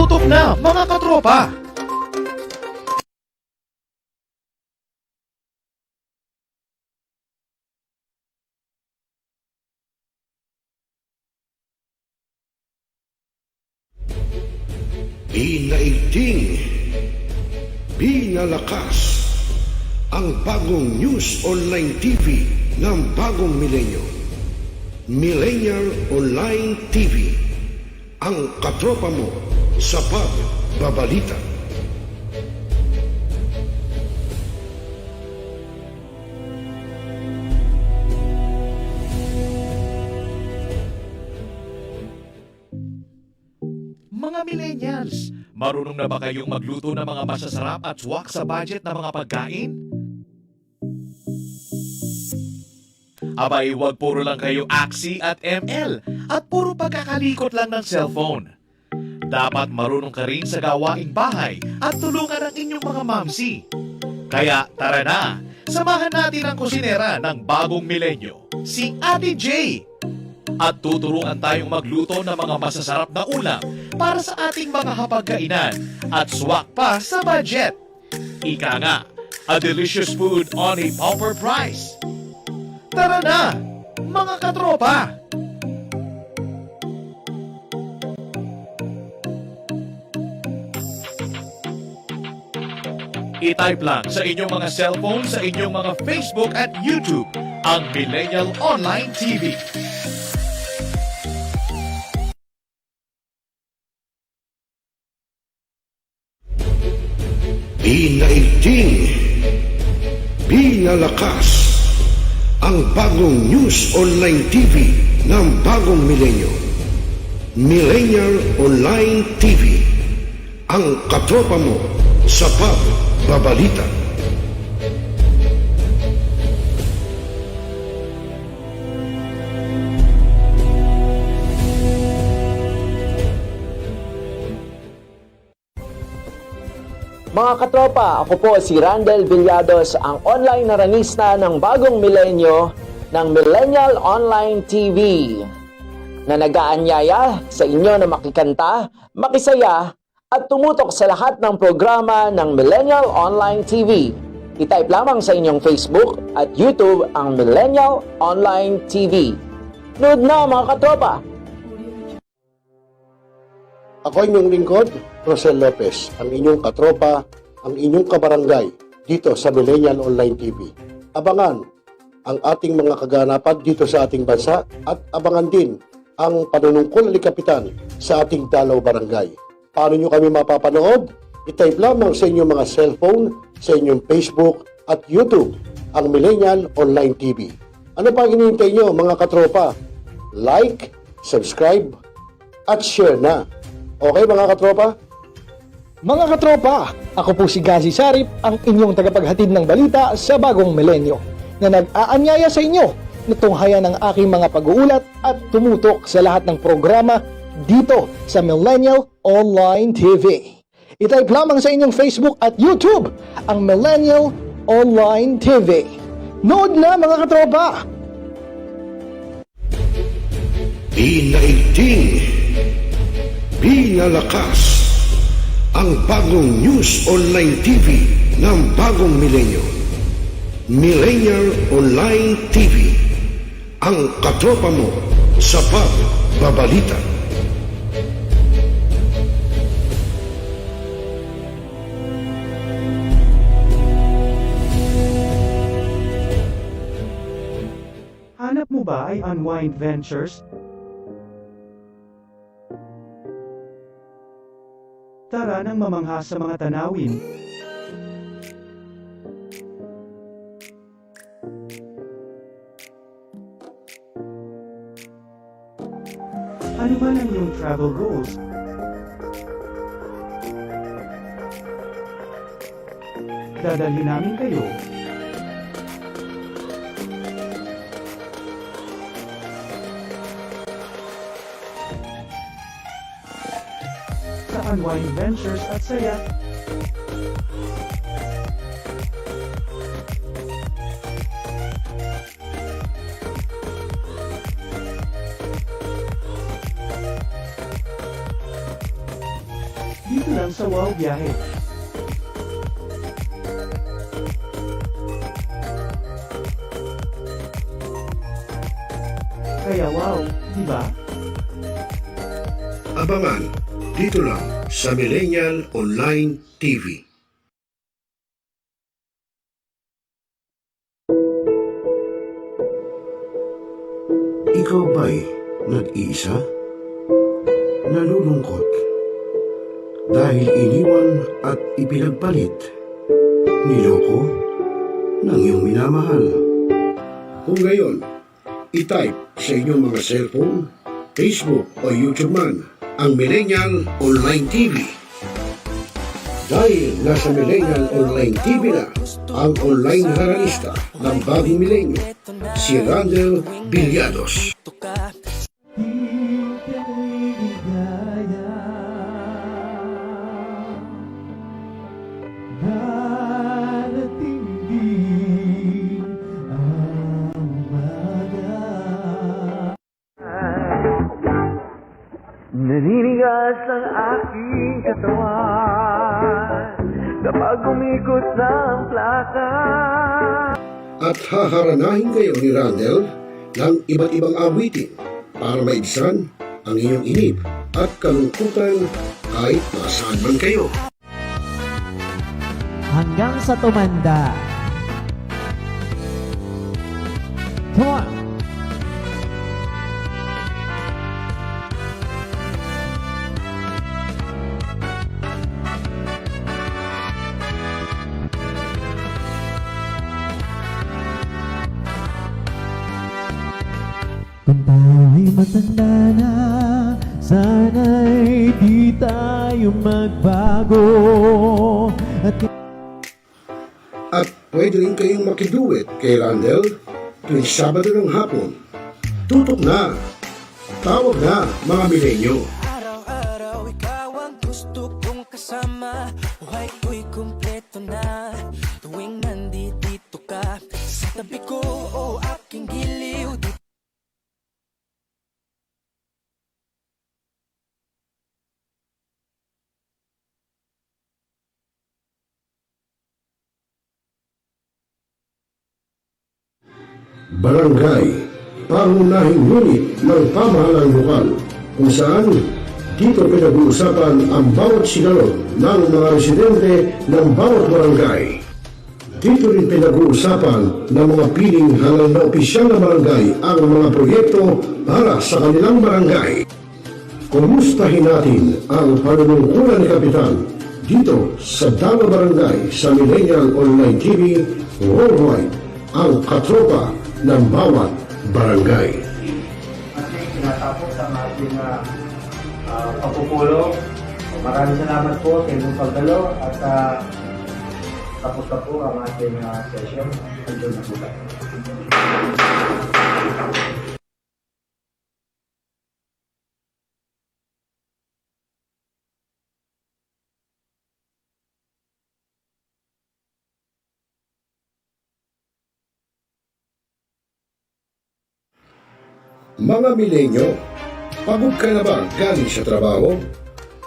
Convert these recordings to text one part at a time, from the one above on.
Tutok na mga katropa! Inaigting, binalakas ang bagong news online TV ng bagong milenyo. Millennial Online TV, ang katropa mo sa pagbabalita. Mga millennials, marunong na ba kayong magluto ng mga masasarap at swak sa budget na mga pagkain? Abay, wag puro lang kayo aksi at ML at puro pagkakalikot lang ng cellphone. Dapat marunong ka rin sa gawaing bahay at tulungan ang inyong mga mamsi. Kaya tara na, samahan natin ang kusinera ng bagong milenyo, si Ate J. At tuturuan tayong magluto ng mga masasarap na ulam para sa ating mga hapagkainan at swak pa sa budget. Ika nga, a delicious food on a pauper price. Tara na, mga katropa! I-type lang sa inyong mga cellphone, sa inyong mga Facebook at YouTube, ang Millennial Online TV. Inaigting, binalakas ang bagong news online TV ng bagong milenyo. Millennial Online TV, ang katropa mo sa pagbabalita. Mga katropa, ako po si Randel Villados, ang online naranista ng bagong milenyo ng Millennial Online TV na nag-aanyaya sa inyo na makikanta, makisaya at tumutok sa lahat ng programa ng Millennial Online TV. I-type lamang sa inyong Facebook at YouTube ang Millennial Online TV. Nood na mga katropa! Ako inyong lingkod, Rosel Lopez, ang inyong katropa, ang inyong kabarangay dito sa Millennial Online TV. Abangan ang ating mga kaganapan dito sa ating bansa at abangan din ang panunungkol ni Kapitan sa ating Dalaw Barangay. Paano nyo kami mapapanood? I-type lamang sa inyong mga cellphone, sa inyong Facebook at YouTube, ang Millennial Online TV. Ano pa hinihintay nyo mga katropa? Like, subscribe, at share na. Okay mga katropa? Mga katropa, ako po si Gazi Sarip, ang inyong tagapaghatid ng balita sa bagong milenyo na nag-aanyaya sa inyo na tunghayan ng aking mga pag-uulat at tumutok sa lahat ng programa dito sa Millennial Online TV. I-type lamang sa inyong Facebook at YouTube ang Millennial Online TV. Nood na mga katropa! Inaigting, binalakas ang bagong news online TV ng bagong milenyo. Millennial Online TV, ang katropa mo sa pagbabalita. Hanap mo ba ay Unwind Ventures? Tara nang mamangha sa mga tanawin. Ano man ang iyong travel goals? Dadalhin namin kayo sa Unwind Ventures at saya. Dito lang sa Wow Biyahe. Kaya wow, di ba? Abangan dito lang sa Millennial Online TV. Ikaw ba'y nag-iisa? Nalulungkot dahil iniwan at ipinagpalit, niloko ng iyong minamahal. Kung ngayon, i-type sa inyong mga cellphone, Facebook o YouTube man ang Millennial Online TV. Dahil nasa Millennial Online TV na ang online haralista ng bagong milenyo, si Randel Villados. Naninigas ang aking katawan kapag umikot ng plaka. At haharanahin kayo ni Randel ng iba't ibang awitin para maibsan ang iyong inip at kalungkutan kahit nasaan man kayo. Hanggang sa tumanda. Come on! Kung tayo'y matanda na, sana'y di tayo magbago. At pwede rin kayong makiduet kay Randel tuwing Sabado ng hapon. Tutok na! Tawag na mga milenyo! Araw-araw ikaw ang gusto kong kasama. Buhay ko'y kumpleto na tuwing nandito ka sa tabi ko o aking giliw. Barangay, pangunahing unit ng pamahalaan lokal kung saan dito pinag-uusapan ang bawat sigalon ng mga residente ng bawat barangay. Dito rin pinag-uusapan ng mga piling halal na opisyal na barangay ang mga proyekto para sa kanilang barangay. Kumustahin natin ang panunungkulan ni Kapitan dito sa Dama Barangay sa Millennial Online TV worldwide, ang katropa ng bawat barangay. Ating tinatapos ang ating pagpupulong. Maraming salamat po sa inyong pagdalo at tapos na po ang ating session. Enjoy na po tayo. Mga milenyo, pagod ka na ba galing sa trabaho?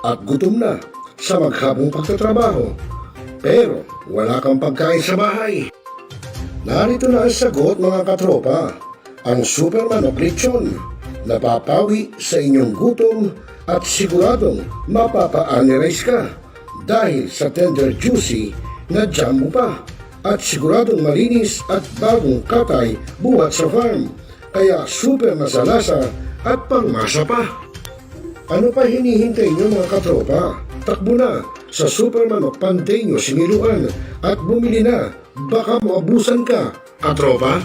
At gutom na sa maghapong pagtatrabaho? Pero wala kang pagkain sa bahay? Narito na ang sagot mga katropa, ang Super Manok Lechon. Napapawi sa inyong gutom at siguradong mapapa-anirize ka dahil sa tender juicy na jumbo pa at siguradong malinis at bagong katay buhat sa farm. Kaya super masalasa at pangmasa pa. Ano pa hinihintay nyo mga katropa? Takbo na sa Super Manok Panteño Siniluan at bumili na. Baka maabusan ka, katropa.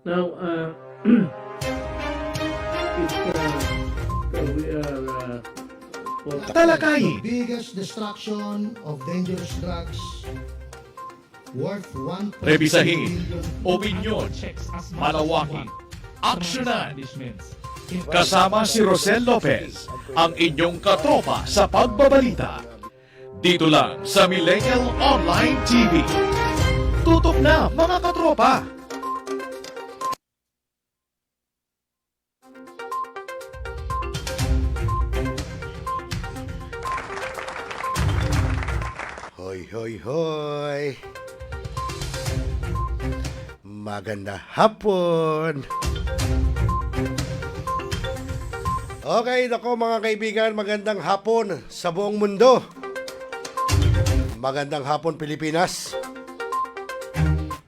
Now, we are Talakayin, Biggest destruction of dangerous drugs worth 1.2 rebisahin, billion. opinyon, malawaking, aksyonan. Kasama si Rosel Lopez, ang inyong katropa sa pagbabalita. Dito lang sa Millennial Online TV. Tutok na mga katropa! Hoy, hoy, hoy. Maganda hapon. Okay, nako mga kaibigan, magandang hapon sa buong mundo. Magandang hapon Pilipinas.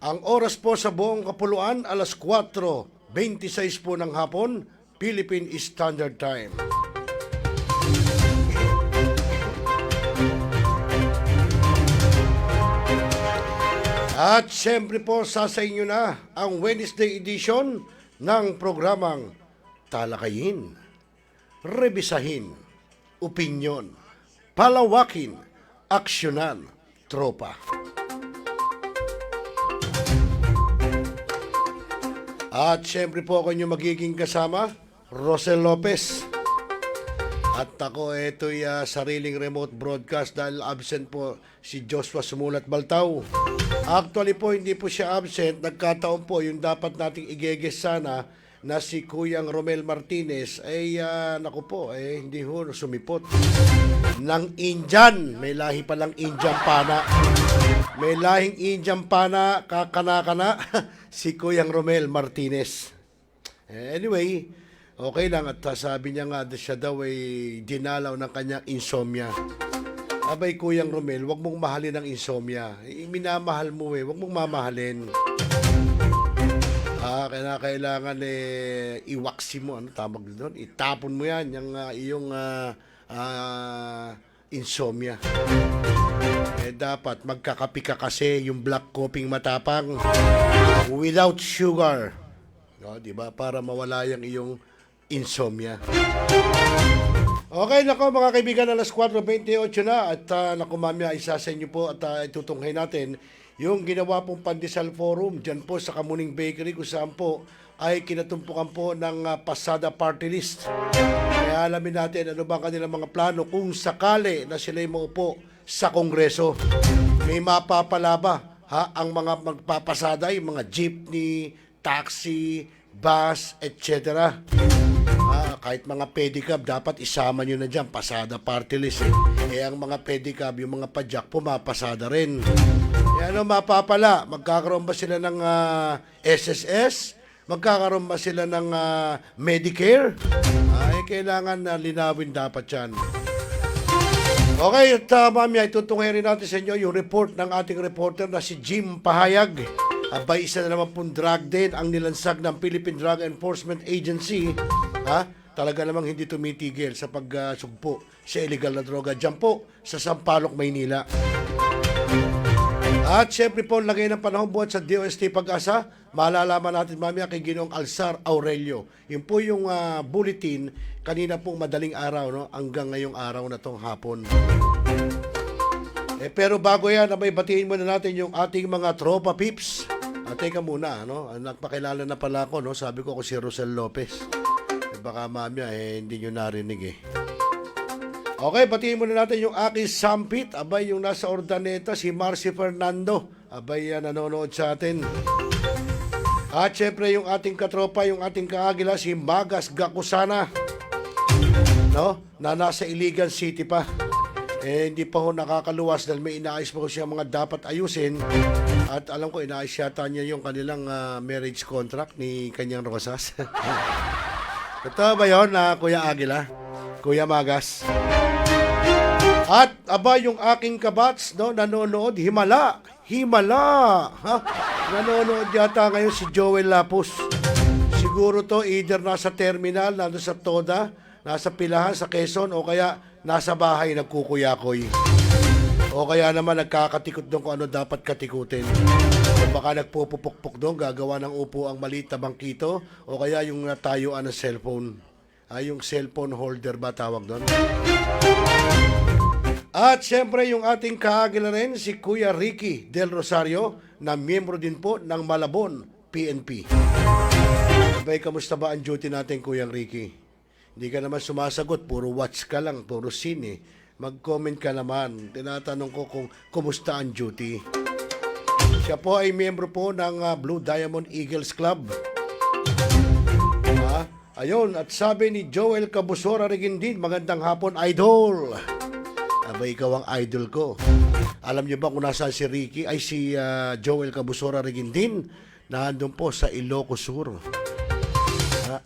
Ang oras po sa buong kapuluan, alas 4:26 po ng hapon, Philippine Standard Time. At siyempre po, sa inyo na ang Wednesday edition ng programang Talakayin, Rebisahin, Opinyon, Palawakin, Aksyonan, Tropa. At siyempre po ako inyong magiging kasama, Rosel Lopez. At ako, ito'y sariling remote broadcast dahil absent po si Joshua Sumulat Baltaw. Actually po, hindi po siya absent. Nagkataon po, yung dapat nating igeges sana na si Kuyang Romel Martinez, ay naku po, hindi ho sumipot. Nang Indian, may lahi palang Indian pana. May lahing Indian pana, kakana-kana, si Kuyang Romel Martinez. Anyway, okay lang at sabi niya nga siya daw ay dinalaw ng kanyang insomnia. Abay Kuyang Romel, wag mong mahalin ang insomnia. Minamahal mo wag mong mamahalin. Kailangan iwaksi mo, ano tawag doon? Itapon mo yan, yung iyong insomnia. Dapat magkakapi ka kasi yung black coffee matapang without sugar. No, 'di ba? Para mawala yung iyong insomnia. Okay, nako mga kaibigan, alas 4:28 na at nako mamaya isa sa inyo po at itutunghay natin yung ginawa pong Pandesal Forum dyan po sa Kamuning Bakery kung saan po ay kinatumpukan po ng PASADA Parttlist. Kaya alamin natin ano ba kanilang mga plano kung sakali na sila'y maupo sa Kongreso. May mapapala ba ang mga magpapasada, yung mga jeepney, taxi, bus, etc. Kahit mga pedicab, dapat isama nyo na dyan, pasada party list ang mga pedicab, yung mga padyak, pumapasada rin. Ano mapapala? Magkakaroon ba sila ng SSS? Magkakaroon ba sila ng Medicare? Kailangan linawin dapat yan. Okay, at mamaya itutungay rin natin sa inyo yung report ng ating reporter na si Jim Pahayag. Abay, isa na naman pong drug din ang nilansag ng Philippine Drug Enforcement Agency. Talaga namang hindi tumitigil sa pagsugpo sa illegal na droga dyan po sa Sampaloc, Maynila. At syempre po, lagay ng panahon buhat sa DOST PAGASA, malalaman natin mamaya kay Ginoong Alzar Aurelio. Yun po yung bulletin kanina pong madaling araw, no? Hanggang ngayong araw na tong hapon. Pero bago yan, abay, batiin muna natin yung ating mga tropa peeps. Teka muna, no? Nagpakilala na pala ako, no? Sabi ko si Rosel Lopez. Baka mamaya, hindi nyo narinig Okay, batiin muna natin yung aking sampit. Abay, yung nasa Ordaneta, si Marcy Fernando. Abay, nanonood sa atin. At syempre, yung ating katropa, yung ating kaagila, si Magas Gakusana. No? Na nasa Iligan City pa. Hindi pa ho nakakaluwas dahil may inaayos pa ho siya mga dapat ayusin. At alam ko, inaayos yata niya yung kanilang marriage contract ni Kanyang Rosas. Totoo ba yun, Kuya Agila? Kuya Magas? At aba, yung aking kabats, no, nanonood, himala, nanonood yata ngayon si Joel Lapus. Siguro to either nasa terminal, nandun sa Toda, nasa Pilahan, sa Quezon, o kaya nasa bahay nagkukuyakoy. O kaya naman nagkakatikot doon kung ano dapat katikutin. O baka nagpupupukpuk doon, gagawa ng upo ang maliit na bangkito, o kaya yung natayuan ng cellphone. Yung cellphone holder ba tawag doon? At siyempre yung ating kaagila rin, si Kuya Ricky Del Rosario, na miyembro din po ng Malabon PNP. Abay, kamusta ba ang duty natin, Kuya Ricky? Hindi ka naman sumasagot, puro watch ka lang, puro sine. Mag-comment ka naman. Tinatanong ko kung kumusta ang duty. Siya po ay miyembro po ng Blue Diamond Eagles Club. Ayun, at sabi ni Joel Cabusora Regindin, magandang hapon, idol. Abay, ikaw ang idol ko. Alam niyo ba kung nasaan si Ricky, ay si Joel Cabusora Regindin? Nandun po sa Ilocos Sur.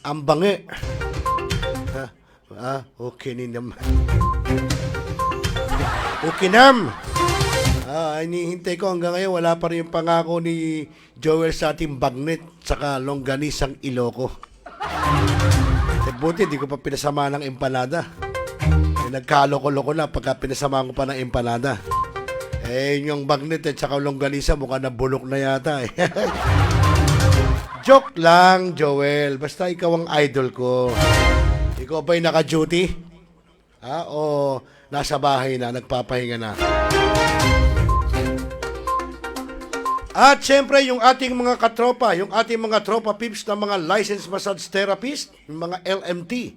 Ang bangi. Okay ninam. Okay nam. Inihintay ko hanggang ngayon, wala pa rin yung pangako ni Joel sa ating bagnet saka longganisang Iloco. Buti, di ko pa pinasama ng empanada. Nagkaloko-loko na pagka pinasama ko pa ng empanada. Yung bagnet at saka longganisa mukha na bulok na yata. Joke lang, Joel. Basta ikaw ang idol ko. Ikaw ba'y naka-duty? O nasa bahay na, nagpapahinga na? At syempre, yung ating mga katropa, yung ating mga tropa pips na mga licensed massage therapist, yung mga LMT,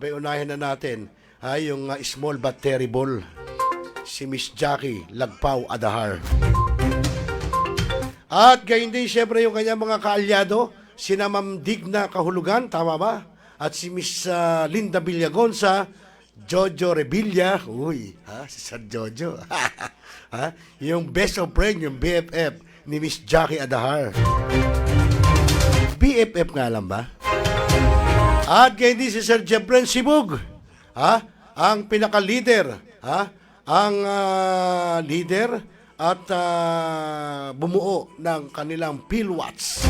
ba'y unahin na natin, yung small but terrible, si Miss Jackie Lagpao Adahar. At gayon din, syempre, yung kanyang mga kaalyado, sina Ma'am Digna Kahulugan, tama ba? At si Miss Linda Villagonza, Jojo Revilla, si Sir Jojo, yung best of friend, yung BFF, ni Miss Jackie Adahar. BFF nga lang ba? At gayon din si Sir Jebren Sibug, ang pinaka-leader, ang leader at bumuo ng kanilang Pilwats.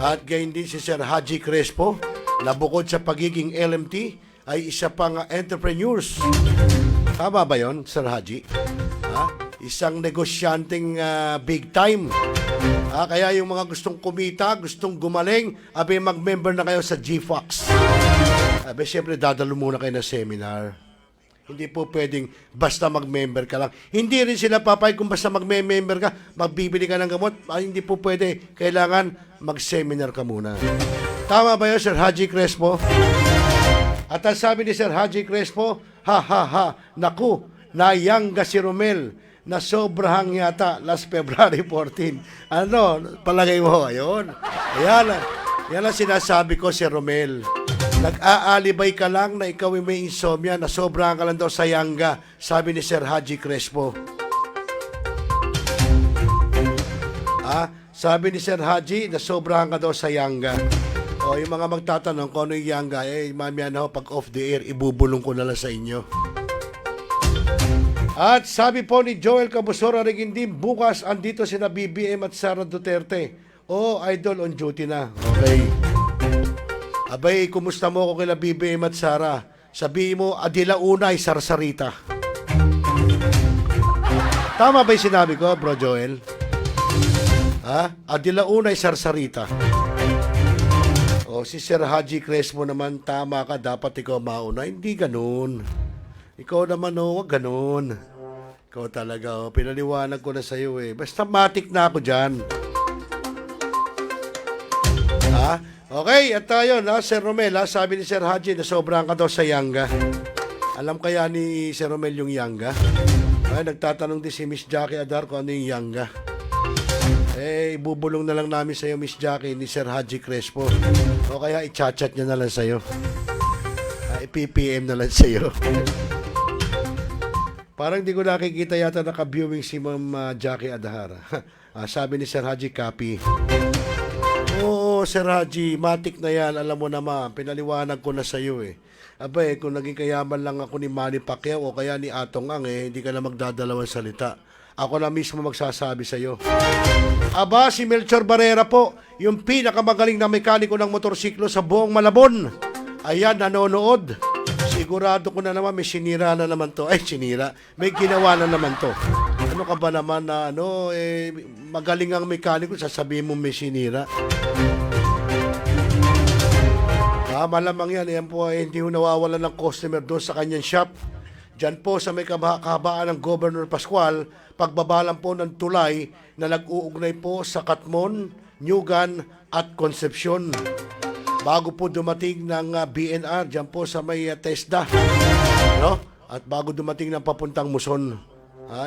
At gayon din si Sir Haji Crespo, na bukod sa pagiging LMT, ay isa pang entrepreneurs. Tama ba yon, Sir Haji? Isang negosyanteng big time. Kaya yung mga gustong kumita, gustong gumaling, mag-member na kayo sa GFox. Siyempre, dadalo muna kayo na seminar. Hindi po pwedeng basta mag-member ka lang. Hindi rin sila papayag kung basta mag-member ka, magbibili ka ng gamot. Hindi po pwede. Kailangan mag-seminar ka muna. Tama ba yun, Sir Haji Crespo? At ang sabi ni Sir Haji Crespo, naku, nayangga si Romel na sobrang yata last February 14. Palagay mo, ayun. Yan ang sinasabi ko, Sir Romel. Nag-aalibay ka lang na ikaw ay may insomnia, na sobrang ka lang daw sa yangga, sabi ni Sir Haji Crespo. Sabi ni Sir Haji na sobrang ka daw sa yangga. Yung mga magtatanong kung ano yung yangga, mamaya na pag off the air, ibubulong ko na lang sa inyo. At sabi po ni Joel Cabusora Regindin, bukas andito sina BBM at Sara Duterte. Idol on duty na. Okay. Abay, kumusta mo ako kila BBM at Sara? Sabihin mo, adila unay sarsarita. Tama ba yung sinabi ko, Bro Joel? Adila unay sarsarita. Si Sir Haji Crespo naman, tama ka, dapat ikaw mauna. Hindi ganun. Ikaw naman, wag ganun. Ikaw talaga, pinaliwanag ko na sa'yo Basta matik na ako dyan. Okay, at tayo, Sir Romel, sabi ni Sir Haji na sobrang ka daw sa yangga. Alam kaya ni Sir Romel yung yangga? Nagtatanong din si Miss Jackie Adar kung ano yung yangga. Ibubulong na lang namin sa'yo, Miss Jackie, ni Sir Haji Crespo. O kaya i-chat niya na lang sa'yo. I-PPM na lang sa'yo. Parang di ko nakikita yata naka-viewing si Ma'am Jackie Adahar. Sabi ni Sir Haji, copy. Oo, Sir Haji, matik na yan. Alam mo naman, pinaliwanag ko na sa iyo kung naging kayaman lang ako ni Manny Pacquiao o kaya ni Atong Ang, hindi ka na magdadalawang salita. Ako na mismo magsasabi sa iyo. Si Melchor Barrera po, yung pinakamagaling na mekaniko ng motorsiklo sa buong Malabon. Ayan, nanonood. Sigurado ko na naman may sinira na naman to. Sinira. May ginawa na naman to. Ano ka ba naman na magaling ang mekaniko, sasabihin mo may sinira. Malamang yan po hindi ho nawawala ng customer doon sa kanyang shop. Diyan po sa may kahabaan ng Governor Pascual, pagbabalan po ng tulay na nag-uugnay po sa Katmon, Nyugan at Concepcion. Bago po dumating ng BNR, dyan po sa may TESDA. At bago dumating ng papuntang Muson.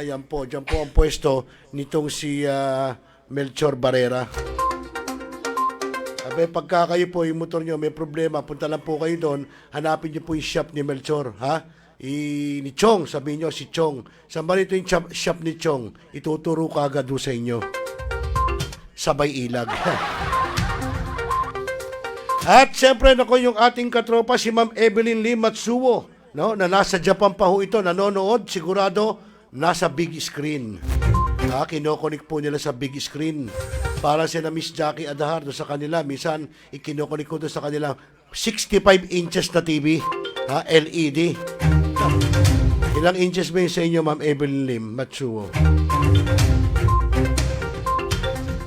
Yan po, dyan po ang pwesto nitong si Melchor Barrera. Sabi, pagka kayo po, yung motor nyo may problema, punta lang po kayo doon, hanapin nyo po yung shop ni Melchor, ha? Ni Chong, sabihin nyo si Chong. Saan ba rito yung shop ni Chong? Ituturo ka agad doon sa inyo. Sabay ilag. At siyempre, yung ating katropa, si Ma'am Evelyn Lee Matsuo, no? Na nasa Japan pa ho ito, nanonood, sigurado, nasa big screen. Kinokonik po nila sa big screen. Para sila Miss Jackie Adahar doon sa kanila. Minsan, ikinokonik ko doon sa kanila 65 inches na TV. LED. Ilang inches ba yun sa inyo, Ma'am Evelyn Lim Matsuo?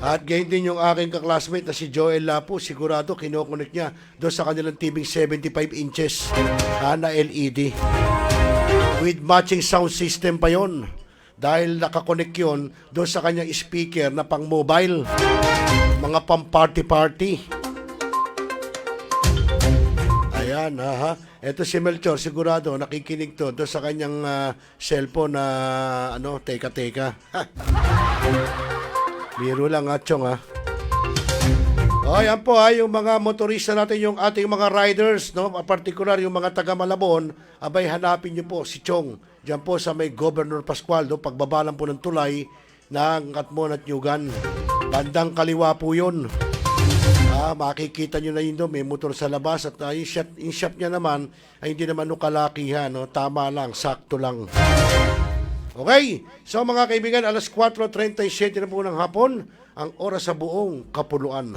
At gayon din yung aking kaklasmate na si Joel Lapo. Sigurado, kinokonik niya doon sa kanilang TV 75 inches na LED. With matching sound system pa yon. Dahil nakakonek yun doon sa kanyang speaker na pang mobile. Mga pang party-party. Ayan, Ito si Melchor, sigurado, nakikinig to doon sa kanyang cellphone na, teka. Biro lang, Chong, O, yan po, yung mga motorista natin, yung ating mga riders, no? Particular, yung mga taga Malabon, abay, hanapin nyo po si Chong. Diyan po sa may Governor Pascual, no? Pagbabalan po ng tulay ng Katmon at Nyugan. Bandang kaliwa po yun. Makikita nyo na yun doon, may motor sa labas at yung shop niya naman ay hindi naman kalakihan, no? Tama lang, sakto lang. Okay, so mga kaibigan, alas 4:37 na po ng hapon, ang oras sa buong kapuluan.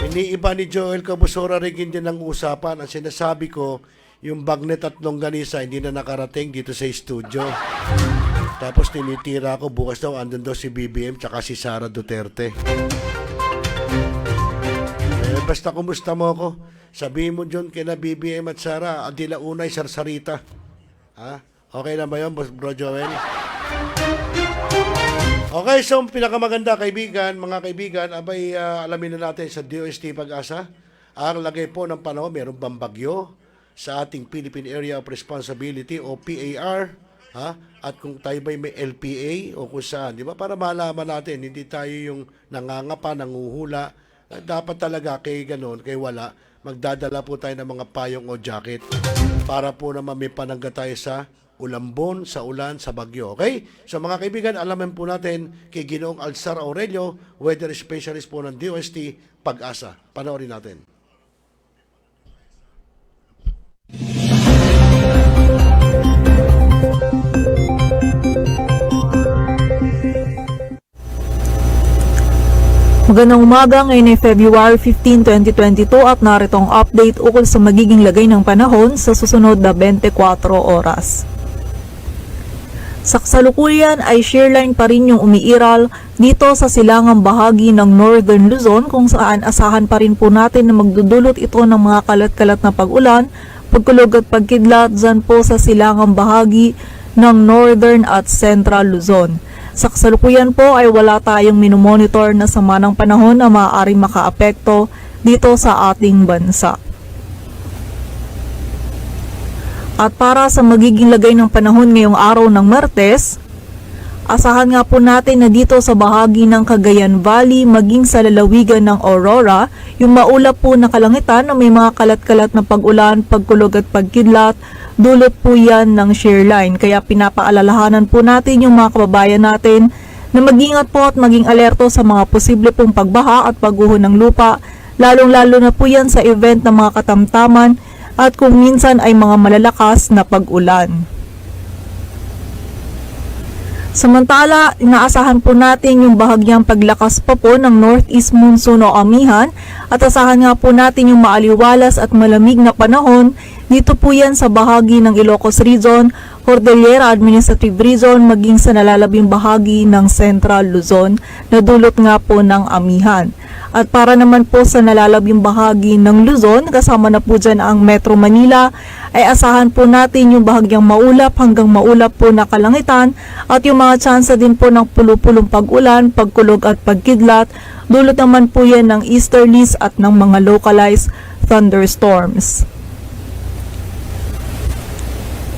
Iniiba ni Joel Cabusora rin din ang usapan. Ang sinasabi ko, yung bagnet at longganisa hindi na nakarating dito sa studio. Tapos tinitira ko, bukas daw andun daw si BBM tsaka si Sara Duterte. Basta kumusta mo ako? Sabihin mo dyan kina BBM at Sara, adila unay sarsarita. Okay na ba yun, Bro Joel? Okay, so pinakamaganda kaibigan, mga kaibigan, abay alamin na natin sa DOST PAGASA. Ang lagay po ng panahon, meron bang bagyo sa ating Philippine Area of Responsibility o PAR, at kung tayo ba'y may LPA o kung saan, di ba? Para malaman natin, hindi tayo yung nangangapa, nanguhula. Dapat talaga kay ganon, kay wala, magdadala po tayo ng mga payong o jacket para po naman may panangga tayo sa ulambon, sa ulan, sa bagyo. Okay? So mga kaibigan, alamin po natin kay Ginoong Alzar Aurelio, weather specialist po ng DOST PAGASA. Panoorin natin. Magandang umaga, ngayon ay February 15, 2022 at narito ang update ukol sa magiging lagay ng panahon sa susunod na 24 oras. Sa kasalukuyan ay shearline pa rin yung umiiral dito sa silangang bahagi ng Northern Luzon kung saan asahan pa rin po natin na magdudulot ito ng mga kalat-kalat na pag-ulan, pagkulog at pagkidlat dyan po sa silangang bahagi ng Northern at Central Luzon. Sa kasalukuyan po ay wala tayong minomonitor na sama ng panahon na maaaring makaapekto dito sa ating bansa. At para sa magiging lagay ng panahon ngayong araw ng Martes, asahan nga po natin na dito sa bahagi ng Cagayan Valley maging sa lalawigan ng Aurora, yung maulap po na kalangitan na may mga kalat-kalat na pag-ulan, pagkulog at pagkidlat, dulot po yan ng shearline. Kaya pinapaalalahanan po natin yung mga kababayan natin na mag-ingat po at maging alerto sa mga posible pong pagbaha at pagguho ng lupa, lalong-lalo na po yan sa event ng mga katamtaman at kung minsan ay mga malalakas na pag-ulan. Samantala, inaasahan po natin yung bahagyang paglakas pa po ng northeast monsoon o amihan at asahan nga po natin yung maaliwalas at malamig na panahon dito po yan sa bahagi ng Ilocos Region, Cordillera Administrative Region maging sa nalalabing bahagi ng Central Luzon na dulot nga po ng amihan. At para naman po sa nalalabing bahagi ng Luzon, kasama na po dyan ang Metro Manila, ay asahan po natin yung bahagyang maulap hanggang maulap po na kalangitan at yung mga tsansa din po ng pulupulong pag-ulan, pagkulog at pagkidlat, dulot naman po yan ng easterlies at ng mga localized thunderstorms.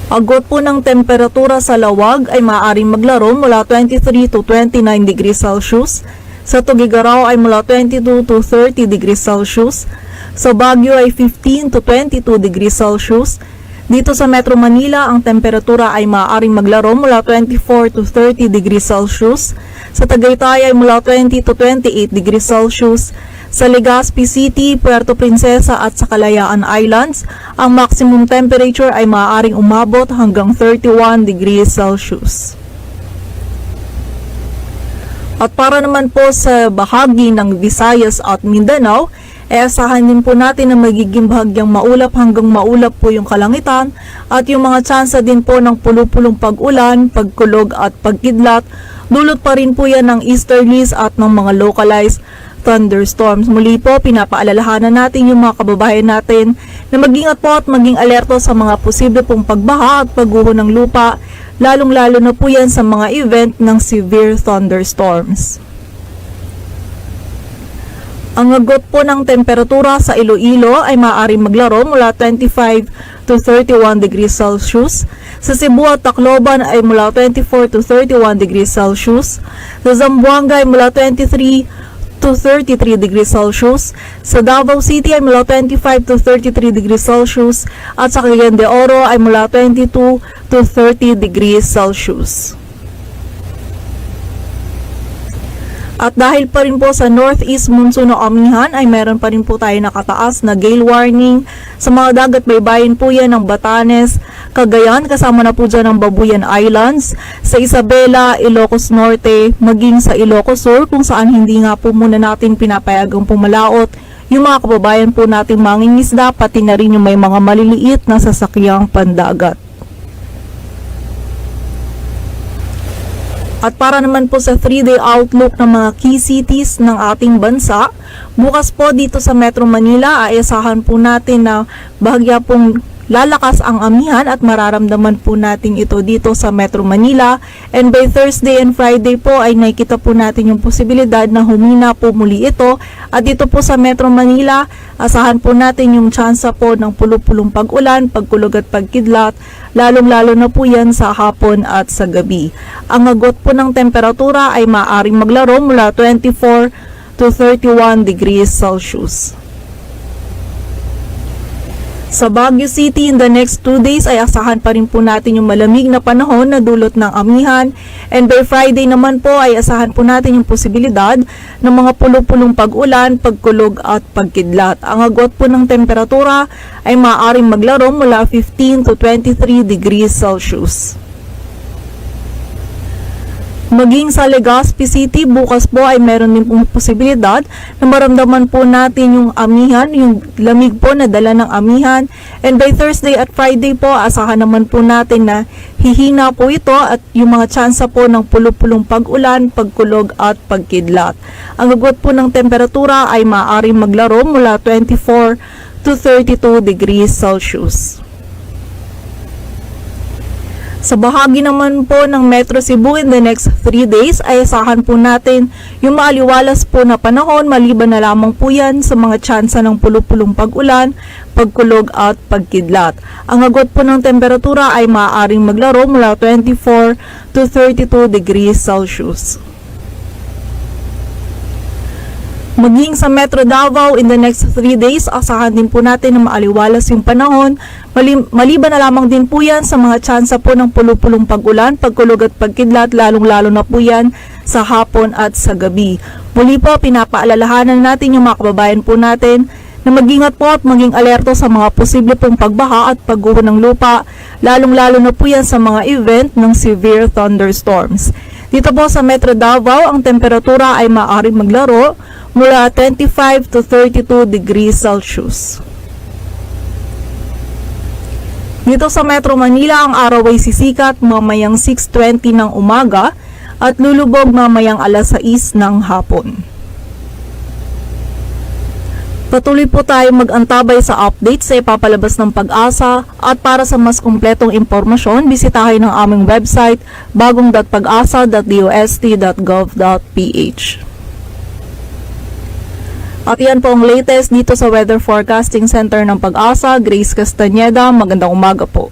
Agot po ng temperatura sa lawag ay maaaring maglaro mula 23 to 29 degrees Celsius. Sa Tuguegarao ay mula 22 to 30 degrees Celsius. Sa Baguio ay 15 to 22 degrees Celsius. Dito sa Metro Manila, ang temperatura ay maaaring maglaro mula 24 to 30 degrees Celsius. Sa Tagaytay ay mula 20 to 28 degrees Celsius. Sa Legazpi City, Puerto Princesa at sa Kalayaan Islands, ang maximum temperature ay maaaring umabot hanggang 31 degrees Celsius. At para naman po sa bahagi ng Visayas at Mindanao, asahan din po natin na magiging bahagyang maulap hanggang maulap po yung kalangitan at yung mga tsansa din po ng pulupulong pag-ulan, pagkulog at pagkidlat. Dulot pa rin po yan ng easterlies at ng mga localized thunderstorms. Muli po, pinapaalalahanan natin yung mga kababayan natin na mag-ingat po at maging alerto sa mga posible pong pagbaha at pagguho ng lupa, lalong-lalo na po yan sa mga event ng severe thunderstorms. Ang agot po ng temperatura sa Iloilo ay maaaring maglaro mula 25 to 31 degrees Celsius. Sa Cebu at Tacloban ay mula 24 to 31 degrees Celsius. Sa Zamboanga ay mula 23 to 33 degrees Celsius. Sa Davao City ay mula 25 to 33 degrees Celsius. At sa Cagayan de Oro ay mula 22 to 30 degrees Celsius. At dahil pa rin po sa northeast monsoon o amihan ay meron pa rin po tayo nakataas na gale warning sa mga dagat baybayin po yan ng Batanes, Cagayan, kasama na po dyan ang Babuyan Islands, sa Isabela, Ilocos Norte, maging sa Ilocos Sur kung saan hindi nga po muna natin pinapayagang pumalaot yung mga kababayan po nating mangingisda, pati na rin yung may mga maliliit na sasakyang pandagat. At para naman po sa 3-day outlook ng mga key cities ng ating bansa, bukas po dito sa Metro Manila ay asahan po natin na bahagya pong lalakas ang amihan at mararamdaman po natin ito dito sa Metro Manila. And by Thursday and Friday po ay nakikita po natin yung posibilidad na humina po muli ito. At dito po sa Metro Manila, asahan po natin yung tsansa po ng pulupulong pag-ulan, pagkulog at pagkidlat, lalong-lalo na po yan sa hapon at sa gabi. Ang agot po ng temperatura ay maaaring maglaro mula 24 to 31 degrees Celsius. Sa Baguio City, in the next 2 days ay asahan pa rin po natin yung malamig na panahon na dulot ng amihan. And by Friday naman po ay asahan po natin yung posibilidad ng mga pulupulong pag-ulan, pagkulog at pagkidlat. Ang agot po ng temperatura ay maaaring maglaro mula 15 to 23 degrees Celsius. Maging sa Legazpi City, bukas po ay meron din pong posibilidad na maramdaman po natin yung amihan, yung lamig po na dala ng amihan. And by Thursday at Friday po, asahan naman po natin na hihina po ito at yung mga tsansa po ng pulupulong pag-ulan, pagkulog at pagkidlat. Ang agot po ng temperatura ay maaaring maglaro mula 24 to 32 degrees Celsius. Sa bahagi naman po ng Metro Cebu in the next 3 days ay asahan po natin yung maaliwalas po na panahon, maliban na lamang po yan sa mga tsansa ng pulupulong pag-ulan, pagkulog at pagkidlat. Ang agot po ng temperatura ay maaaring maglaro mula 24 to 32 degrees Celsius. Maging sa Metro Davao in the next 3 days, asahan din po natin na maaliwalas yung panahon. Maliban na lamang din po yan sa mga tsansa po ng pulupulong pag-ulan, pagkulog at pagkidlat, lalong-lalo na po yan sa hapon at sa gabi. Muli po, pinapaalalahanan natin yung mga kababayan po natin na mag-ingat po at maging alerto sa mga posible pong pagbaha at pagguho ng lupa, lalong-lalo na po yan sa mga event ng severe thunderstorms. Dito po sa Metro Davao, ang temperatura ay maaaring maglaro mula 25 to 32 degrees Celsius. Dito sa Metro Manila, ang araw ay sisikat mamayang 6:20 ng umaga at lulubog mamayang alas 6 ng hapon. Patuloy po tayo mag-antabay sa update sa ipapalabas ng PAGASA at para sa mas kumpletong impormasyon, bisitahin ang aming website bagong.pagasa.dost.gov.ph. At yan po ang latest dito sa Weather Forecasting Center ng PAGASA. Grace Castañeda, magandang umaga po.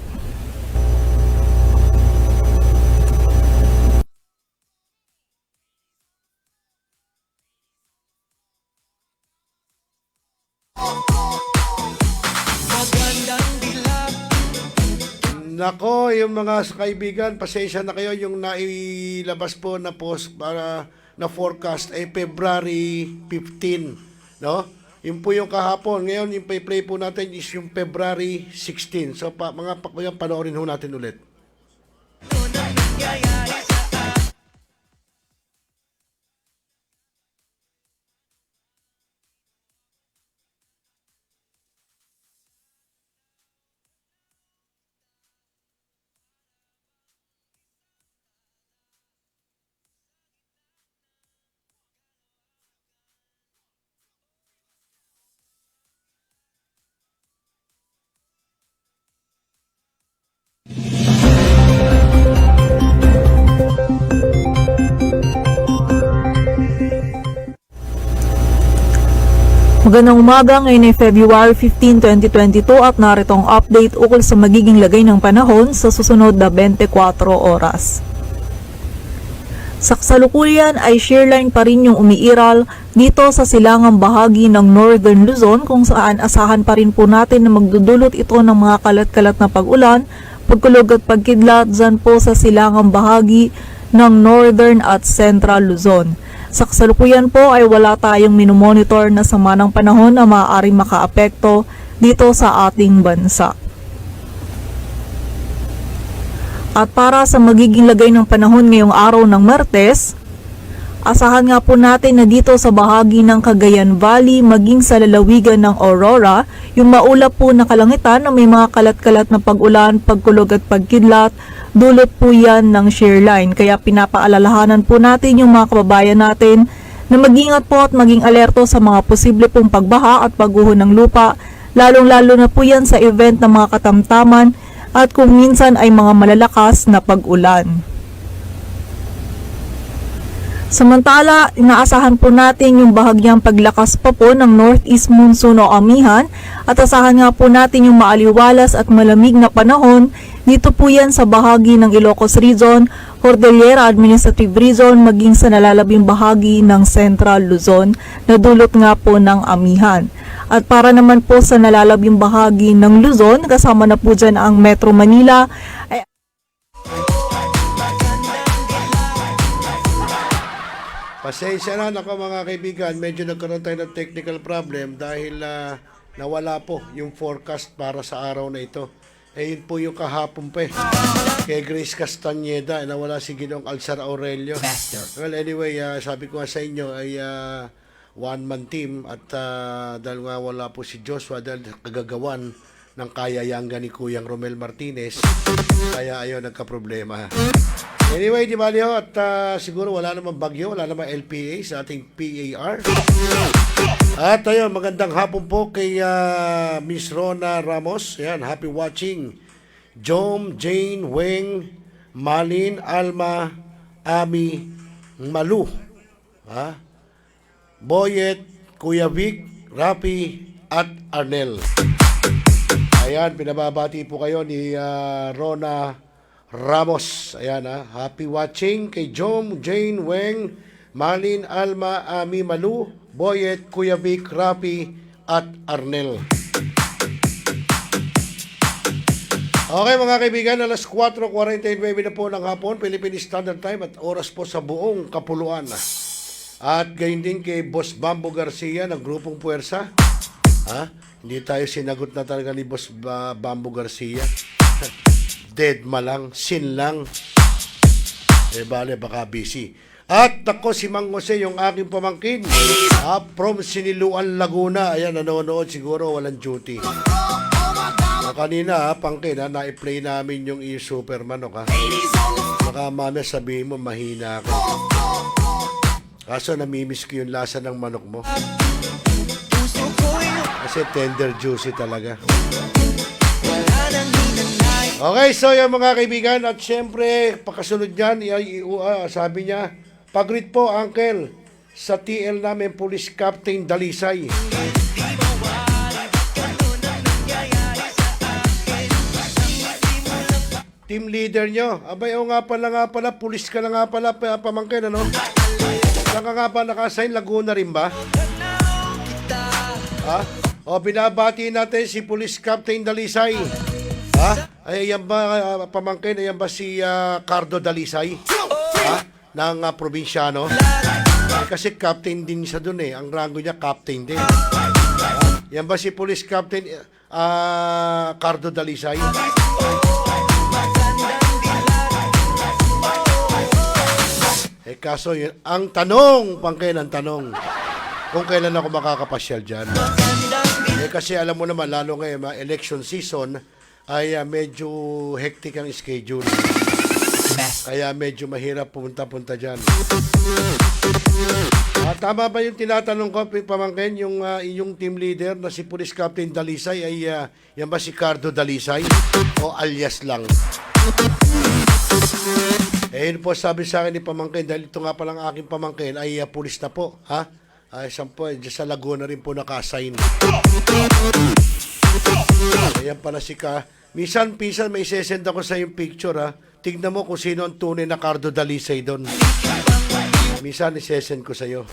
Nako, yung mga kaibigan, pasensya na kayo yung nailabas po na post para na forecast ay February 15, no? Yun po yung kahapon. Ngayon, yung play po natin is yung February 16. So, mga panoorin ho natin ulit. Magandang umaga, ngayon ay February 15, 2022 at narito ang update ukol sa magiging lagay ng panahon sa susunod na 24 oras. Sa kasalukuyan ay shearline pa rin yung umiiral dito sa silangang bahagi ng Northern Luzon kung saan asahan pa rin po natin na magdudulot ito ng mga kalat-kalat na pag-ulan, pagkulog at pagkidlat dyan po sa silangang bahagi ng Northern at Central Luzon. Sa kasalukuyan po ay wala tayong minomonitor na sama ng panahon na maaaring makaapekto dito sa ating bansa. At para sa magiging lagay ng panahon ngayong araw ng Martes, asahan nga po natin na dito sa bahagi ng Cagayan Valley maging sa lalawigan ng Aurora, yung maulap po na kalangitan na may mga kalat-kalat na pag-ulan, pagkulog at pagkidlat, dulot po yan ng shearline. Kaya pinapaalalahanan po natin yung mga kababayan natin na mag-ingat po at maging alerto sa mga posible pong pagbaha at pagguho ng lupa, lalong-lalo na po yan sa event ng mga katamtaman at kung minsan ay mga malalakas na pag-ulan. Samantala, inaasahan po natin yung bahagyang paglakas pa po ng northeast monsoon o amihan at asahan nga po natin yung maaliwalas at malamig na panahon dito po yan sa bahagi ng Ilocos Region, Cordillera Administrative Region maging sa nalalabing bahagi ng Central Luzon na dulot nga po ng amihan. At para naman po sa nalalabing bahagi ng Luzon, kasama na po dyan ang Metro Manila, ay Pasensya na ako mga kaibigan, medyo nagkaroon tayo ng technical problem dahil nawala po yung forecast para sa araw na ito. Yun po yung kahapon pa kay Grace Castañeda, nawala si Ginoong Alzar Aurelio. Well, anyway, sabi ko nga sa inyo ay one-man team at dahil nga wala po si Joshua dahil kagagawan ng kayayanggan ni Kuyang Romel Martinez, kaya ayun nagka-problema. Anyway, di bali ho, at siguro wala namang bagyo, wala namang LPA sa ating PAR. At ayun, magandang hapon po kay Miss Rona Ramos. Yan, happy watching. Jom, Jane, Weng, Malin, Alma, Ami, Malu, Boyet, Kuya Vic, Rapi, at Arnel. Ayan, pinababati po kayo ni Rona Ramos. Ayan, happy watching kay Jom, Jane, Weng, Malin, Alma, Ami, Malu, Boyet, Kuya Vic, Rapi, at Arnel. Okay mga kaibigan, alas 4:49 na po ng hapon, Philippine Standard Time at oras po sa buong kapuluan. At gayon din kay Boss Bambo Garcia ng Grupong Puwersa. Hindi tayo sinagot na talaga ni Boss Bambo Garcia. Dead malang, sin lang. Bale, baka busy. At ako si Mang Jose, yung aking pamangkin. From Siniluan, Laguna. Ayan, nanonood siguro, walang duty. Kanina, pangkin, na-play namin yung Superman, baka mamaya sabihin mo, mahina ako. Kaso namimiss ko yung lasa ng manok mo. Kasi tender juicy talaga. Okay, so yung mga kaibigan, at syempre, pakasunod yan, sabi niya, pag-greet po, Uncle, sa TL namin, Police Captain Dalisay. Team leader nyo. Abay, nga pala, pulis ka na nga pala, pamangkin, ano? Saan ka nga pa nakasign? Laguna rin ba? Binabati natin si Police Captain Dalisay. Ha? Ay, yan ba, pamangkin, ayan ba si Cardo Dalisay? Ha? Ng probinsyano? Kasi captain din siya dun eh. Ang rango niya, captain din. Yan ba si Police Captain Cardo Dalisay? Kaso yun, ang tanong, pangkin, ang tanong, kung kailan ako makakapasyal dyan. Kasi alam mo naman, lalo ngayon, election season, ay medyo hectic ang schedule. Kaya medyo mahirap pumunta-punta dyan. Tama ba yung tinatanong ko, pamangkin, yung inyong team leader na si Police Captain Dalisay ay yan ba si Cardo Dalisay? O alias lang? Yun po sabi sa akin ni pamangkin, dahil ito nga palang aking pamangkin ay pulis na po. Ha? Saan po, sa Laguna rin po naka-assign. Ayan pala si Minsan may isesend ako sa yung picture ha. Tignan mo kung sino ang tunay na Cardo Dalisay doon. Minsan isesend ko sa iyo.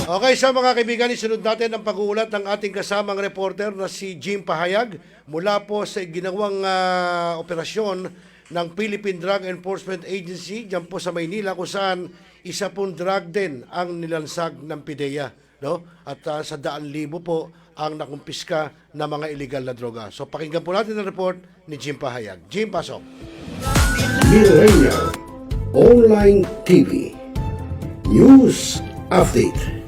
Okay, so mga kaibigan, isunod natin ang pag-uulat ng ating kasamang reporter na si Jim Pahayag mula po sa ginawang operasyon ng Philippine Drug Enforcement Agency dyan po sa Maynila kung saan isa pong drug din ang nilansag ng PDEA, no? At sa 100,000 po ang nakumpiska na mga illegal na droga. So pakinggan po natin ang report ni Jim Pahayag. Jim, pasok. Millennial Online TV News Update.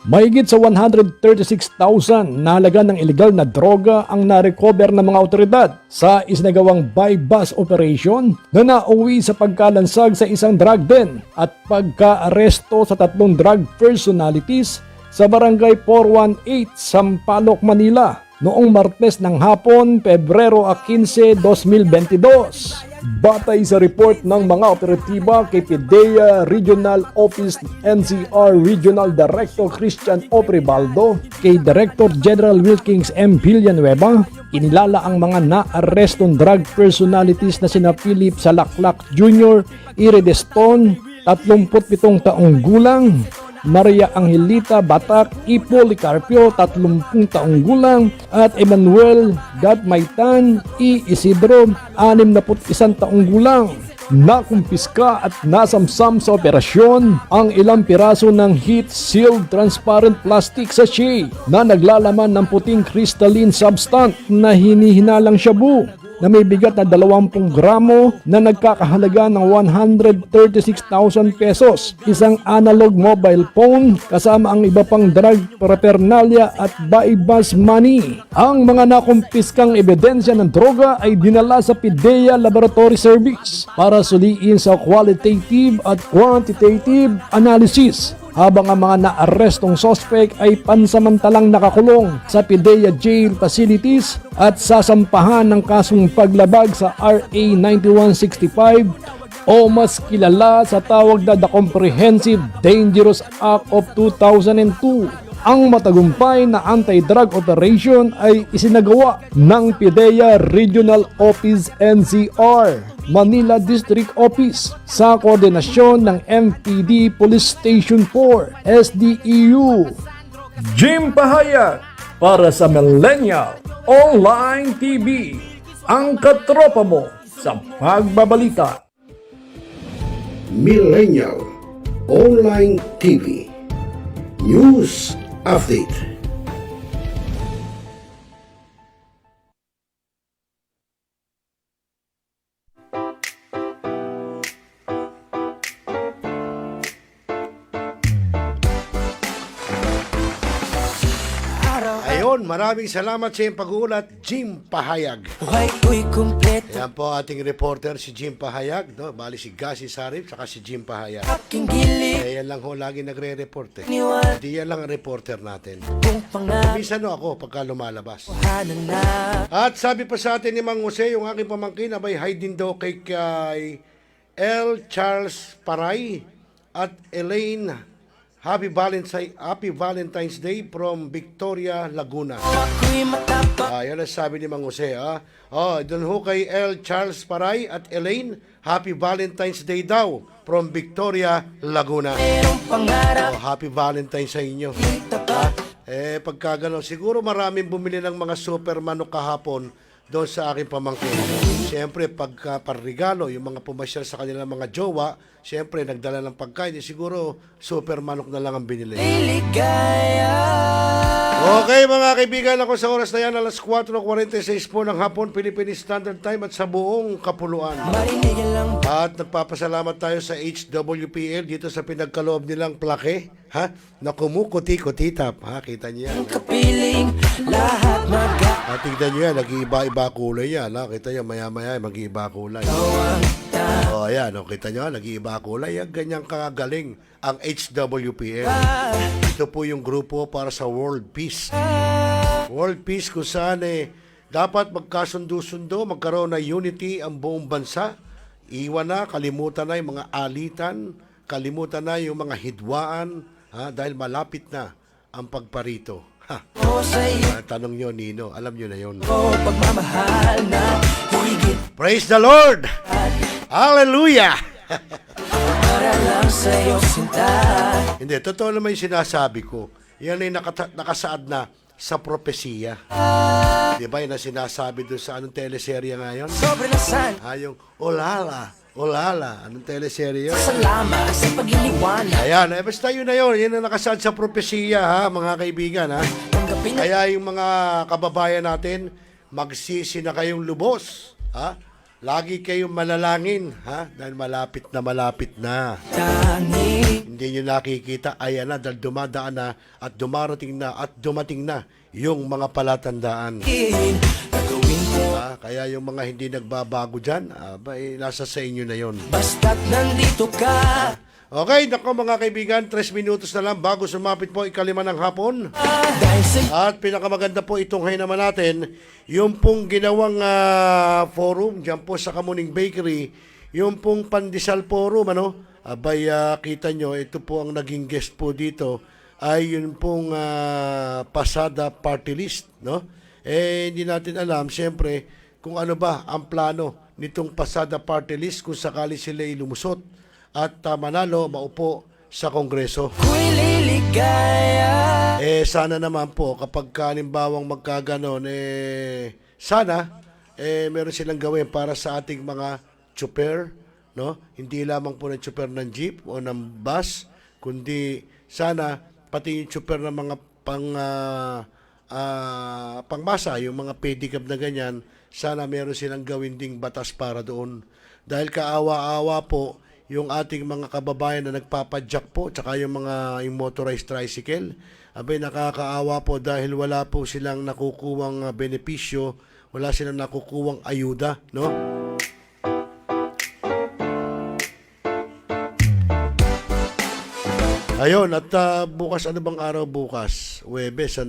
Mahigit sa 136,000 na halaga ng illegal na droga ang na-recover ng mga otoridad sa isinagawang buy-bus operation na nauwi sa pagkalansag sa isang drug den at pagka-aresto sa 3 drug personalities sa Barangay 418, Sampaloc, Manila noong Martes ng hapon, Pebrero 15, 2022. Batay sa report ng mga operatiba kay PDEA Regional Office NCR Regional Director Christian O. Pribaldo, kay Director General Wilkins M. Villanueva, inilala ang mga na-arrestong drug personalities na sina Philip Salaklak Jr., Irideston, 37 taong gulang, Maria Angelita Batak I. Policarpio, 30 taong gulang, at Emmanuel Gadmaitan I. Isidro, 61 taong gulang. Nakumpiska at nasamsam sa operasyon ang ilang piraso ng heat-sealed transparent plastic sachet na naglalaman ng puting crystalline substance na hinihinalang shabu na may bigat na 20 gramo na nagkakahalaga ng 136,000 pesos, isang analog mobile phone kasama ang iba pang drug paraphernalia at buy-bus money. Ang mga nakumpiskang ebidensya ng droga ay dinala sa PDEA Laboratory Service para suliin sa qualitative at quantitative analysis, habang ang mga naarestong suspect ay pansamantalang nakakulong sa PDEA jail facilities at sasampahan ng kasong paglabag sa RA 9165 o mas kilala sa tawag na The Comprehensive Dangerous Act of 2002. Ang matagumpay na anti-drug operation ay isinagawa ng PDEA Regional Office NCR Manila District Office sa koordinasyon ng MPD Police Station 4 SDEU. Jim Pahayag para sa Millennial Online TV, ang katropa mo sa pagbabalita. Millennial Online TV News Update. Maraming salamat sa iyong pag-uulat, Jim Pahayag. Yan po ating reporter, si Jim Pahayag, no? Bali si Gasi Sarip, saka si Jim Pahayag. Yan lang ho, lagi nagre-report eh. Hindi yan lang ang reporter natin. Minsan ako pagka lumalabas. At sabi pa sa atin ni Mang Jose, yung aking pamangkin, abay hi din daw kay L. Charles Paray at Elaine. Happy Valentine's Day from Victoria, Laguna. Yan ang sabi ni Mang Jose. Doon ho kay L. Charles Paray at Elaine, Happy Valentine's Day daw from Victoria, Laguna. Happy Valentine's sa inyo. Pagka gano'n, siguro maraming bumili ng mga super manok kahapon doon sa aking pamangkin. Siyempre, pagka parregalo, yung mga pumasyal sa kanilang mga jowa, siyempre, nagdala ng pagkain, siguro super manok na lang ang binili. Okay mga kaibigan, ako sa oras na yan, alas 4:46 po ng hapon, Philippine Standard Time at sa buong kapuluan. At nagpapasalamat tayo sa HWPL dito sa pinagkaloob nilang plake, ha? Na kumukuti-kutitap, ha? Kita niyo yan. Tignan niyo yan, nag-iiba-iba kulay yan, ha? Kita niyo, maya-maya, mag-iiba kulay. Ayan, kita niyo, nag-iiba kulay. Yan, ganyang kagaling ang HWPL. Ito po yung grupo para sa World Peace. World Peace kung saan dapat magkasundo-sundo, magkaroon na unity ang buong bansa. Iwan na, kalimutan na yung mga alitan, kalimutan na yung mga hidwaan, dahil malapit na ang pagparito. Tanong nyo, Nino, alam nyo na yun. Praise the Lord! Hallelujah! Hindi, totoo naman yung sinasabi ko. Yan ay nakasaad na sa propesiya. Di ba yun ang sinasabi doon sa anong teleserye ngayon? Yung Olala. Anong teleserye yun? Salamat sa pagliliwanag. Ayan, basta yun na yun. Yan ang nakasaad sa propesiya, ha, mga kaibigan, ha. Kaya yung mga kababayan natin, magsisi na kayong lubos, ha. Lagi kayong manalangin, ha? Dahil malapit na. Hindi nyo nakikita, ayan na, dahil dumadaan na at dumarating na at dumating na yung mga palatandaan. Kaya yung mga hindi nagbabago dyan, nasa sa inyo na yon. Basta't nandito ka. Okay, nako mga kaibigan, 3 minutos na lang bago sumapit po ikalima ng hapon. At pinakamaganda po itong hay naman natin, yung pong ginawang forum dyan po sa Kamuning Bakery, yung pong Pandesal Forum, kita nyo, ito po ang naging guest po dito, ay yun pong PASADA Parttlist, no? Hindi natin alam, siyempre, kung ano ba ang plano nitong PASADA Parttlist kung sakali sila lumusot at manalo, maupo sa Kongreso. Sana naman po, kapag kalimbawang magkaganon, sana, meron silang gawin para sa ating mga chopper, no? Hindi lamang po ng chopper ng jeep o ng bus, kundi sana, pati yung chopper ng mga pangmasa, yung mga pedicab na ganyan, sana meron silang gawin ding batas para doon. Dahil kaawa-awa po, yung ating mga kababayan na nagpapadyak po, tsaka yung mga motorized tricycle, nakakaawa po dahil wala po silang nakukuwang benepisyo, wala silang nakukuwang ayuda, no? Ayun, at bukas, ano bang araw bukas? Huwebes,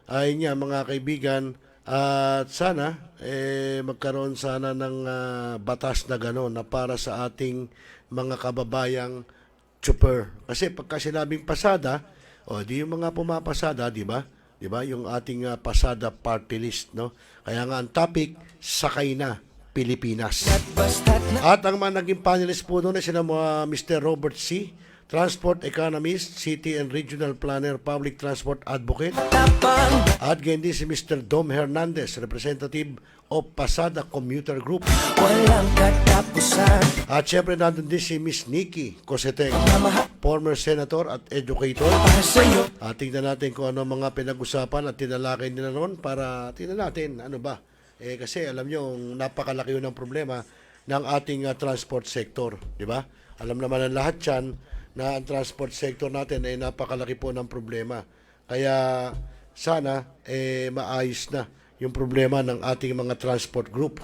Ayun nga, mga kaibigan, at sana, magkaroon sana ng batas na gano'n na para sa ating mga kababayang chopper. Kasi pagka sinabing pasada, di yung mga pumapasada, di ba? Di ba? Yung ating PASADA party list, no? Kaya nga ang topic, sakay na Pilipinas. At ang mga naging panelist po doon ay sina Mr. Robert C., Transport Economist, City and Regional Planner, Public Transport Advocate. At ganyan din si Mr. Dom Hernandez, Representative of PASADA Commuter Group. At syempre nandun din si Miss Nikki Coseteng, former Senator at Educator. At tingnan natin kung ano mga pinag-usapan at tinalakay nila noon para tingnan natin ano ba. Kasi alam nyo, napakalaki yun ang problema ng ating transport sector. Di ba? Alam naman ang lahat yan na ang transport sector natin ay napakalaki po ng problema. Kaya sana maayos na yung problema ng ating mga transport group.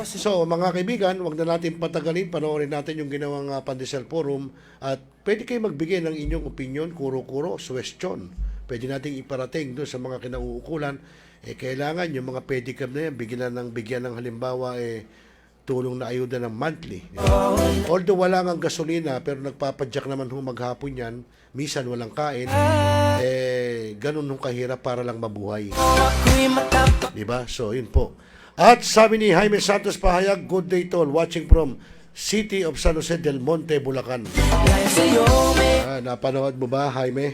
So mga kaibigan, wag na natin patagalin, panoorin natin yung ginawang Pandesal Forum at pwede kayo magbigay ng inyong opinion, kuro-kuro, suggestion. Pwede nating iparating doon sa mga kinauukulan. Kailangan yung mga pedicab na yan, bigyan ng halimbawa tulong na ayuda ng monthly. Although wala ngang gasolina, pero nagpapadyak naman maghapon yan, minsan walang kain, ganun kahirap para lang mabuhay. Diba? So, yun po. At sabi ni Jaime Santos Pahayag, good day tol, watching from City of San Jose del Monte, Bulacan. Napanood mo ba, Jaime?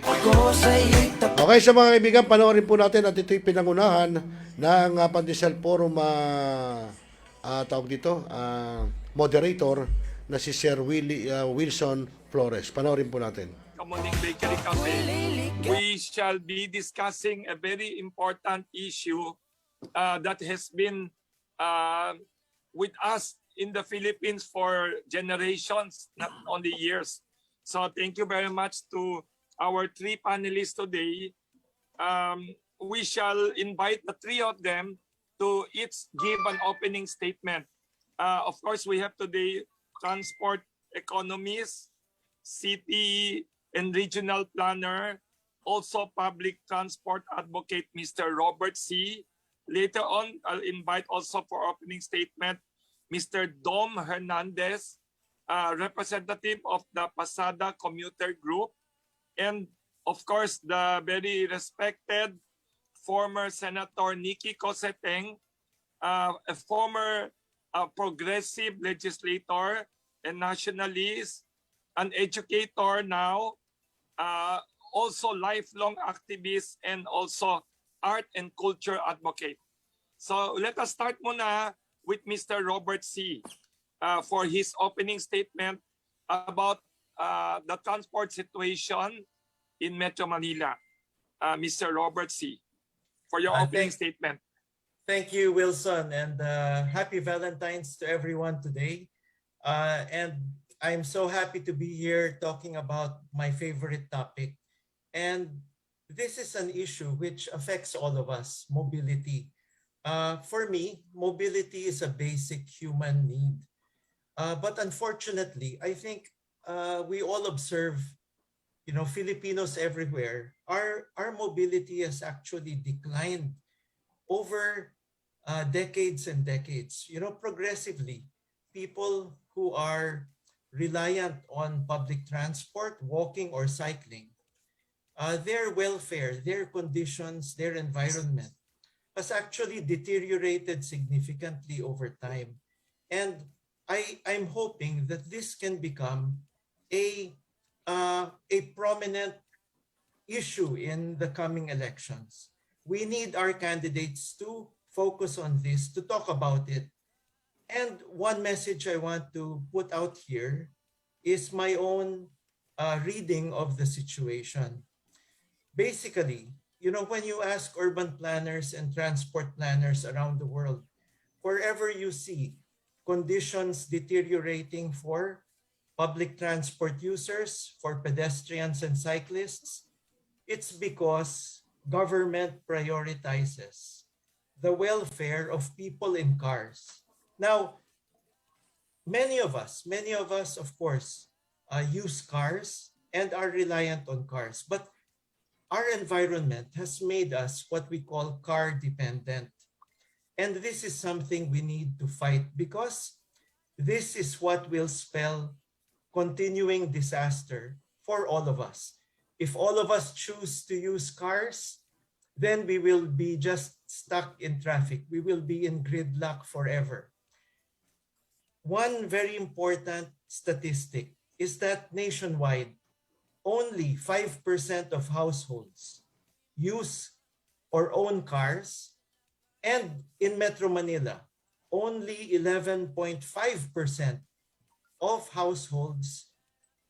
Okay, sa mga kaibigan, panoorin po natin at ito'y pinangunahan ng Pandesal Forum tawag dito, moderator na si Sir Wilson Flores. Panoorin po natin. Morning Bakery Cafe, we shall be discussing a very important issue that has been with us in the Philippines for generations, not only years. So thank you very much to our three panelists today. We shall invite the three of them to each give an opening statement. Of course, we have today transport economists, city and regional planner, also public transport advocate, Mr. Robert C. Later on, I'll invite also for opening statement, Mr. Dom Hernandez, representative of the PASADA commuter group, and of course, the very respected former Senator Nikki Coseteng, a former progressive legislator and nationalist, an educator now, also lifelong activist, and also art and culture advocate. So let us start muna with Mr. Robert C. For his opening statement about the transport situation in Metro Manila. Mr. Robert C. for your opening statement. Thank you, Wilson, and happy Valentine's to everyone today. And I'm so happy to be here talking about my favorite topic. And this is an issue which affects all of us, mobility. For me, mobility is a basic human need. But unfortunately, I think we all observe, Filipinos everywhere, our mobility has actually declined over decades and decades. Progressively, people who are reliant on public transport, walking or cycling, their welfare, their conditions, their environment has actually deteriorated significantly over time. And I'm hoping that this can become a prominent issue in the coming elections. We need our candidates to focus on this, to talk about it. And one message I want to put out here is my own reading of the situation. Basically, when you ask urban planners and transport planners around the world, wherever you see conditions deteriorating for public transport users, for pedestrians and cyclists, it's because government prioritizes the welfare of people in cars. Now, many of us, of course, use cars and are reliant on cars. But our environment has made us what we call car dependent. And this is something we need to fight, because this is what will spell continuing disaster for all of us. If all of us choose to use cars, then we will be just stuck in traffic. We will be in gridlock forever. One very important statistic is that nationwide, only 5% of households use or own cars, and in Metro Manila, only 11.5% of households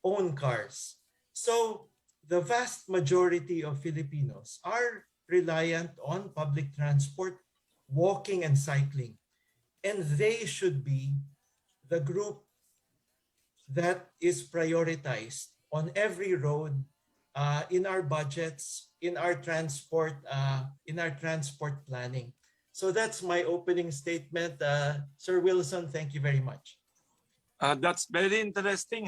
own cars. So the vast majority of Filipinos are reliant on public transport, walking and cycling, and they should be the group that is prioritized on every road, in our budgets, in our transport planning. So that's my opening statement. Sir Wilson, thank you very much. That's very interesting.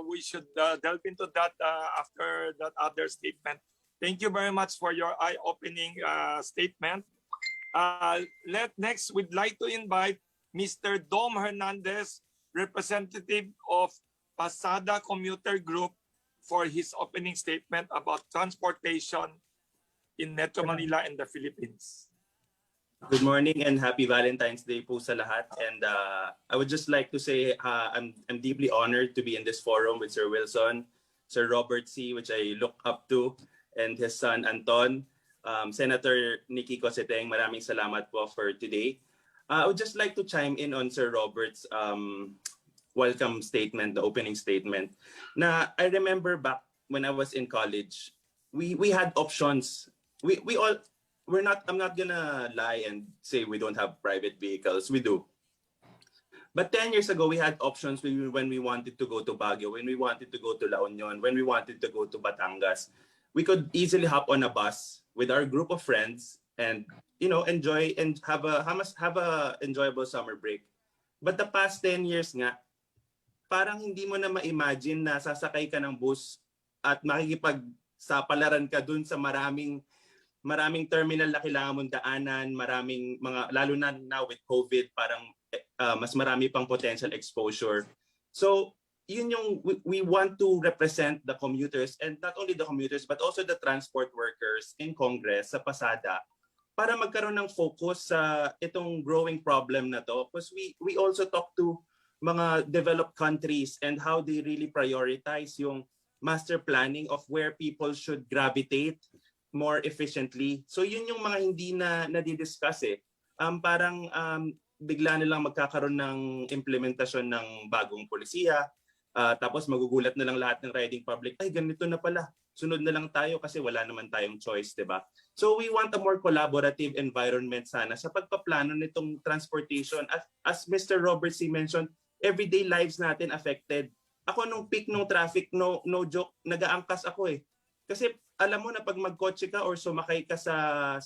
We should delve into that after that other statement. Thank you very much for your eye-opening statement. Next, we'd like to invite Mr. Dom Hernandez, representative of PASADA Commuter Group, for his opening statement about transportation in Metro Manila and the Philippines. Good morning and happy Valentine's Day po sa lahat. And I would just like to say I'm deeply honored to be in this forum with Sir Wilson, Sir Robert C., which I look up to, and his son Anton. Senator Nikki Cosseteng, maraming salamat po for today. I would just like to chime in on Sir Robert's welcome statement, the opening statement. Na I remember back when I was in college, we had options. I'm not gonna lie and say we don't have private vehicles. We do. But 10 years ago, we had options when we wanted to go to Baguio, when we wanted to go to La Union, when we wanted to go to Batangas. We could easily hop on a bus with our group of friends and enjoy and have a enjoyable summer break. But the past 10 years nga, parang hindi mo na ma-imagine na sasakay ka ng bus at makikipagsapalaran ka dun sa maraming terminal na kailangan mong daanan, maraming mga, lalo na now with COVID, parang mas marami pang potential exposure. So, yun yung we want to represent the commuters, and not only the commuters but also the transport workers in Congress sa PASADA para magkaroon ng focus sa itong growing problem na to. Because we also talk to mga developed countries and how they really prioritize yung master planning of where people should gravitate more efficiently. So yun yung mga hindi na nadidiscuss eh. Parang bigla nilang magkakaroon ng implementasyon ng bagong polisiya, tapos magugulat na lang lahat ng riding public, ay ganito na pala, sunod na lang tayo kasi wala naman tayong choice, di ba? So we want a more collaborative environment sana sa pagpaplano nitong transportation. As Mr. Robert C. mentioned, everyday lives natin affected. Ako nung peak nung traffic, no joke, nagaangkas ako eh. Kasi alam mo na pag magkotse ka or sumakay ka sa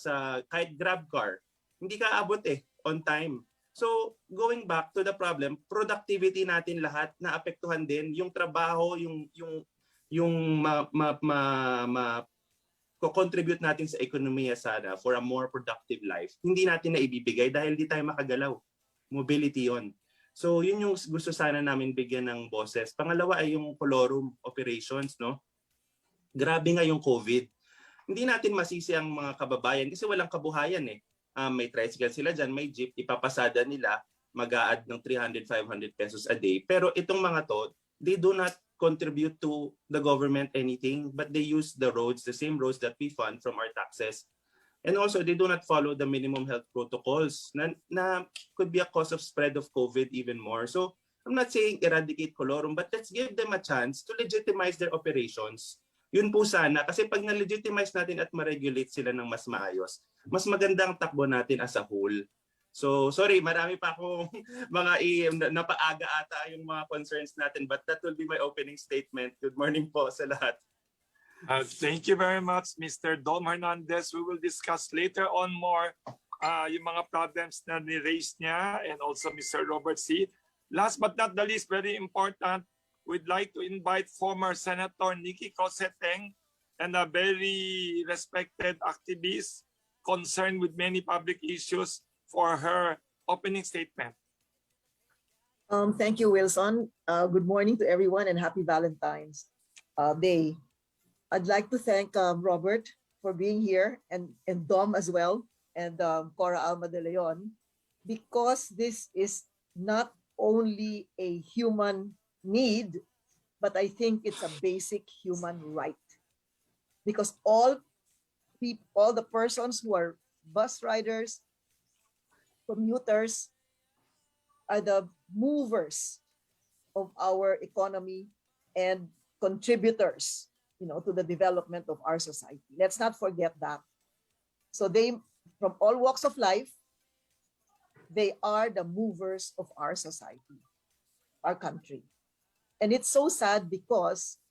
kahit grab car, hindi ka abot eh on time. So going back to the problem, productivity natin lahat na apektuhan din, yung trabaho, yung contribute natin sa ekonomiya sana for a more productive life. Hindi natin na ibibigay dahil di tayo makagalaw. Mobility yon. So yun yung gusto sana namin bigyan ng boses. Pangalawa ay yung colorum operations, no? Grabe nga yung COVID. Hindi natin masisi ang mga kababayan kasi walang kabuhayan eh. May tricycle sila dyan, may jeep, ipapasada nila, mag-a-add ng 300, 500 pesos a day. Pero itong mga to, they do not contribute to the government anything, but they use the roads, the same roads that we fund from our taxes. And also, they do not follow the minimum health protocols na could be a cause of spread of COVID even more. So, I'm not saying eradicate colorum, but let's give them a chance to legitimize their operations. Yun po sana, kasi pag na-legitimize natin at ma-regulate sila ng mas maayos, mas magandang takbo natin as a whole. So, sorry, marami pa akong mga napaaga ata yung mga concerns natin, but that will be my opening statement. Good morning po sa lahat. Thank you very much, Mr. Dom Hernandez. We will discuss later on more yung mga problems na ni-raise niya and also Mr. Robert C. Last but not the least, very important, we'd like to invite former Senator Nikki Cosseteng and a very respected activist concerned with many public issues for her opening statement. Thank you, Wilson. Good morning to everyone and happy Valentine's Day. I'd like to thank Robert for being here and Dom as well and Cora Alma de Leon, because this is not only a human need, but I think it's a basic human right, because all the persons who are bus riders, commuters, are the movers of our economy and contributors, to the development of our society. Let's not forget that. So they, from all walks of life, they are the movers of our society, our country. And it's so sad because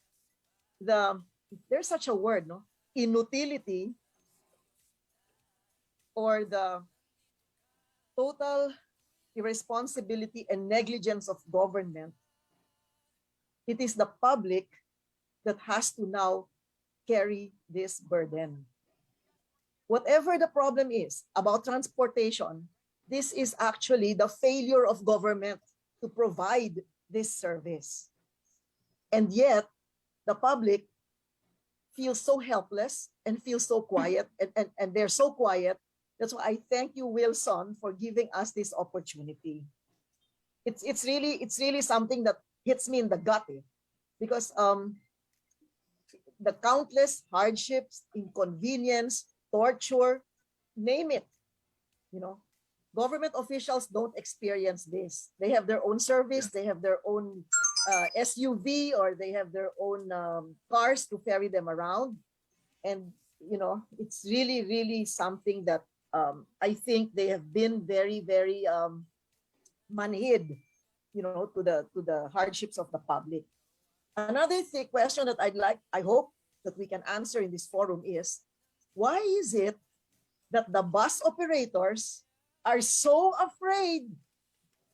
there's such a word, no? Inutility, or the total irresponsibility and negligence of government. It is the public that has to now carry this burden. Whatever the problem is about transportation, this is actually the failure of government to provide this service. And yet, the public feels so helpless and feels so quiet, and they're so quiet. That's why I thank you, Wilson, for giving us this opportunity. It's really something that hits me in the gut, because the countless hardships, inconvenience, torture, name it. You know, government officials don't experience this. They have their own service, they have their own SUV, or they have their own cars to ferry them around. And, you know, it's really, really something that I think they have been very, very manhid, you know, to the hardships of the public. Another question that I hope that we can answer in this forum is, why is it that the bus operators are so afraid?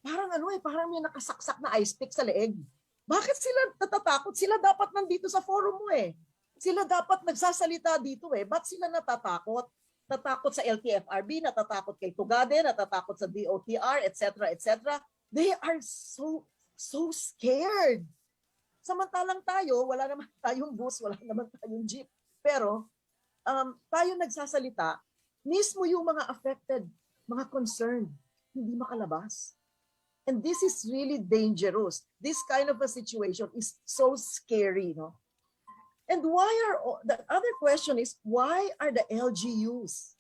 Parang parang may nakasaksak na ice pick sa leeg. Bakit sila natatakot? Sila dapat nandito sa forum mo eh. Sila dapat nagsasalita dito eh. Ba't sila natatakot? Natatakot sa LTFRB, natatakot kay Tugade, natatakot sa DOTR, etc., etc. They are so scared. Samantalang tayo, wala naman tayong bus, wala naman tayong jeep. Pero tayo nagsasalita, mismo yung mga affected, mga concerned, hindi makalabas. And this is really dangerous. This kind of a situation is so scary, no? And the other question is, why are the LGUs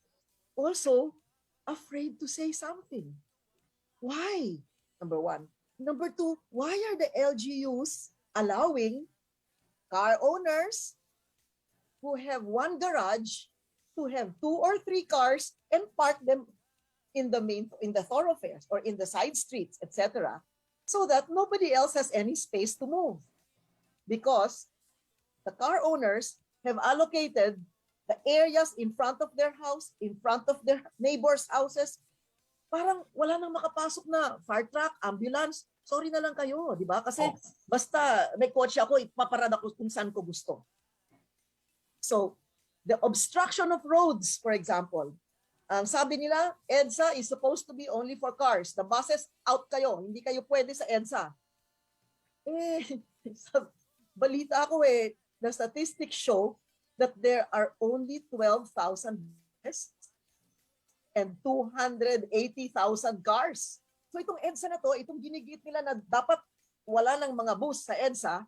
also afraid to say something? Why? Number one. Number two, why are the LGUs allowing car owners who have one garage to have 2 or 3 cars and park them in the thoroughfares or in the side streets, etc., so that nobody else has any space to move? Because the car owners have allocated the areas in front of their house, in front of their neighbors' houses. Parang wala nang makapasok na fire truck, ambulance. Sorry na lang kayo, di ba? Kasi basta may kotse ako, ipaparada ko kung saan ko gusto. So, the obstruction of roads, for example, ang sabi nila, EDSA is supposed to be only for cars. The buses, out kayo. Hindi kayo pwede sa EDSA. Balita ako the statistics show that there are only 12,000 buses and 280,000 cars. So itong EDSA na to, itong ginigit nila na dapat wala ng mga bus sa EDSA,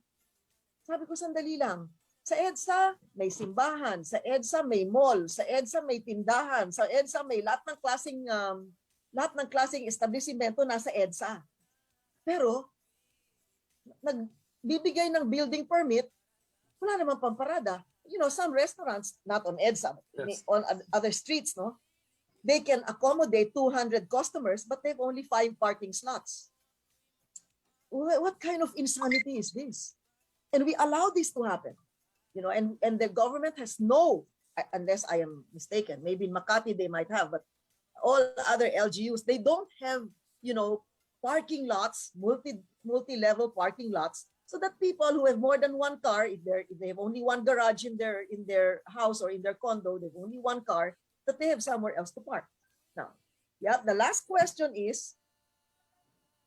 sabi ko sandali lang. Sa EDSA may simbahan, sa EDSA may mall, sa EDSA may tindahan, sa EDSA may lahat ng klaseng establishmento nasa EDSA. Pero nagbibigay ng building permit, wala naman pamparada. You know, some restaurants, not on EDSA, yes, on other streets, no? They can accommodate 200 customers, but they have only 5 parking slots. What kind of insanity is this? And we allow this to happen. You know, and the government has unless I am mistaken, maybe in Makati they might have, but all other LGUs, they don't have, you know, parking lots, multi-level parking lots, so that people who have more than one car, if they have only one garage in their house or in their condo, they have only one car, that they have somewhere else to park. Now, the last question is,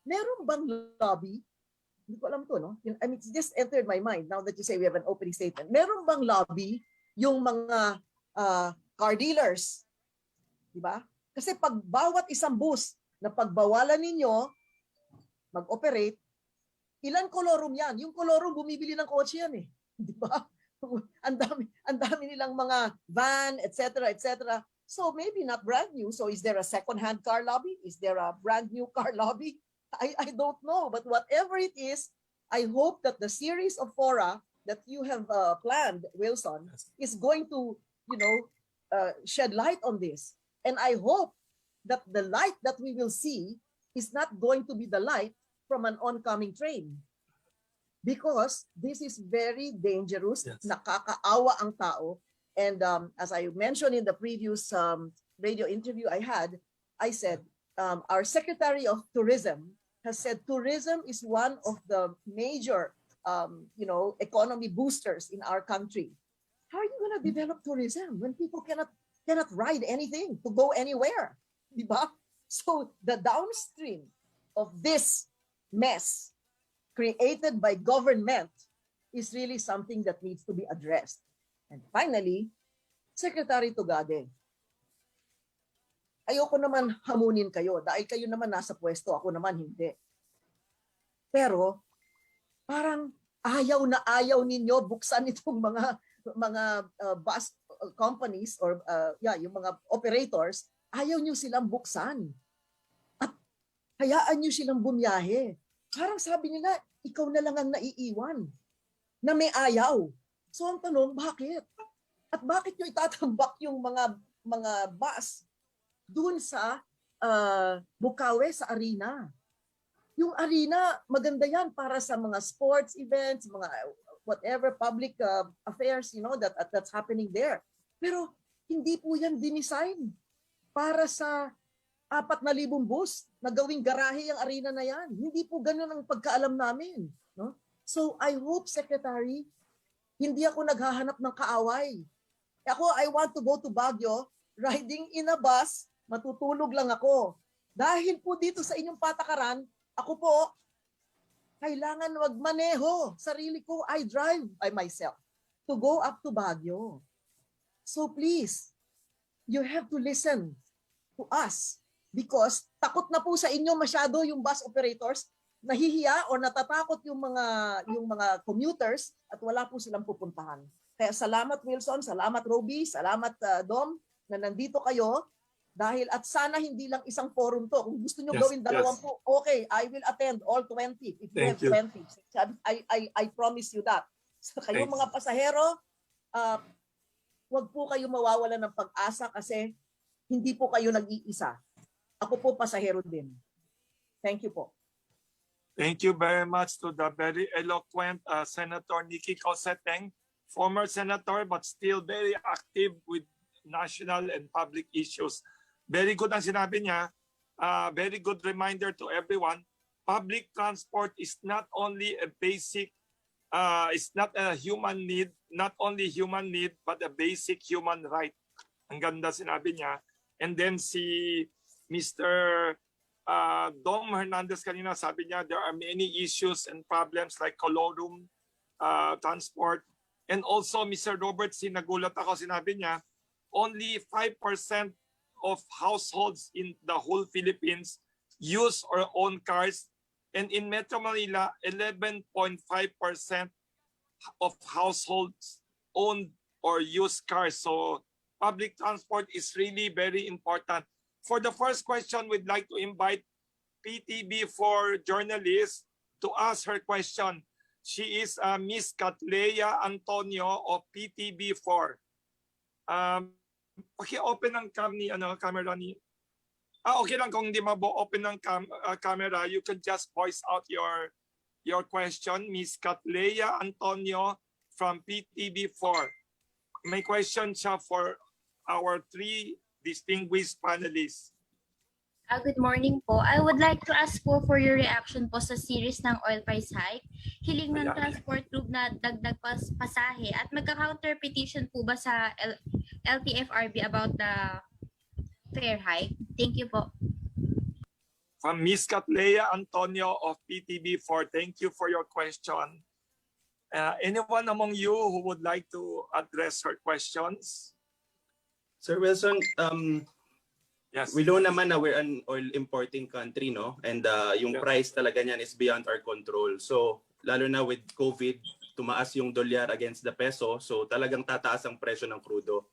meron bang lobby? Hindi ko alam to, no? I mean, it just entered my mind now that you say we have an opening statement. Meron bang lobby yung mga car dealers? Di ba? Kasi pag bawat isang bus na pagbawalan ninyo mag-operate, ilan kolorum yan? Yung kolorum, bumibili ng kotse yan eh. Di ba? Ang dami nilang mga van, etc., etc. So maybe not brand new. So is there a second-hand car lobby? Is there a brand new car lobby? I don't know. But whatever it is, I hope that the series of fora that you have planned, Wilson, is going to, you know, shed light on this. And I hope that the light that we will see is not going to be the light from an oncoming train, because this is very dangerous. Yes. Nakakaawa ang tao. And as I mentioned in the previous radio interview I had, I said our Secretary of Tourism has said tourism is one of the major you know, economy boosters in our country. How are you going to develop tourism when people cannot ride anything to go anywhere? Diba? So the downstream of this mess created by government is really something that needs to be addressed. And finally, Secretary Tugade, ayoko naman hamunin kayo dahil kayo naman nasa pwesto, ako naman hindi. Pero parang ayaw na ayaw ninyo buksan itong mga bus companies or yung mga operators, ayaw nyo silang buksan. At hayaan nyo silang bumiyahe. Parang sabi nila, ikaw na lang ang naiiwan na may ayaw. So ang tanong, bakit? At bakit nyo itatambak yung mga bus dun sa Bukawe, sa arena? Yung arena, maganda yan para sa mga sports events, mga whatever public affairs, that's happening there. Pero hindi po yan dinisign para sa 4,000 bus na gawing garahe ang arena na yan. Hindi po ganun ang pagkaalam namin. No? So I hope, Secretary, hindi ako naghahanap ng kaaway. Ako, I want to go to Baguio, riding in a bus, matutulog lang ako. Dahil po dito sa inyong patakaran, ako po, kailangan magmaneho. Sarili ko, I drive by myself to go up to Baguio. So please, you have to listen to us because takot na po sa inyo masyado yung bus operators, nahihiya o natatakot yung mga commuters at wala po silang pupuntahan. Kaya salamat Wilson, salamat Roby, salamat Dom na nandito kayo dahil at sana hindi lang isang forum to. Kung gusto nyo gawin 20, okay, I will attend all 20 if you have 20. I promise you that. So kayong mga pasahero, wag po kayo mawawala ng pag-asa kasi hindi po kayo nag-iisa. Ako po pasahero din. Thank you po. Thank you very much to the very eloquent Senator Nikki Coseteng, former senator but still very active with national and public issues. Very good ang sinabi niya. Very good reminder to everyone. Public transport is not only a basic, it's not a human need, not only human need, but a basic human right. Ang ganda sinabi niya. And then si Mr. Dom Hernandez kanina sabi niya there are many issues and problems like colorum, transport. And also Mr. Robert, nagulat ako, sinabi niya only 5% of households in the whole Philippines use or own cars. And in Metro Manila, 11.5% of households own or use cars. So public transport is really very important. For the first question, we'd like to invite PTB4 journalist to ask her question. She is Miss Catlea Antonio of PTB4. Paki-open ang camera ni. Okay lang kung hindi open ang camera, you can just voice out your question. Miss Catlea Antonio from PTB4. May question siya for our 3 distinguished panelists. Good morning po. I would like to ask po for your reaction po sa series ng oil price hike, hiling ng transport group na dagdag pasahe at magka-counter petition po ba sa LTFRB about the fare hike? Thank you po. From Ms. Catlea Antonio of PTB4, thank you for your question. Anyone among you who would like to address her questions? Sir Wilson, yes. We know naman na we're an oil importing country, no? And yung price talaga niyan is beyond our control. So, lalo na with COVID, tumaas yung dolyar against the peso. So, talagang tataas ang presyo ng crudo.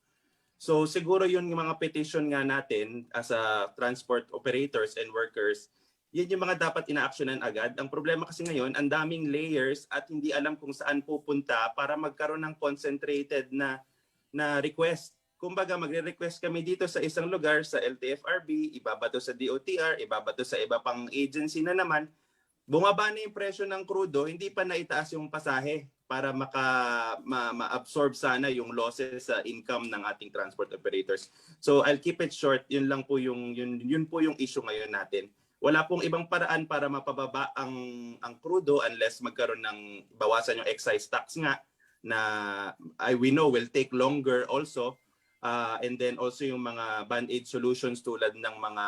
So, siguro yung mga petition nga natin as a transport operators and workers, yan yung mga dapat ina-actionan agad. Ang problema kasi ngayon, ang daming layers at hindi alam kung saan pupunta para magkaroon ng concentrated na request. Kumbaga, magre-request kami dito sa isang lugar, sa LTFRB, ibabato sa DOTR, ibabato sa iba pang agency na naman. Bumaba na yung presyo ng crudo, hindi pa naitaas yung pasahe para ma-absorb sana yung losses sa income ng ating transport operators. So I'll keep it short, yun lang po yun po yung issue ngayon natin. Wala pong ibang paraan para mapababa ang crudo unless magkaroon ng bawasan yung excise tax nga na we know will take longer also. And then also yung mga band-aid solutions tulad ng mga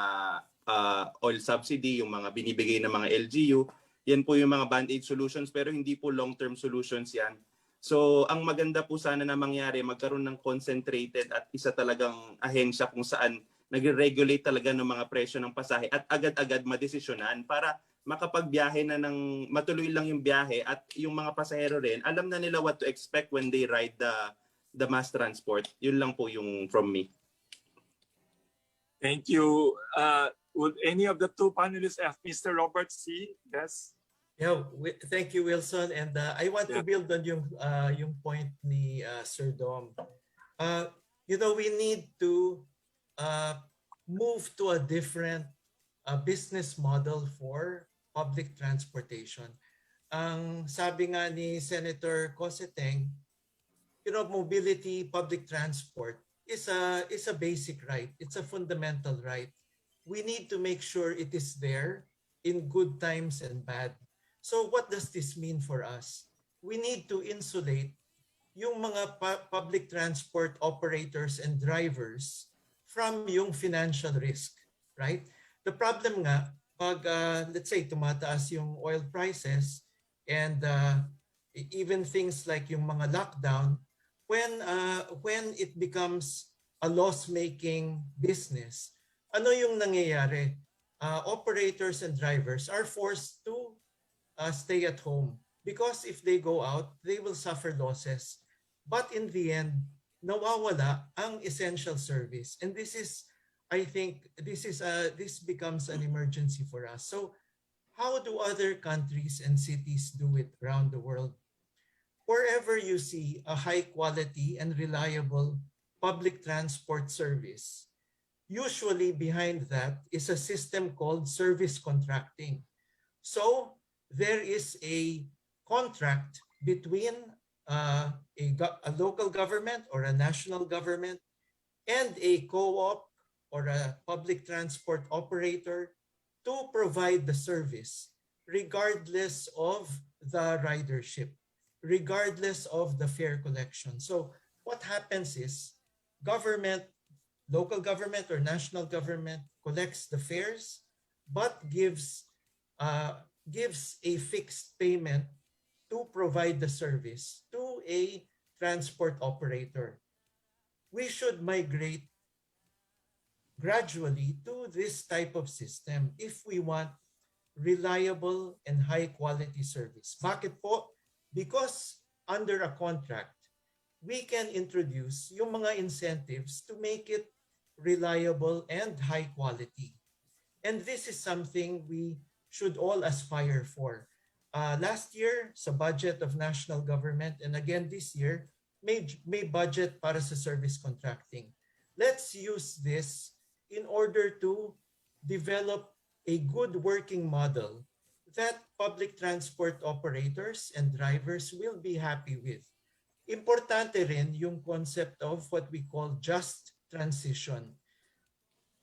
oil subsidy, yung mga binibigay ng mga LGU, yan po yung mga band-aid solutions pero hindi po long-term solutions yan. So ang maganda po sana na mangyari, magkaroon ng concentrated at isa talagang ahensya kung saan nagre-regulate talaga ng mga presyo ng pasahe at agad-agad madesisyonan para makapagbiyahe na matuloy lang yung biyahe at yung mga pasahero rin, alam na nila what to expect when they ride the mass transport. Yun lang po yung from me. Thank you. Would any of the two panelists, Mr. Robert C? Yes. Yeah, thank you, Wilson. And I want to build on yung point ni Sir Dom. We need to move to a different business model for public transportation. Ang sabi nga ni Senator Coseteng, mobility, public transport is a basic right. It's a fundamental right. We need to make sure it is there in good times and bad. So what does this mean for us? We need to insulate yung mga public transport operators and drivers from yung financial risk, right? The problem nga, pag let's say tumataas yung oil prices and even things like yung mga lockdown, when it becomes a loss-making business, ano yung nangyayari? Operators and drivers are forced to stay at home because if they go out, they will suffer losses. But in the end, nawawala ang essential service. And this is, I think, this becomes an emergency for us. So how do other countries and cities do it around the world? Wherever you see a high quality and reliable public transport service, usually behind that is a system called service contracting. So there is a contract between a local government or a national government and a co-op or a public transport operator to provide the service regardless of the ridership, regardless of the fare collection. So what happens is government, local government or national government collects the fares but gives a fixed payment to provide the service to a transport operator. We should migrate gradually to this type of system if we want reliable and high quality service. Bakit po? Because under a contract, we can introduce yung mga incentives to make it reliable and high quality. And this is something we should all aspire for. Last year, sa budget of national government, and again this year, may budget para sa service contracting. Let's use this in order to develop a good working model that public transport operators and drivers will be happy with. Importante rin yung concept of what we call just transition.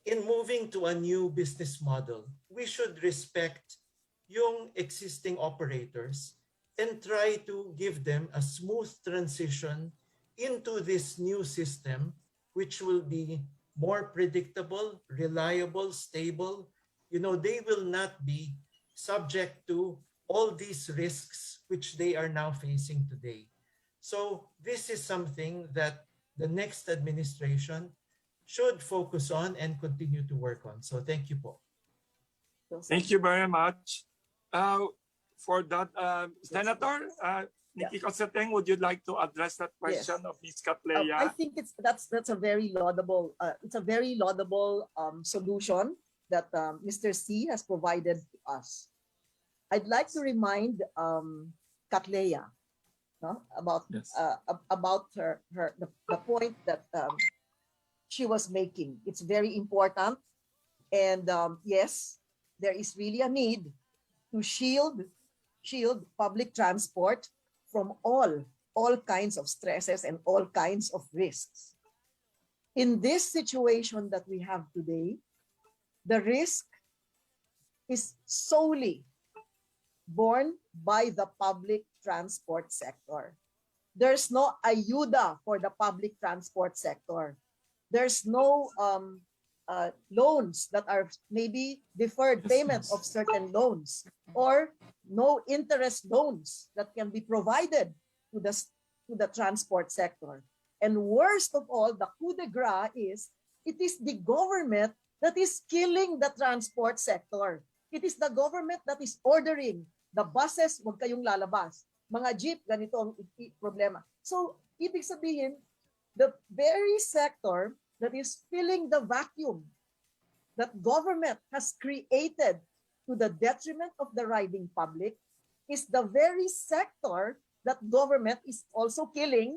In moving to a new business model, we should respect yung existing operators and try to give them a smooth transition into this new system, which will be more predictable, reliable, stable. They will not be subject to all these risks which they are now facing today. So this is something that the next administration should focus on and continue to work on. So thank you po. Thank you very much. For that, Senator Nikki Coseteng, would you like to address that question of Ms. Catlea? I think that's a very laudable solution that Mr. C has provided to us. I'd like to remind Catlea about the point that she was making. It's very important, and yes, there is really a need to shield public transport from all kinds of stresses and all kinds of risks. In this situation that we have today, the risk is solely borne by the public transport sector. There's no ayuda for the public transport sector. There's no loans that are maybe deferred payment of certain loans, or no interest loans that can be provided to the transport sector. And worst of all, the coup de grace is it is the government that is killing the transport sector. It is the government that is ordering the buses, wag kayong lalabas. Mga jeep, ganito ang problema. So, ibig sabihin, the very sector that is filling the vacuum that government has created to the detriment of the riding public is the very sector that government is also killing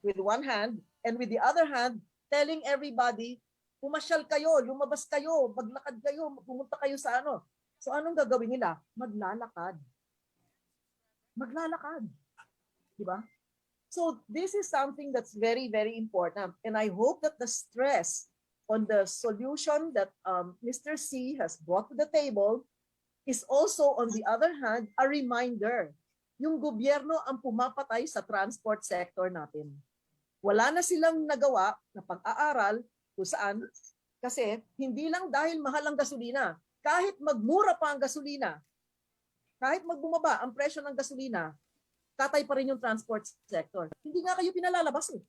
with one hand, and with the other hand, telling everybody, pumasyal kayo, lumabas kayo, maglakad kayo, pumunta kayo sa ano. So anong gagawin nila? Maglalakad. Maglalakad. Diba? So this is something that's very, very important. And I hope that the stress on the solution that Mr. C has brought to the table is also, on the other hand, a reminder. Yung gobyerno ang pumapatay sa transport sector natin. Wala na silang nagawa na pag-aaral kung saan, kasi hindi lang dahil mahal ang gasolina, kahit magmura pa ang gasolina, kahit magbumaba ang presyo ng gasolina, katay pa rin yung transport sector. Hindi nga kayo pinalalabas eh.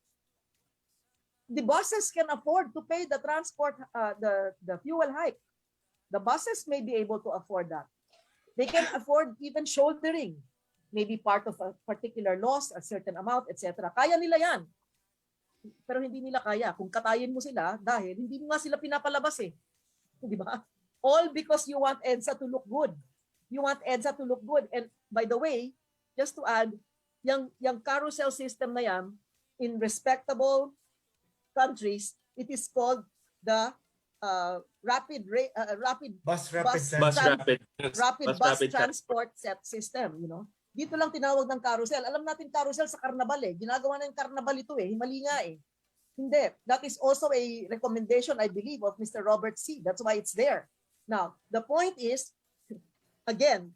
The buses can afford to pay the transport, the fuel hike. The buses may be able to afford that. They can afford even shouldering, maybe part of a particular loss, a certain amount, etc. Kaya nila yan. Pero hindi nila kaya kung katayin mo sila dahil hindi mo nga sila pinapalabas eh. Di ba? All because you want EDSA to look good. You want EDSA to look good. And by the way, just to add, yung carousel system na yan, in respectable countries, it is called the rapid bus transport set system, you know. Dito lang tinawag ng carousel. Alam natin carousel sa karnabal eh. Ginagawa na yung karnabal ito eh. Mali nga eh. Hindi. That is also a recommendation, I believe, of Mr. Robert C. That's why it's there. Now, the point is, again,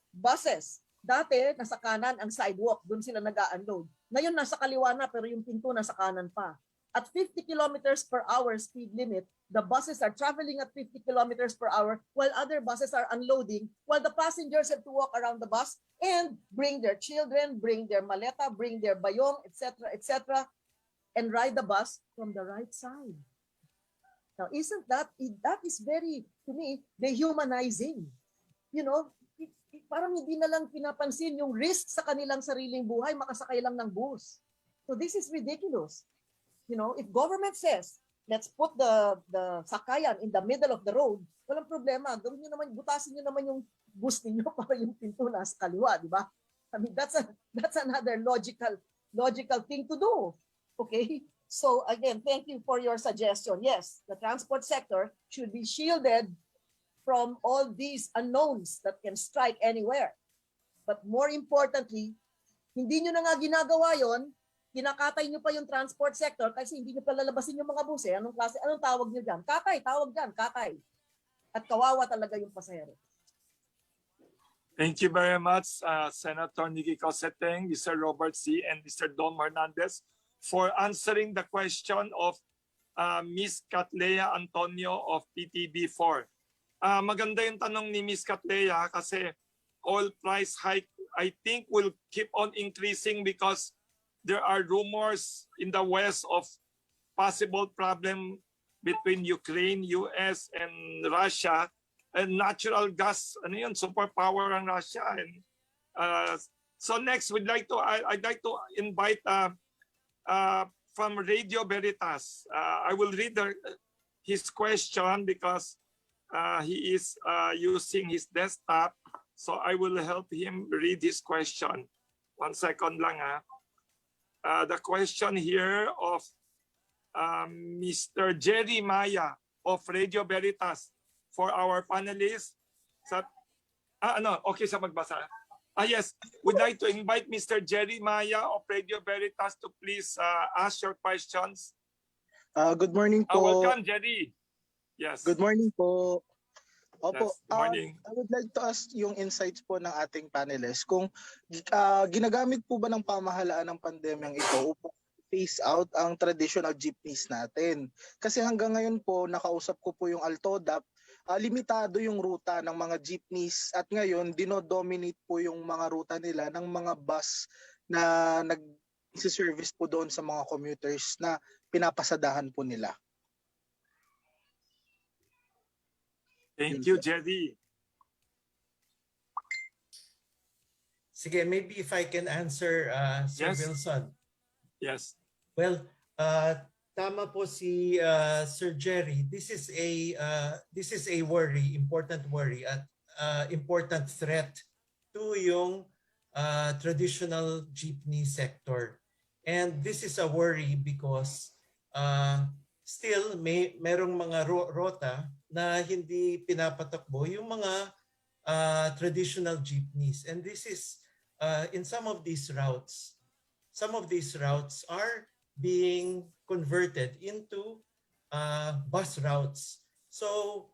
buses. Dati, nasa kanan ang sidewalk. Doon sila nag-unload. Ngayon, nasa kaliwa na, pero yung pinto nasa kanan pa. At 50 kilometers per hour speed limit, the buses are traveling at 50 kilometers per hour while other buses are unloading, while the passengers have to walk around the bus and bring their children, bring their maleta, bring their bayong, etc., and ride the bus from the right side. Now, isn't that is very, to me, dehumanizing. You know, parang hindi na lang pinapansin yung risk sa kanilang sariling buhay, makasakay lang ng bus. So this is ridiculous. You know, if government says, let's put the sakayan in the middle of the road, walang problema. Gawin nyo naman, butasin nyo naman yung bus ninyo para yung pinto nasa kaliwa, di ba? I mean, that's another logical thing to do. Okay? So again, thank you for your suggestion. Yes, the transport sector should be shielded from all these unknowns that can strike anywhere. But more importantly, hindi nyo na nga ginagawa yon, kinakatay nyo pa yung transport sector kasi hindi nyo pa lalabasin yung mga bus eh. Anong tawag nyo dyan? Katay, tawag dyan, katay. At kawawa talaga yung pasahero. Thank you very much, Senator Nikki Coseteng, Mr. Robert C., and Mr. Dom Hernandez for answering the question of Ms. Catlea Antonio of PTB4. Maganda yung tanong ni Ms. Catlea kasi oil price hike, I think, will keep on increasing because there are rumors in the West of possible problem between Ukraine, US, and Russia. And natural gas, ano yun, superpower ang Russia. And so next, I'd like to invite from Radio Veritas. I will read his question because he is using his desktop. So I will help him read his question. 1 second lang ha. The question here of Mr. Jerry Maya of Radio Veritas for our panelists. Okay sa magbasa. Yes, we'd like to invite Mr. Jerry Maya of Radio Veritas to please ask your questions. Good morning po. Welcome, Jerry. Yes. Good morning po. Opo, yes, good morning. I would like to ask yung insights po ng ating panelists kung ginagamit po ba ng pamahalaan ng pandemyang ito upang phase out ang traditional jeepneys natin. Kasi hanggang ngayon po, nakausap ko po yung T.R.O.P.A, limitado yung ruta ng mga jeepneys at ngayon dinodominate po yung mga ruta nila ng mga bus na nag-service po doon sa mga commuters na pinapasadahan po nila. Thank you, Jerry. Sige, maybe if I can answer, Sir Yes. Wilson. Yes. Well, tama po si Sir Jerry. This is a worry, important worry at important threat to yung traditional jeepney sector. And this is a worry because still merong mga rota na hindi pinapatakbo yung mga traditional jeepneys. And this is in some of these routes are being converted into bus routes. So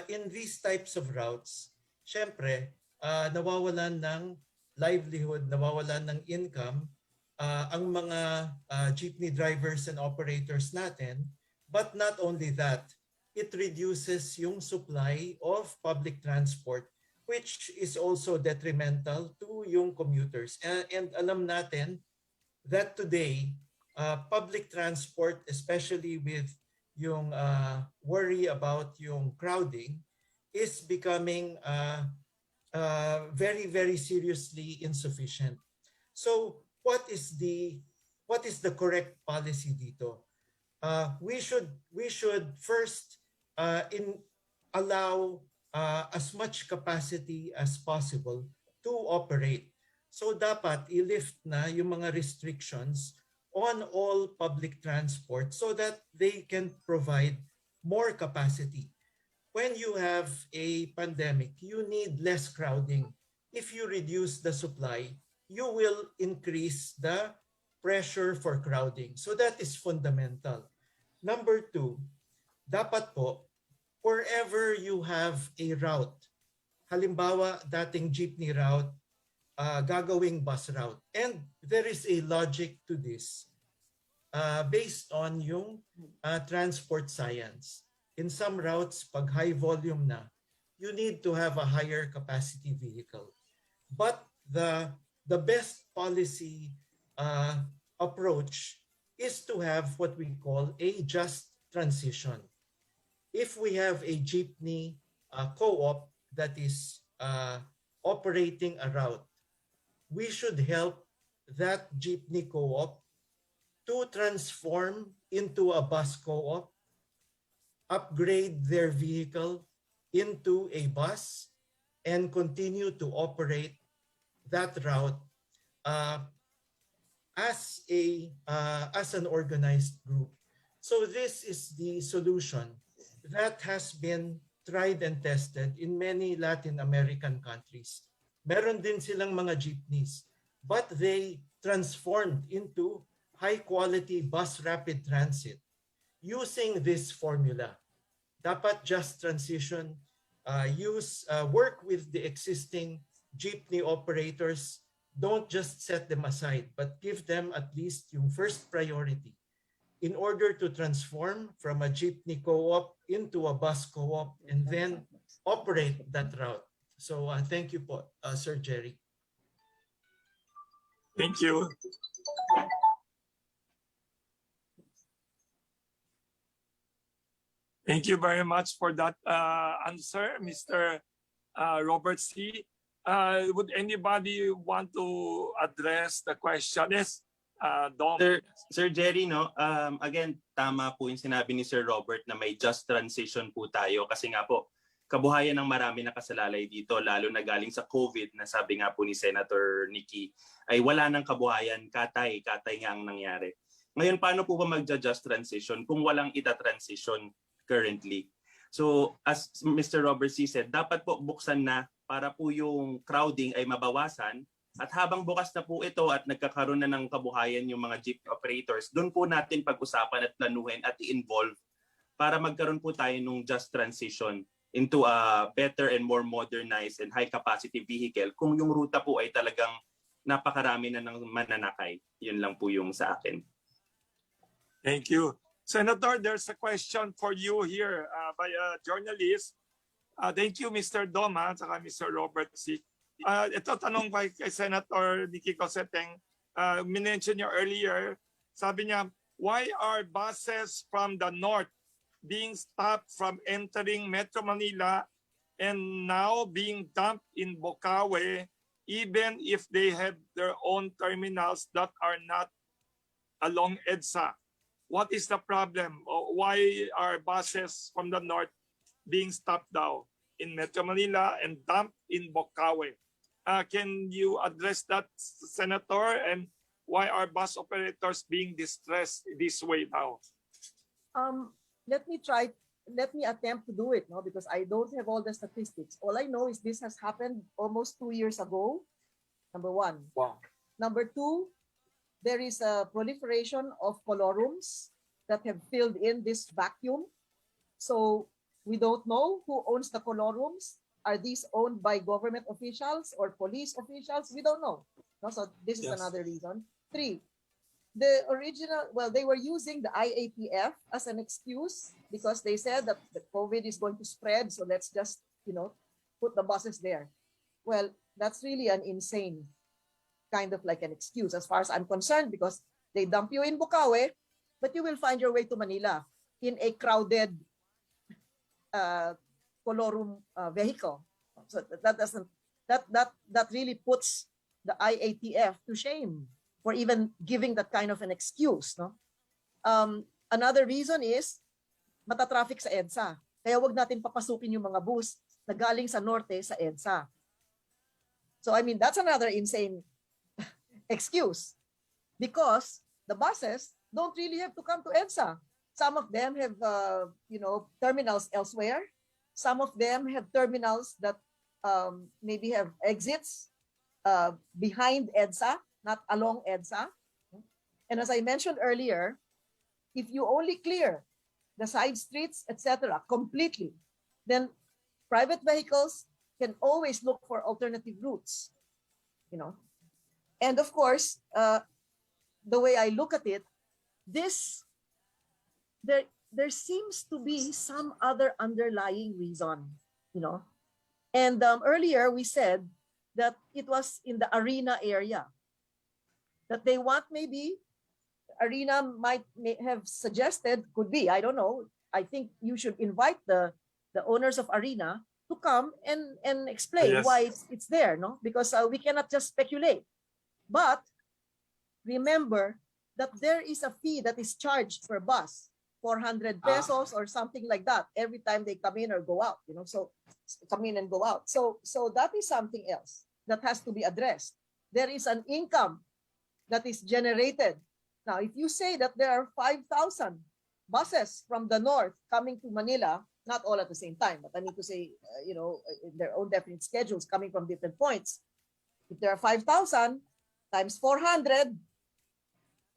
in these types of routes, syempre, nawawalan ng livelihood, nawawalan ng income ang mga jeepney drivers and operators natin. But not only that, it reduces yung supply of public transport, which is also detrimental to yung commuters. And alam natin that today, public transport, especially with yung worry about yung crowding, is becoming very, very seriously insufficient. So what is the correct policy dito? We should first allow as much capacity as possible to operate. So dapat i-lift na yung mga restrictions on all public transport so that they can provide more capacity. When you have a pandemic, you need less crowding. If you reduce the supply, you will increase the pressure for crowding. So that is fundamental. Number two, dapat po, wherever you have a route, halimbawa dating jeepney route, gagawing bus route. And there is a logic to this based on yung transport science. In some routes, pag high volume na, you need to have a higher capacity vehicle. But the best policy approach is to have what we call a just transition. If we have a jeepney co-op that is operating a route, we should help that jeepney co-op to transform into a bus co-op, upgrade their vehicle into a bus, and continue to operate that route as an organized group. So this is the solution that has been tried and tested in many Latin American countries. Meron din silang mga jeepneys, but they transformed into high-quality bus rapid transit using this formula. Dapat just transition, work with the existing jeepney operators. Don't just set them aside, but give them at least yung first priority in order to transform from a jeepney co-op into a bus co-op and then operate that route. So thank you po, Sir Jerry. Thank you. Thank you very much for that answer, Mr. Robert C. Would anybody want to address the question? Yes, Dom. Sir Jerry, no, again, tama po yung sinabi ni Sir Robert na may just transition po tayo kasi nga po, kabuhayan ng marami nakasalalay dito, lalo na galing sa COVID na sabi nga po ni Senator Nikki, ay wala ng kabuhayan, katay nga ang nangyari. Ngayon, paano po ba magja-just transition kung walang ita-transition currently? So, as Mr. Robert C. said, dapat po buksan na para po yung crowding ay mabawasan. At habang bukas na po ito at nagkakaroon na ng kabuhayan yung mga jeep operators, doon po natin pag-usapan at planuhin at i-involve para magkaroon po tayo ng just transition into a better and more modernized and high-capacity vehicle kung yung ruta po ay talagang napakarami na ng mananakay. Yun lang po yung sa akin. Thank you. Senator, there's a question for you here by a journalist. Thank you, Mr. Doma, at Mr. Robert C. Ito tanong kay Senator Nikki Coseteng. Minention niya earlier, sabi niya, why are buses from the north being stopped from entering Metro Manila and now being dumped in Bocaue even if they have their own terminals that are not along EDSA? What is the problem? Why are buses from the north being stopped now in Metro Manila and dumped in Bocaue? Can you address that, Senator? And why are bus operators being distressed this way now? Let me attempt to do it, no, because I don't have all the statistics. All I know is this has happened almost 2 years ago. Number one. Wow. Number two, there is a proliferation of colorums that have filled in this vacuum. So we don't know who owns the colorums. Are these owned by government officials or police officials? We don't know. No, so this is another reason. Three, they were using the IATF as an excuse because they said that the COVID is going to spread. So let's just, put the buses there. Well, that's really an insane kind of like an excuse as far as I'm concerned, because they dump you in Bocaue, but you will find your way to Manila in a crowded colorum vehicle. So that really puts the IATF to shame for even giving that kind of an excuse, no? Another reason is matatraffic sa EDSA. Kaya wag natin papasukin yung mga bus na galing sa norte sa EDSA. So I mean, that's another insane excuse, because the buses don't really have to come to EDSA. Some of them have terminals elsewhere. Some of them have terminals that maybe have exits behind EDSA, not along EDSA. And as I mentioned earlier, if you only clear the side streets, etc., completely, then private vehicles can always look for alternative routes, And of course, the way I look at it, there seems to be some other underlying reason, And earlier we said that it was in the arena area, that they want maybe arena may have suggested, could be, I don't know. I think you should invite the owners of arena to come and explain why it's there, no? Because we cannot just speculate. But remember that there is a fee that is charged per bus, 400 pesos or something like that, every time they come in or go out, so come in and go out. So that is something else that has to be addressed. There is an income that is generated. Now, if you say that there are 5,000 buses from the north coming to Manila, not all at the same time, but I need to say, in their own definite schedules coming from different points. If there are 5,000 times 400,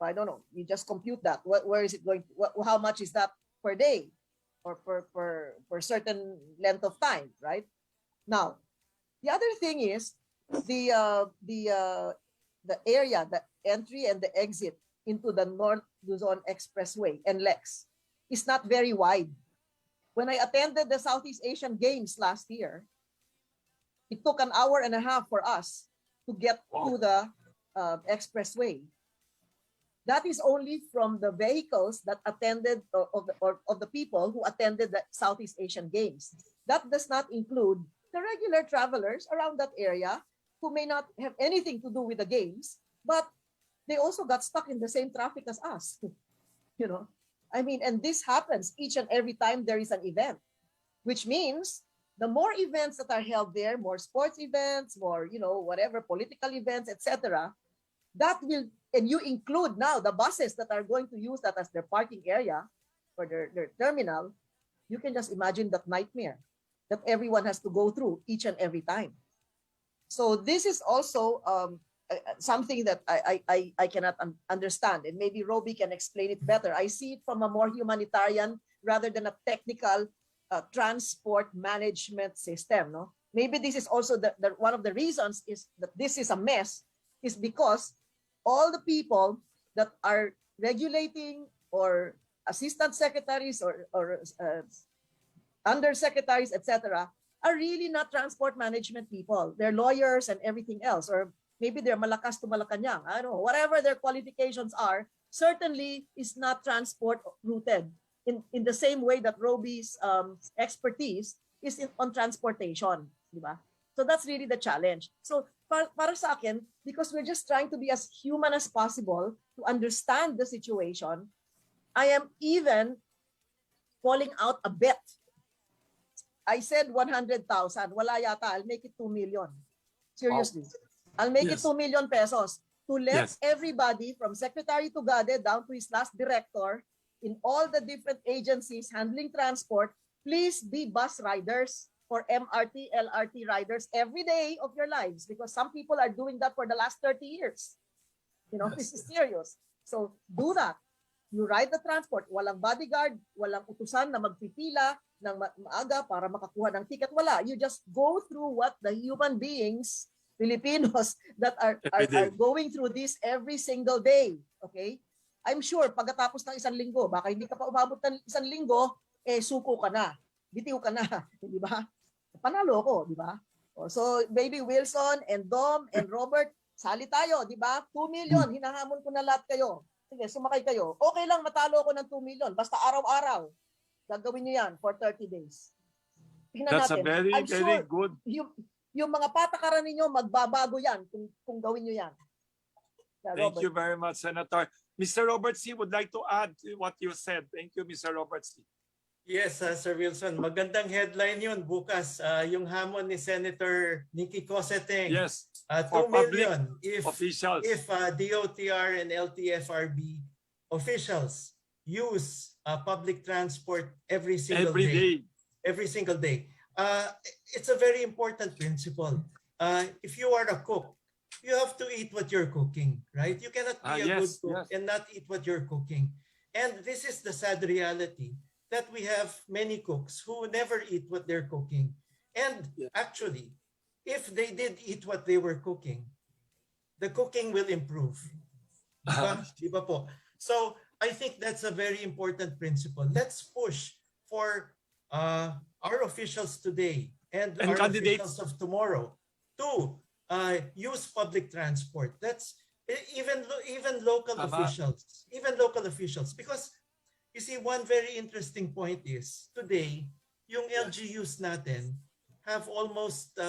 I don't know, you just compute that. Where is it going? How much is that per day or per certain length of time, right? Now, the other thing is the area, the entry and the exit into the North Luzon Expressway and Lex is not very wide. When I attended the Southeast Asian Games last year, it took an hour and a half for us to get to the expressway. That is only from the vehicles that attended, of the people who attended the Southeast Asian Games. That does not include the regular travelers around that area who may not have anything to do with the games, but they also got stuck in the same traffic as us. And this happens each and every time there is an event, which means the more events that are held there, more sports events, more, whatever, political events, etc., that will, and you include now the buses that are going to use that as their parking area or their terminal, you can just imagine that nightmare that everyone has to go through each and every time. So this is also something that I cannot understand, and maybe Roby can explain it better. I see it from a more humanitarian rather than a technical transport management system. No, maybe this is also the one of the reasons is that this is a mess, is because all the people that are regulating or assistant secretaries or undersecretaries, etc., are really not transport management people. They're lawyers and everything else, or maybe they're malakas to Malacanang. I don't know. Whatever their qualifications are, certainly is not transport rooted in the same way that Roby's expertise is on transportation. Diba? So that's really the challenge. So para sa akin, because we're just trying to be as human as possible to understand the situation, I am even calling out a bet. I said 100,000. Wala yata. I'll make it 2 million. Seriously. I'll make it 2 million pesos to let everybody from Secretary Tugade down to his last director in all the different agencies handling transport, please be bus riders or MRT, LRT riders every day of your lives, because some people are doing that for the last 30 years. You know, this is serious. So do that. You ride the transport. Walang bodyguard, walang utusan na magpipila ng maaga para makakuha ng ticket. Wala. You just go through what the human beings, Filipinos, that are going through this every single day. Okay? I'm sure pagkatapos ng isang linggo, baka hindi ka pa umabot ng isang linggo, suko ka na. Bitiw ka na. Di ba? Panalo ko, di ba? So, Baby Wilson and Dom and Robert, sali tayo, di ba? 2 million, hinahamon ko na lahat kayo. Sige, sumakay kayo. Okay lang, matalo ako ng 2 million. Basta araw-araw. Gagawin nyo yan for 30 days. Tingnan That's natin. a very, I'm very sure good. Yung mga patakaran ninyo, magbabago yan kung gawin nyo yan. Yeah, Thank you very much, Senator. Mr. Robert C. would like to add to what you said. Thank you, Mr. Robert C. Yes, Sir Wilson. Magandang headline yun bukas. Yung hamon ni Senator Nikki Coseteng. Yes. 2 million if officials. If DOTR and LTFRB officials use public transport every single day. Every single day. It's a very important principle. If you are a cook, you have to eat what you're cooking, right? You cannot be a good cook and not eat what you're cooking. And this is the sad reality, that we have many cooks who never eat what they're cooking. And actually, if they did eat what they were cooking, the cooking will improve. Diba po? So I think that's a very important principle. Let's push for our officials today and our officials of tomorrow to use public transport. That's even local officials, because you see, one very interesting point is today, yung LGUs natin have almost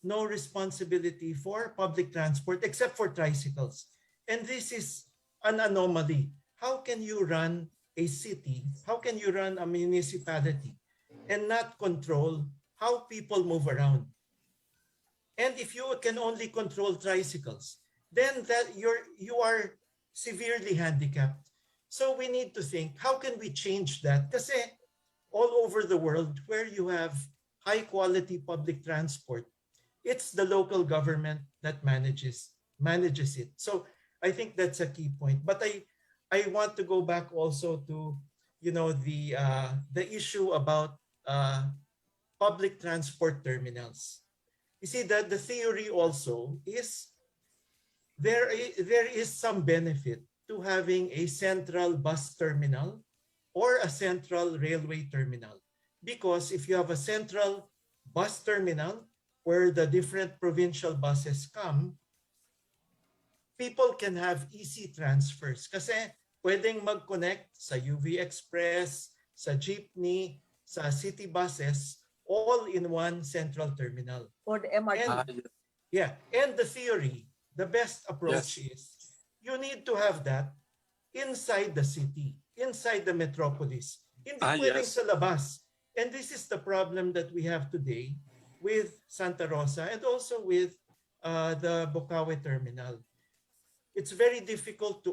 no responsibility for public transport except for tricycles. And this is an anomaly. How can you run a city? How can you run a municipality and not control how people move around? And if you can only control tricycles, then you are severely handicapped. So we need to think, how can we change that? Kasi all over the world where you have high quality public transport, it's the local government that manages it. So I think that's a key point. But I want to go back also to the issue about public transport terminals. You see that the theory also is there is some benefit to having a central bus terminal or a central railway terminal, because if you have a central bus terminal where the different provincial buses come, people can have easy transfers kasi pwedeng mag-connect sa UV Express, sa jeepney, sa city buses, all in one central terminal. Or the MRT. And the theory, the best approach is you need to have that inside the city, inside the metropolis. Hindi pwedeng sa labas. And this is the problem that we have today with Santa Rosa and also with the Bocaue terminal. It's very difficult to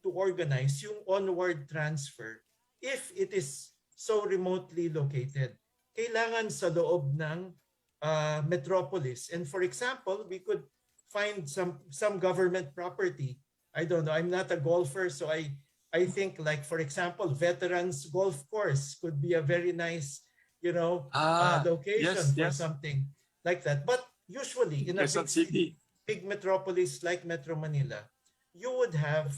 organize yung onward transfer if it is so remotely located. Kailangan sa loob ng metropolis. And for example, we could find some government property. I don't know, I'm not a golfer, so I think, like, for example, Veterans Golf Course could be a very nice location for something like that. But usually in a big metropolis like Metro Manila, you would have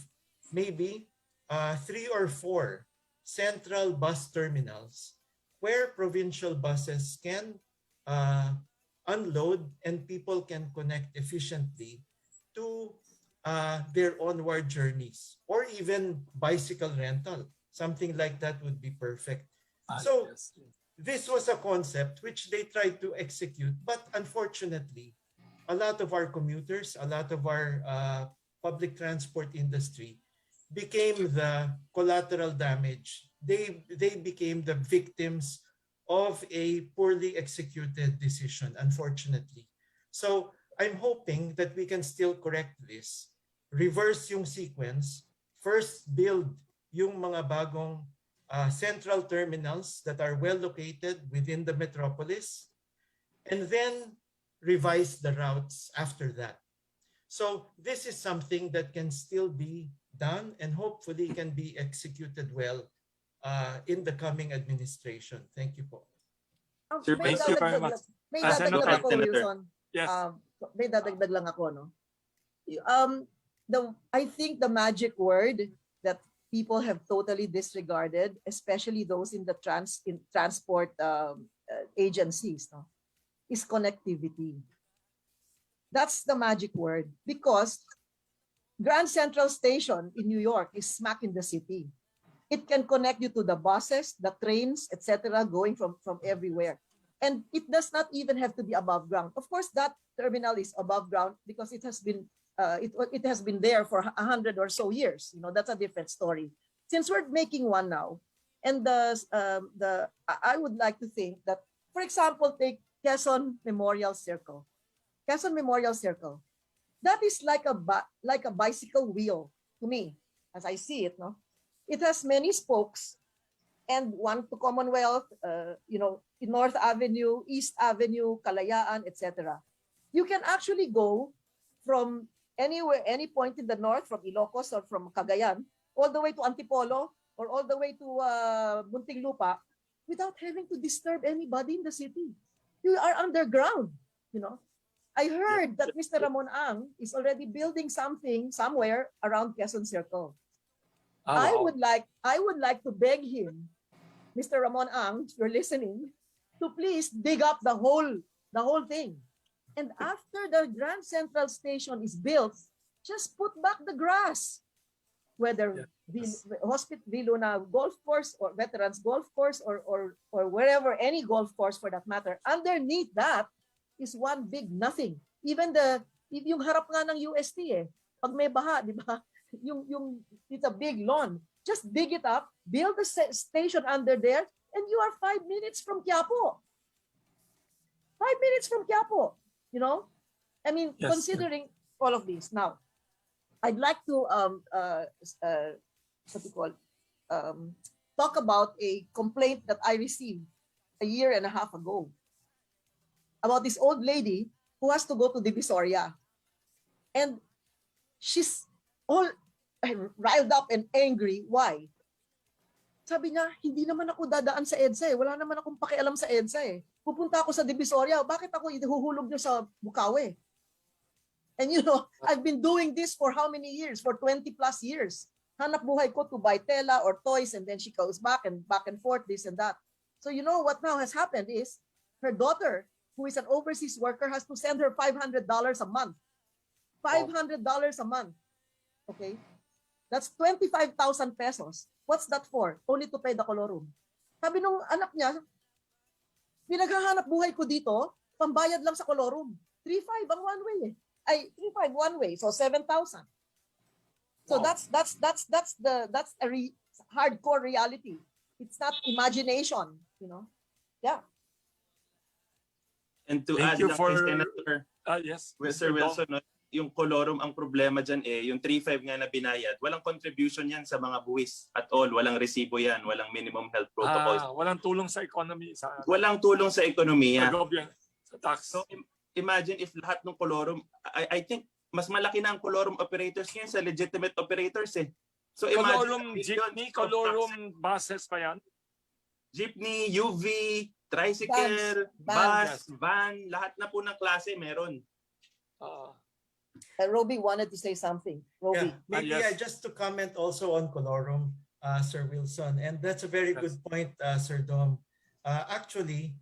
maybe 3 or 4 central bus terminals where provincial buses can unload and people can connect efficiently to their onward journeys, or even bicycle rental. Something like that would be perfect. This was a concept which they tried to execute, but unfortunately, a lot of our commuters, a lot of our public transport industry became the collateral damage. They became the victims of a poorly executed decision, unfortunately. So I'm hoping that we can still correct this, reverse yung sequence, first build yung mga bagong central terminals that are well located within the metropolis, and then revise the routes after that. So this is something that can still be done and hopefully can be executed well in the coming administration. Thank you po. Sir, thank you very much. May dadagdag ako, Senator. Wilson. Yes. May dadagdag lang ako, no? I think the magic word that people have totally disregarded, especially those in the transport agencies, no, is connectivity. That's the magic word, because Grand Central Station in New York is smack in the city. It can connect you to the buses, the trains, etc., going from everywhere. And it does not even have to be above ground. Of course, that terminal is above ground because it has been there for 100 or so years. You know, that's a different story. Since we're making one now, and I would like to think that, for example, take Quezon Memorial Circle. Quezon Memorial Circle, that is like a bicycle wheel to me, as I see it. No, it has many spokes, and one to Commonwealth, North Avenue, East Avenue, Kalayaan, etc. You can actually go from anywhere, any point in the north, from Ilocos or from Cagayan, all the way to Antipolo or all the way to Muntinlupa, without having to disturb anybody in the city. You are underground, you know. I heard that Mr. Ramon Ang is already building something somewhere around Quezon Circle. Oh, I wow. would like to beg him, Mr. Ramon Ang, if you're listening, to please dig up the whole thing. And after the Grand Central Station is built, just put back the grass. Whether the Hospital Viluna Golf Course or Veterans Golf Course or wherever, any golf course for that matter, underneath that is one big nothing. Even yung harap nga ng UST pag may baha, di ba? It's a big lawn. Just dig it up, build a station under there, and you are 5 minutes from Quiapo. 5 minutes from Quiapo, you know? I mean, Yes. considering all of this. Now, I'd like to talk about a complaint that I received a year and a half ago about this old lady who has to go to Divisoria. And she's all riled up and angry. Why? Sabi niya, hindi naman ako dadaan sa EDSA. Wala naman akong pakialam sa EDSA. Pupunta ako sa Divisoria. Bakit ako ihuhulog niyo sa Bukawi? And you know, I've been doing this for how many years? For 20 plus years. Hanap buhay ko to buy tela or toys, and then she goes back and forth, this and that. So you know what now has happened is her daughter, who is an overseas worker, has to send her $500 a month. $500 a month. Okay? That's 25,000 pesos. What's that for? Only to pay the colorum. Sabi nung anak niya, pinaghahanap buhay ko dito, pambayad lang sa colorum. 3,500 ang one way eh. Ay, 3,500 one way, so 7,000. So Wow. that's a hardcore reality. It's not imagination, you know. Yeah. And to Thank add you lang for- kay Senator Yes. Sir Wilson, no, yung colorum ang problema dyan yung 3,500 nga na binayad, walang contribution yan sa mga buwis at all. Walang resibo yan, walang minimum health protocols. Walang tulong sa economy. Walang tulong sa ekonomiya. Sa gobyerno, sa tax. So imagine if lahat ng colorum, I think mas malaki na ang colorum operators ngayon sa legitimate operators eh. So Colorum imagine jeepney, colorum buses pa yan? jeepney, UV, tricycle, Vans. bus, van, lahat na po ng klase meron. Roby wanted to say something. Roby. Yeah, maybe just to comment also on colorum, Sir Wilson, and that's a very good point, Sir Dom. Actually,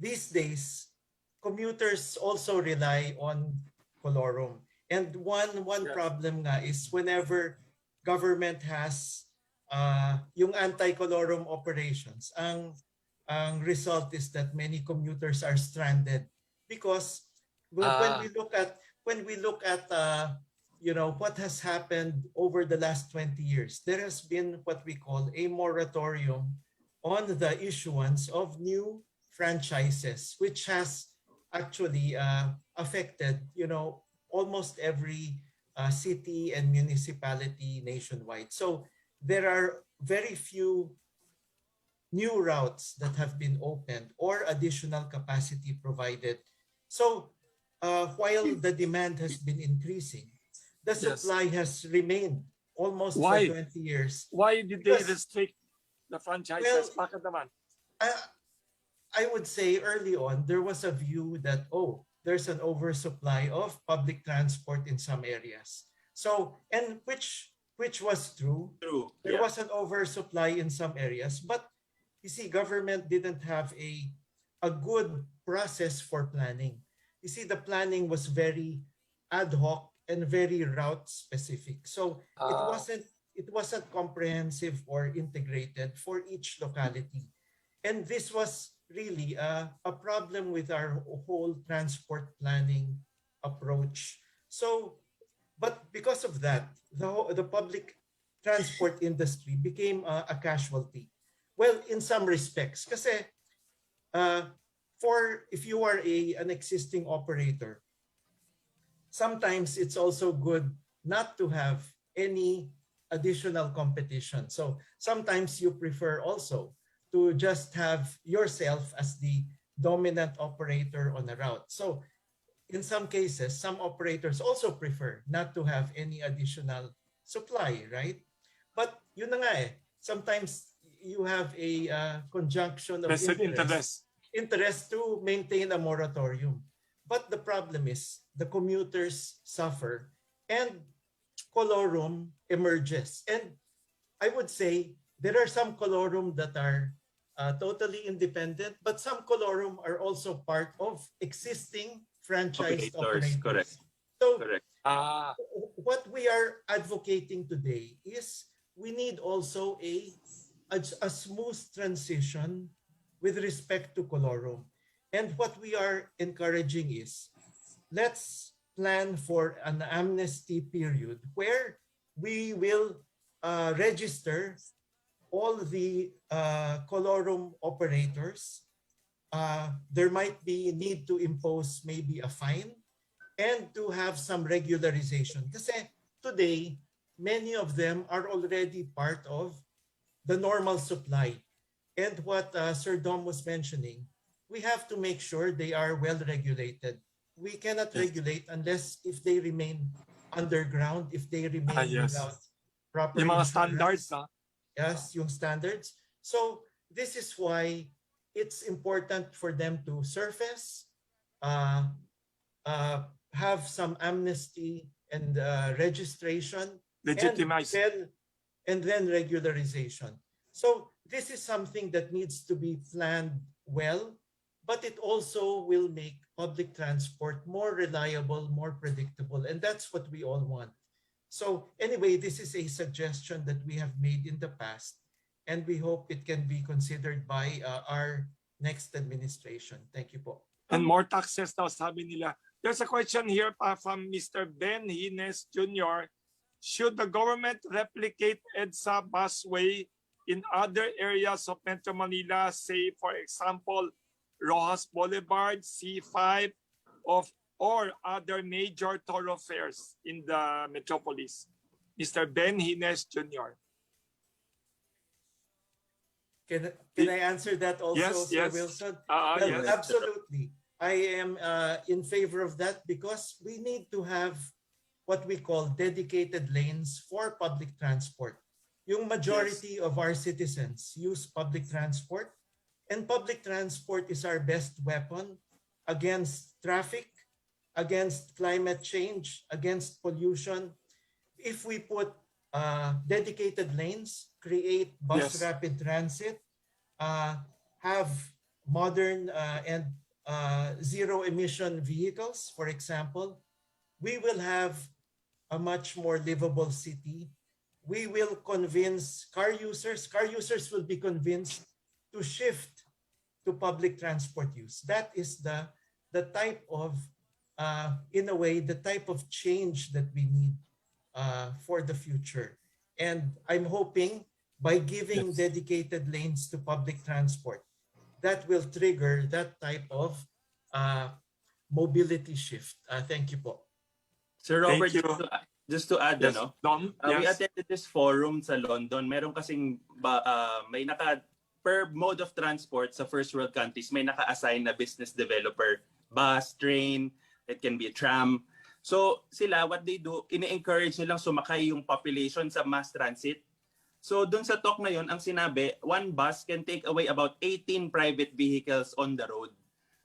these days, commuters also rely on colorum. And one problem nga is whenever government has yung anti-colorum operations, ang result is that many commuters are stranded because when we look at what has happened over the last 20 years. There has been what we call a moratorium on the issuance of new franchises, which has actually affected, almost every city and municipality nationwide. So there are very few new routes that have been opened or additional capacity provided. So while the demand has been increasing, the supply has remained almost for Why? 20 years. Why did they restrict the franchises? Well, Bakit naman? I would say early on, there was a view that, there's an oversupply of public transport in some areas. So, and which was true. True. There was an oversupply in some areas, but you see, government didn't have a good process for planning. You see, the planning was very ad hoc and very route specific. So it wasn't comprehensive or integrated for each locality. And this was really a problem with our whole transport planning approach. So, but because of that, the public transport industry became a casualty. Well, in some respects, kasi if you are an existing operator, sometimes it's also good not to have any additional competition. So sometimes you prefer also to just have yourself as the dominant operator on a route. So in some cases, some operators also prefer not to have any additional supply, right? But yun na nga sometimes you have a conjunction of interest to maintain a moratorium. But the problem is the commuters suffer and colorum emerges. And I would say there are some colorum that are totally independent, but some colorum are also part of existing franchised operators. Correct. So correct. What we are advocating today is we need also a smooth transition with respect to colorum. And what we are encouraging is, let's plan for an amnesty period where we will register all the colorum operators. There might be need to impose maybe a fine and to have some regularization. Kasi today, many of them are already part of the normal supply. And what Sir Dom was mentioning, we have to make sure they are well regulated. We cannot regulate unless if they remain underground, if they remain without proper Yung mga insurance. standards, Yes, yung standards. So this is why it's important for them to surface, have some amnesty and registration, Legitimize. and then regularization. So this is something that needs to be planned well, but it also will make public transport more reliable, more predictable, and that's what we all want. So anyway, this is a suggestion that we have made in the past, and we hope it can be considered by our next administration. Thank you po. And more taxes daw, sabi nila. There's a question here from Mr. Ben Hines Jr. Should the government replicate EDSA busway in other areas of Metro Manila, say for example, Rojas Boulevard, C5, or other major thoroughfares in the metropolis? Mr. Ben Hines Jr. Can I answer that also, Sir Wilson? Yes. Absolutely. I am in favor of that because we need to have what we call dedicated lanes for public transport. Yung majority of our citizens use public transport, and public transport is our best weapon against traffic, against climate change, against pollution. If we put dedicated lanes, create bus rapid transit, have modern and zero emission vehicles, for example, we will have a much more livable city. We will convince car users will be convinced to shift to public transport use. That is the type of, in a way, the type of change that we need. for the future. And I'm hoping by giving dedicated lanes to public transport, that will trigger that type of mobility shift. Thank you po. Sir Robert, Thank you. just to add, Yes, ano, Dom. we Yes. attended this forum sa London. Meron kasing may per mode of transport sa first world countries, may naka-assign na business developer. Bus, train, it can be a tram. So sila, what they do, ini-encourage nilang sumakay yung population sa mass transit. So dun sa talk na yun, ang sinabi, one bus can take away about 18 private vehicles on the road.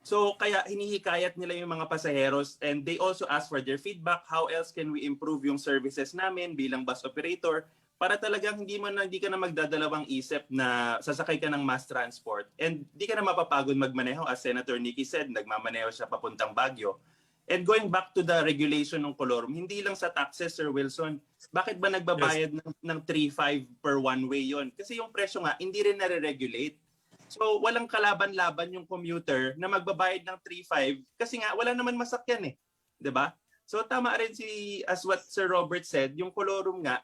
So kaya hinihikayat nila yung mga pasaheros, and they also ask for their feedback. How else can we improve yung services namin bilang bus operator para talagang hindi ka na magdadalawang isip na sasakay ka ng mass transport and hindi ka na mapapagod magmaneho. As Senator Nikki said, nagmamaneho siya papuntang Baguio. And going back to the regulation ng Colorum, hindi lang sa taxes, Sir Wilson, bakit ba nagbabayad ng 3.5 per one way yon? Kasi yung presyo nga, hindi rin nare-regulate. So walang kalaban-laban yung commuter na magbabayad ng 3.5 kasi nga wala naman masakyan eh. 'Di ba? So tama rin as what Sir Robert said, yung Colorum nga,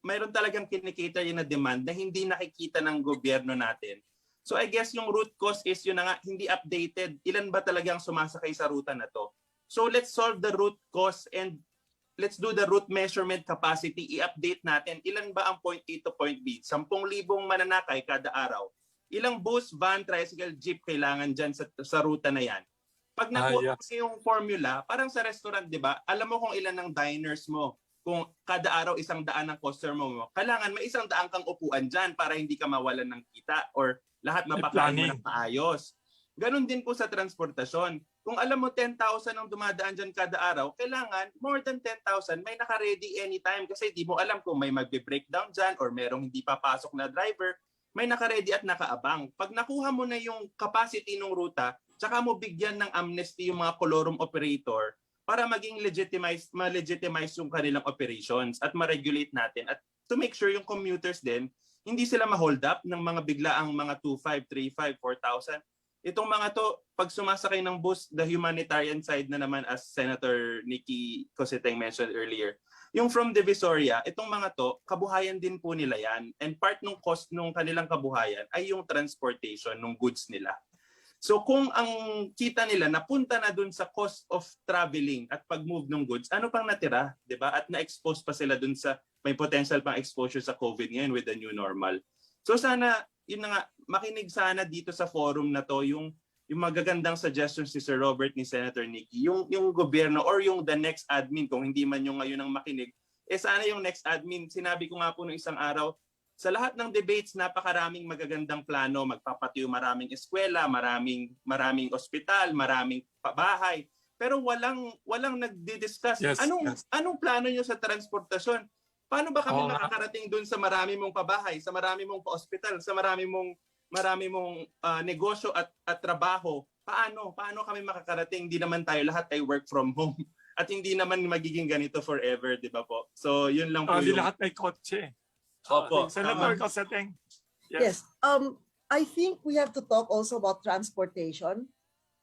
mayroon talagang kinikater yun na demand na hindi nakikita ng gobyerno natin. So I guess yung root cause is yun na nga, hindi updated. Ilan ba talagang sumasakay sa ruta na to? So let's solve the root cause and let's do the route measurement capacity. I-update natin ilan ba ang point A to point B. 10,000 mananakay kada araw. Ilang bus, van, tricycle, jeep kailangan dyan sa ruta na yan. Pag nakuha mo yung formula, parang sa restaurant, di ba? Alam mo kung ilan ang diners mo. Kung kada araw 100 ang customer mo, kailangan may 100 kang upuan dyan para hindi ka mawalan ng kita or lahat mapakain mo ng maayos. Ganon din po sa transportasyon. Kung alam mo 10,000 ang dumadaan dyan kada araw, kailangan more than 10,000 may naka-ready anytime kasi di mo alam kung may magbe-breakdown dyan or merong hindi papasok na driver, may naka-ready at nakaabang. Pag nakuha mo na yung capacity ng ruta, tsaka mo bigyan ng amnesty yung mga Colorum operator para maging ma-legitimize yung kanilang operations at ma-regulate natin at to make sure yung commuters din, hindi sila ma-hold up ng mga biglaang mga 2,500, 3,500, 4,000. Itong mga to, pag sumasakay ng bus, the humanitarian side na naman as Senator Nikki Cositeng mentioned earlier, yung from Divisoria, itong mga to, kabuhayan din po nila yan. And part ng cost ng kanilang kabuhayan ay yung transportation ng goods nila. So kung ang kita nila napunta na dun sa cost of traveling at pag-move ng goods, ano pang natira, 'di ba? At na-expose pa sila dun sa may potential pang exposure sa COVID ngayon with the new normal. So sana yun na nga, makinig sana dito sa forum na to yung magagandang suggestions ni Sir Robert, ni Senator Nikki, yung gobyerno or yung the next admin, kung hindi man yung ngayon ang makinig, sana yung next admin, sinabi ko nga po nung isang araw, sa lahat ng debates, napakaraming magagandang plano, magpapatayo maraming eskwela, maraming ospital, maraming bahay. Pero walang nagdi-discuss. Anong plano nyo sa transportasyon? Paano ba kami makakarating doon sa marami mong pabahay, sa marami mong pa-ospital, sa marami mong negosyo at trabaho? Paano kami makakarating? Hindi naman tayo lahat ay work from home. At hindi naman magiging ganito forever, di ba po? So, yun lang po Hindi lahat may kotse. Opo. Senator Cositeng. Yes. I think we have to talk also about transportation.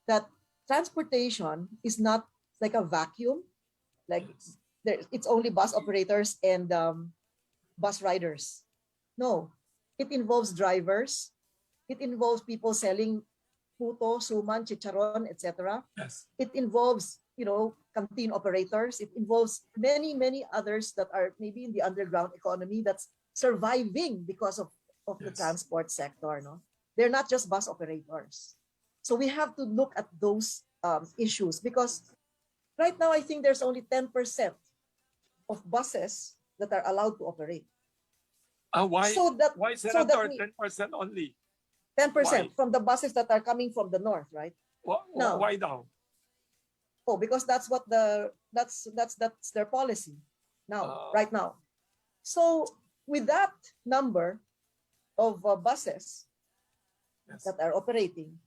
That transportation is not like a vacuum. Like it's only bus operators and bus riders. No, it involves drivers. It involves people selling puto, suman, chicharon, etc. Yes. It involves, canteen operators. It involves many others that are maybe in the underground economy that's surviving because of the transport sector. No, they're not just bus operators. So we have to look at those issues because right now I think there's only 10% of buses that are allowed to operate. Why, Senator, 10% only? 10% from the buses that are coming from the north, right? Why now? Oh, because that's what that's their policy now, right now. So with that number of buses that are operating,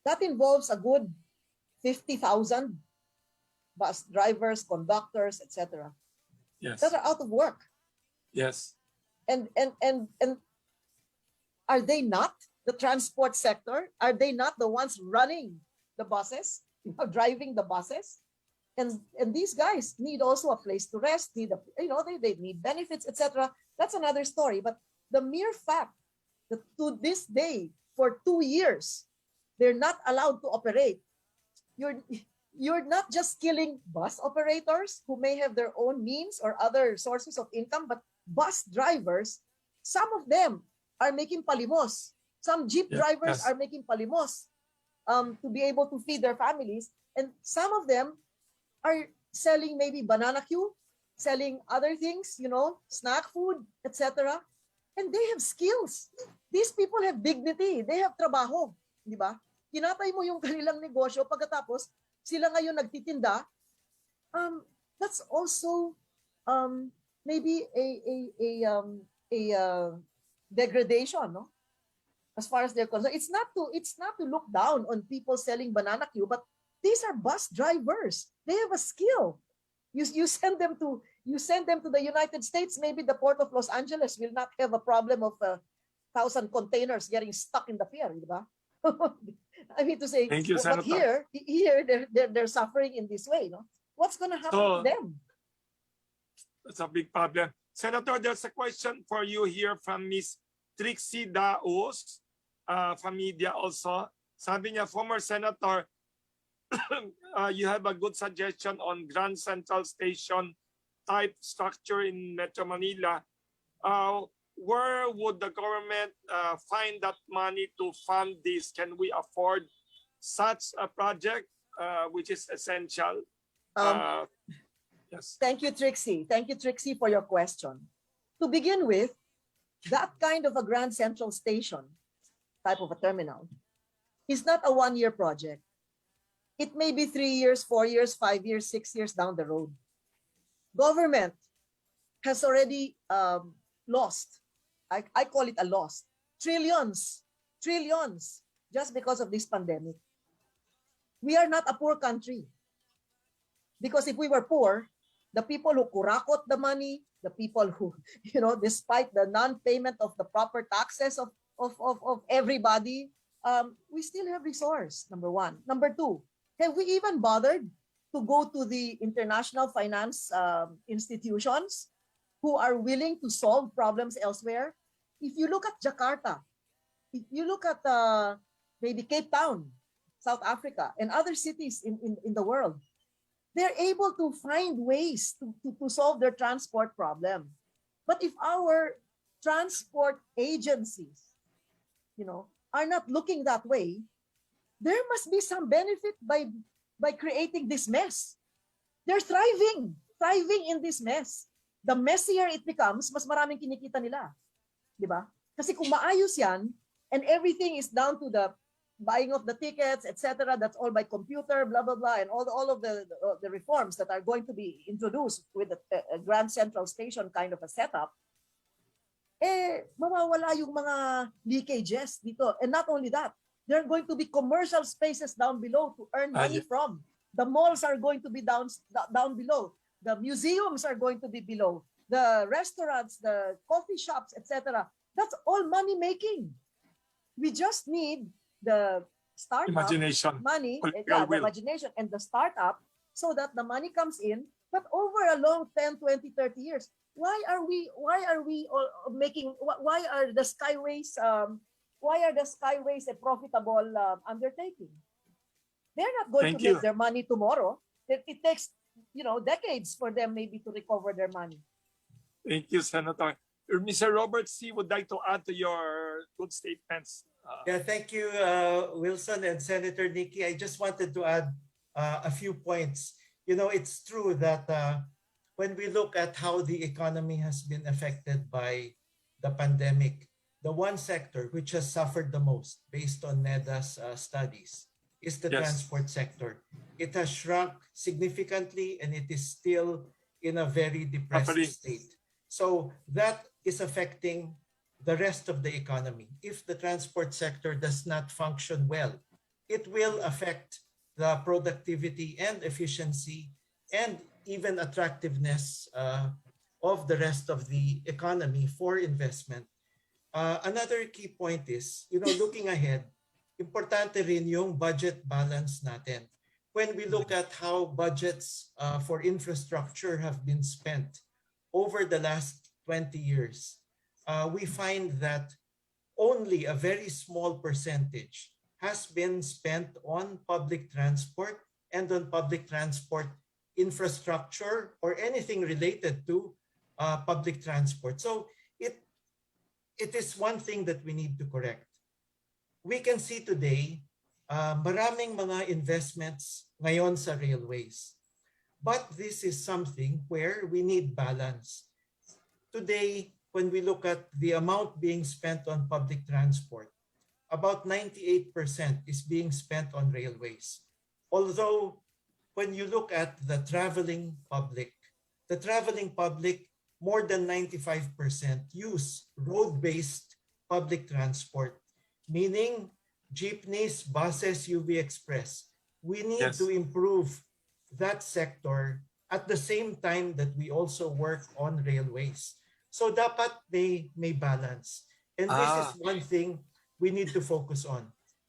that involves a good 50,000 bus drivers, conductors, etc. Yes. That are out of work. Yes. And are they not the transport sector? Are they not the ones running the buses, driving the buses? And these guys need also a place to rest, need a, they need benefits, etc. That's another story. But the mere fact that to this day, for 2 years, they're not allowed to operate. You're not just killing bus operators who may have their own means or other sources of income, but bus drivers, some of them are making palimos. Some jeep drivers are making palimos to be able to feed their families. And some of them are selling maybe banana Q, selling other things, snack food, etc. And they have skills. These people have dignity. They have trabaho. Di ba? Kinatay mo yung kanilang negosyo, pagkatapos sila ngayon nagtitinda. That's also maybe a degradation, no? As far as they're concerned, it's not to look down on people selling banana Q, but these are bus drivers. They have a skill. You send them to the United States. Maybe the port of Los Angeles will not have a problem of 1,000 containers getting stuck in the pier, di ba? I mean to say, Thank you, but Senator. here they're suffering in this way, no? What's going to happen to them? That's a big problem. Senator, there's a question for you here from Miss Trixie Daos, from media also. Sabi niya, former Senator, you have a good suggestion on Grand Central Station type structure in Metro Manila. Where would the government find that money to fund this? Can we afford such a project, which is essential? Yes. Thank you, Trixie. Thank you, Trixie, for your question. To begin with, that kind of a Grand Central Station type of a terminal is not a one-year project. It may be 3 years, 4 years, 5 years, 6 years down the road. Government has already lost, I call it a loss, trillions, just because of this pandemic. We are not a poor country. Because if we were poor, the people who kurakot the money, the people who, despite the non-payment of the proper taxes of everybody, we still have resource, number one. Number two, have we even bothered to go to the international finance institutions who are willing to solve problems elsewhere? If you look at Jakarta, if you look at maybe Cape Town, South Africa, and other cities in the world, they're able to find ways to solve their transport problem. But if our transport agencies, are not looking that way, there must be some benefit by creating this mess. They're thriving in this mess. The messier it becomes, mas maraming kinikita nila. Di ba? Kasi kung maayos yan, and everything is down to the buying of the tickets, etc., that's all by computer, blah, blah, blah, and all of the reforms that are going to be introduced with a Grand Central Station kind of a setup, mawawala yung mga leakages dito. And not only that, there are going to be commercial spaces down below to earn money from. The malls are going to be down below. The museums are going to be below. The restaurants, the coffee shops, etc. That's all money making. We just need the startup Imagination. money, Political the will. imagination and the startup, so that the money comes in, but over a long 10, 20, 30 years. Why are the skyways a profitable undertaking? They're not going Thank to you. make their money tomorrow. It takes decades for them maybe to recover their money. Thank you, Senator. Mr. Robert C. would like to add to your good statements. Yeah, thank you, Wilson and Senator Nikki. I just wanted to add a few points. It's true that when we look at how the economy has been affected by the pandemic, the one sector which has suffered the most, based on NEDA's studies, is the transport sector. It has shrunk significantly, and it is still in a very depressed state. So that is affecting the rest of the economy. If the transport sector does not function well, it will affect the productivity and efficiency and even attractiveness of the rest of the economy for investment. Another key point is, looking ahead, importante rin yung budget balance natin. when we look at how budgets for infrastructure have been spent over the last 20 years, we find that only a very small percentage has been spent on public transport and on public transport infrastructure or anything related to public transport. So it is one thing that we need to correct. We can see today, maraming mga investments ngayon sa railways. But this is something where we need balance. Today, when we look at the amount being spent on public transport, about 98% is being spent on railways. Although, when you look at the traveling public, more than 95% use road-based public transport, meaning jeepneys, buses, UV Express. We need to improve that sector at the same time that we also work on railways. So dapat may balance. And this is one thing we need to focus on.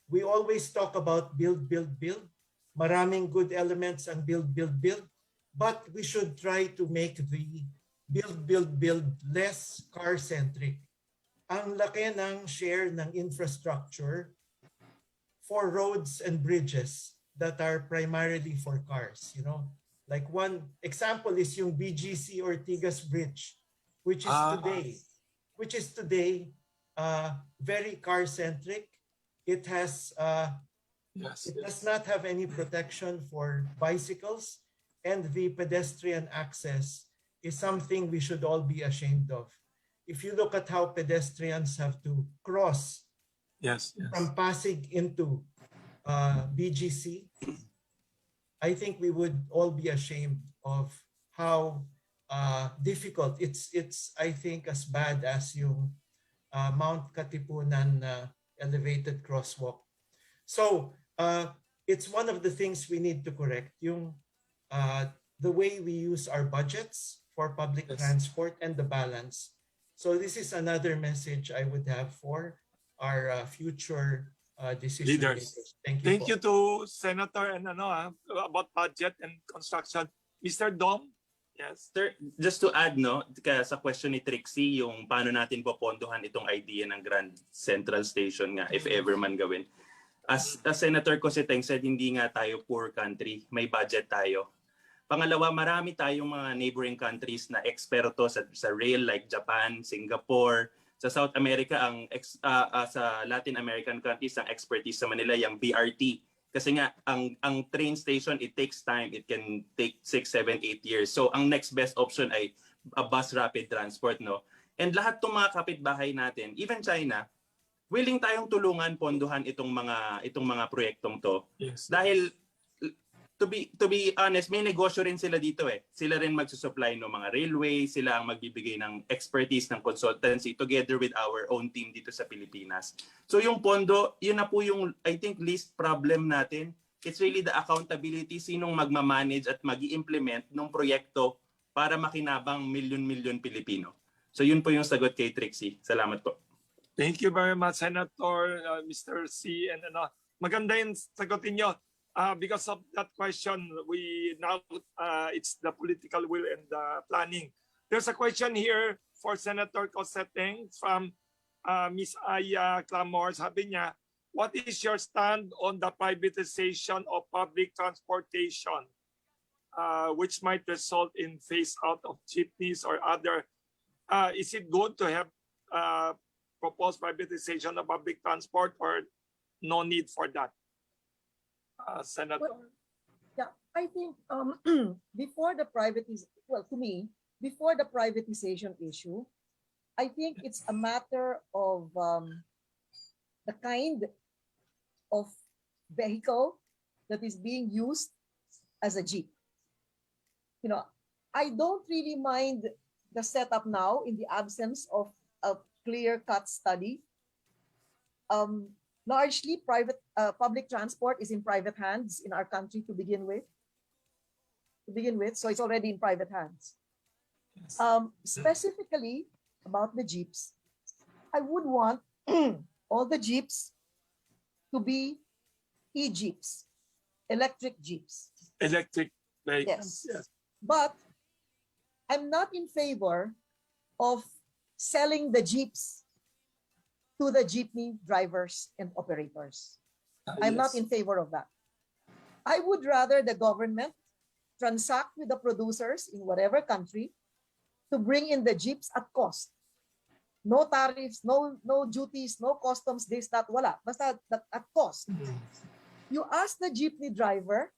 We always talk about build, build, build. Maraming good elements ang build, build, build. But we should try to make the build, build, build less car-centric. Ang laki ng share ng infrastructure for roads and bridges that are primarily for cars. You know, like one example is yung BGC Ortigas Bridge, which is today very car-centric. It has it does not have any protection for bicycles, and the pedestrian access is something we should all be ashamed of. If you look at how pedestrians have to cross from Pasig into BGC, I think we would all be ashamed of how difficult. It's I think as bad as yung Mount Katipunan elevated crosswalk. So it's one of the things we need to correct, yung the way we use our budgets for public transport and the balance. So this is another message I would have for our future decision makers. Thank you to Senator and about budget and construction. Mr. Dom? Yes. Sir, just to add sa question ni Trixie, yung paano natin popondohan itong idea ng Grand Central Station nga if ever man gawin. As Senator Cositeng said, hindi nga tayo poor country, may budget tayo. Pangalawa, marami tayong mga neighboring countries na eksperto sa rail like Japan, Singapore. Sa South America, sa Latin American countries, ang expertise sa Manila yung BRT. Kasi nga, ang train station, it takes time. It can take 6, 7, 8 years. So, ang next best option ay a bus rapid transport, no? And lahat ng mga kapitbahay natin, even China, willing tayong tulungan, ponduhan itong mga proyektong to. Yes. Dahil to be honest, may negosyo rin sila dito eh. Sila rin magsusupply ng mga railway, sila ang magbibigay ng expertise ng consultancy together with our own team dito sa Pilipinas. So yung pondo, yun na po yung I think least problem natin. It's really the accountability, sinong magmamanage at magi-implement ng proyekto para makinabang milyon-milyon Pilipino. So yun po yung sagot kay Trixie. Salamat po. Thank you very much, Senator Mr. C. And maganda yung sagutin nyo. Because of that question, we now it's the political will and the planning. There's a question here for Senator Cosseteng from Ms. Aya Clamor. Sabi niya, what is your stand on the privatization of public transportation, which might result in phase out of jeepneys or other? Is it good to have proposed privatization of public transport or no need for that? Senator? Well, yeah, I think before the privatization issue, I think it's a matter of the kind of vehicle that is being used as a jeep. You know, I don't really mind the setup now in the absence of a clear-cut study. Largely, public transport is in private hands in our country to begin with. So it's already in private hands. Specifically about the jeeps, I would want all the jeeps to be e-jeeps. electric jeeps. Electric vehicles. Yes. But I'm not in favor of selling the jeeps to the jeepney drivers and operators. I'm not in favor of that. I would rather the government transact with the producers in whatever country to bring in the jeeps at cost. No tariffs, no duties, no customs, this, that, wala. Basta at cost. You ask the jeepney driver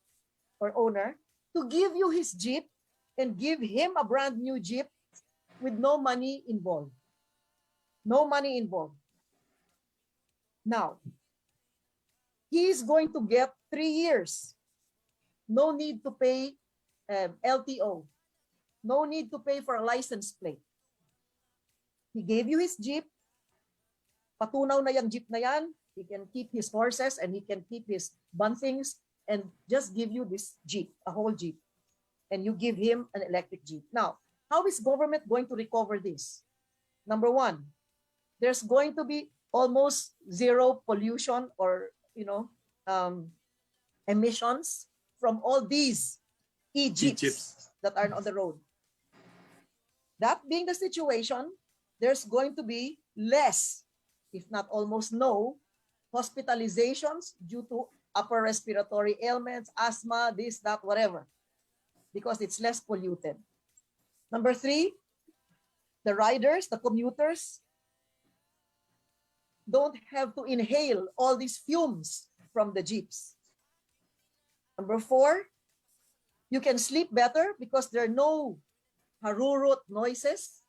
or owner to give you his jeep and give him a brand new jeep with no money involved. No money involved. Now, he's going to get 3 years. No need to pay LTO. No need to pay for a license plate. He gave you his jeep. Patunaw na yung jeep na yan. He can keep his horses and he can keep his buntings and just give you this jeep, a whole jeep. And you give him an electric jeep. Now, how is government going to recover this? Number one, there's going to be almost zero pollution or emissions from all these e-jeeps that are on the road. That being the situation, there's going to be less, if not almost no, hospitalizations due to upper respiratory ailments, asthma, this, that, whatever, because it's less polluted. Number three, the riders, the commuters, don't have to inhale all these fumes from the jeeps. Number four, you can sleep better because there are no harurut noises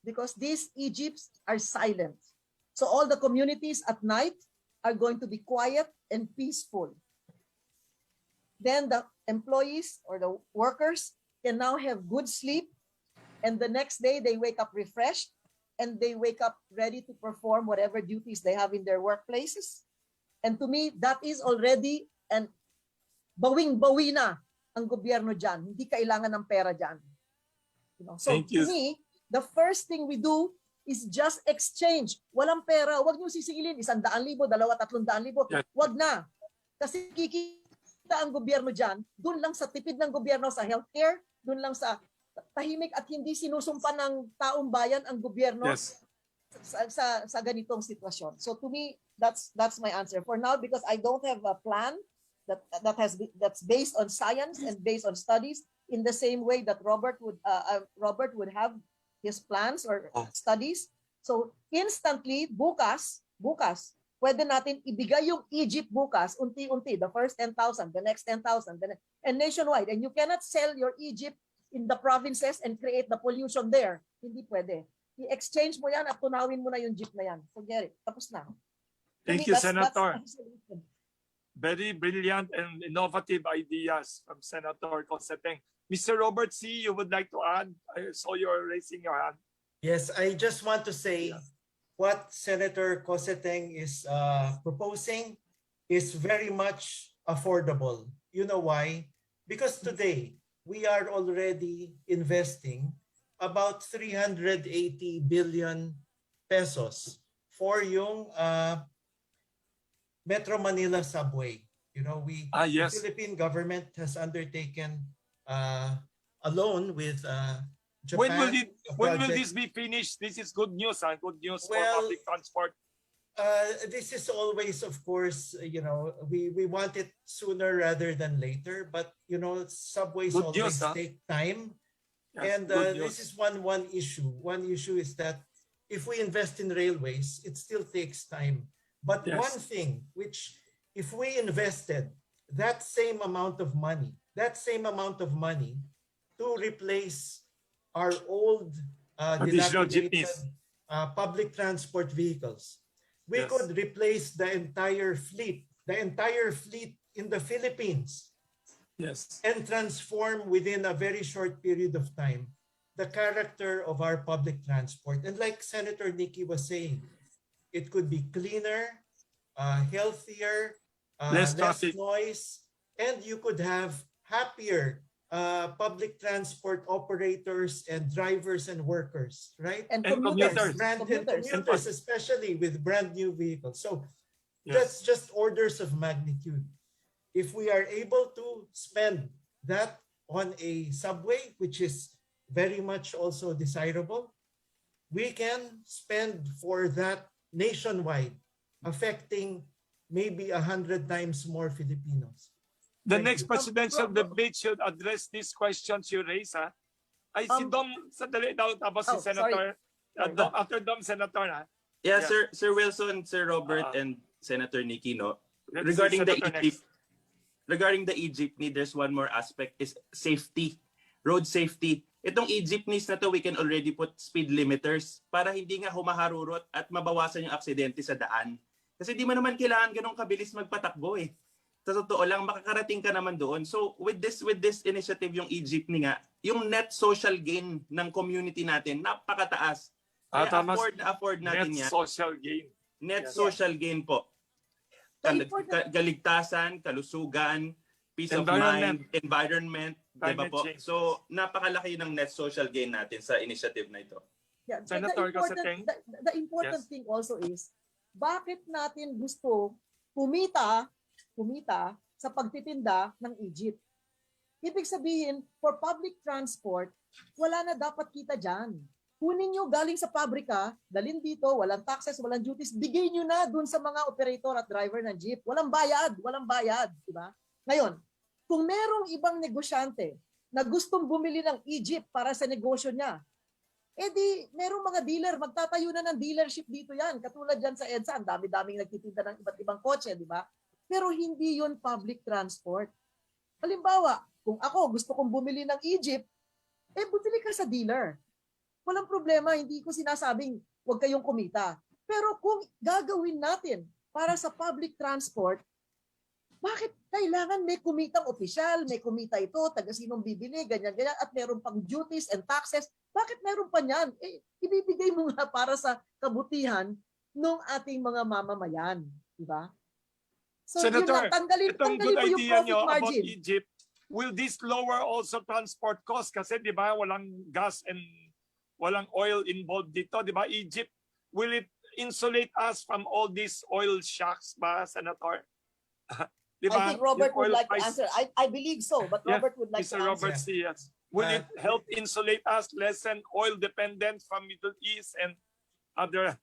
because these e-jeeps are silent. So all the communities at night are going to be quiet and peaceful. Then the employees or the workers can now have good sleep, and the next day they wake up refreshed and they wake up ready to perform whatever duties they have in their workplaces. And to me, that is already an bawing-bawi na ang gobyerno dyan. Hindi kailangan ng pera dyan. So to me, the first thing we do is just exchange. Walang pera. Huwag niyo sisingilin. 100,000, 200,000, 300,000. Huwag na. Kasi kikita ang gobyerno dyan, dun lang sa tipid ng gobyerno sa healthcare, dun lang sa tahimik at hindi sinusumpa ng taong bayan ang gobyerno sa ganitong sitwasyon. So to me, that's my answer for now, because I don't have a plan that's based on science and based on studies in the same way that Robert would have his plans or studies. So instantly, bukas, pwede natin ibigay yung e-jeep bukas, unti-unti, the first 10,000, the next 10,000, and nationwide. And you cannot sell your e-jeep in the provinces and create the pollution there. Hindi pwede. I-exchange mo yan at tunawin mo na yung jeep na yan. Forget it. Tapos na. Thank you, Senator. Very brilliant and innovative ideas from Senator Coseteng. Mr. Robert C., you would like to add? I saw you're raising your hand. Yes, I just want to say what Senator Coseteng is proposing is very much affordable. You know why? Because today, we are already investing about 380 billion pesos for yung Metro Manila subway. The Philippine government has undertaken a loan with Japan. When will this be finished? This is good news. Good news for public transport. This is always, of course, we want it sooner rather than later. But subways good always news, take time. Yes, and this is one issue. One issue is that if we invest in railways, it still takes time. But one thing which, if we invested that same amount of money to replace our old dilapidated public transport vehicles, we could replace the entire fleet in the Philippines. Yes. And transform within a very short period of time the character of our public transport. And like Senator Nikki was saying, it could be cleaner, healthier, less noise, and you could have happier public transport operators and drivers and workers, right? And commuters. Commuters, especially with brand new vehicles. So that's just orders of magnitude. if we are able to spend that on a subway, which is very much also desirable, we can spend for that nationwide, affecting maybe 100 times more Filipinos. The Thank next you. presidential debate should address these questions you raise, ha? Ay, si Dom, sandali daw, tapos si Senator. Dom, after Dom, Senator, ha? Yeah, Sir Wilson, Sir Robert, and Senator Nikki, no? Regarding the Egypt, regarding the e-jeepney, there's one more aspect is safety, road safety. Itong e-jeepneys na to, we can already put speed limiters para hindi nga humaharurot at mabawasan yung aksidente sa daan. Kasi di mo naman kailangan ganun kabilis magpatakbo eh. Sa totoo lang, makakarating ka naman doon. So with this initiative, yung e-jeepney nga, yung net social gain ng community natin, napakataas. Kaya afford natin yan. Net social gain. Net social gain po. Kaligtasan, kalusugan, peace of mind, environment, diba po? So, napakalaki ng net social gain natin sa initiative na ito. Yeah, the important thing also is, bakit natin gusto kumita sa pagtitinda ng Egypt? Ibig sabihin, for public transport, wala na dapat kita dyan. Kunin nyo galing sa pabrika, dalhin dito, walang taxes, walang duties, bigay nyo na dun sa mga operator at driver ng jeep. Walang bayad, diba? Ngayon, kung merong ibang negosyante na gustong bumili ng Egypt para sa negosyo niya, di merong mga dealer, magtatayo na ng dealership dito yan. Katulad dyan sa EDSA, ang dami-daming nagtitinda ng iba't ibang kotse, di ba? Pero hindi yun public transport. Halimbawa, kung ako gusto kong bumili ng Egypt, bumili ka sa dealer. Walang problema, hindi ko sinasabing huwag kayong kumita. Pero kung gagawin natin para sa public transport, bakit kailangan may kumitang opisyal, may kumita ito, taga sinong bibili, ganyan-ganyan, at meron pang duties and taxes? Bakit meron pa niyan? Ibibigay mo nga para sa kabutihan ng ating mga mamamayan. Diba? So, Senator, tanggalin itong good mo yung idea profit nyo about margin. Egypt, will this lower also transport cost? Kasi di ba walang gas and walang oil involved dito, di ba? Egypt, will it insulate us from all these oil shocks ba, Senator? Diba? I think Robert would like to answer. I believe so, but Robert would like to Mr. answer. Robert, yes. Will it help insulate us, lessen oil dependence from Middle East and other?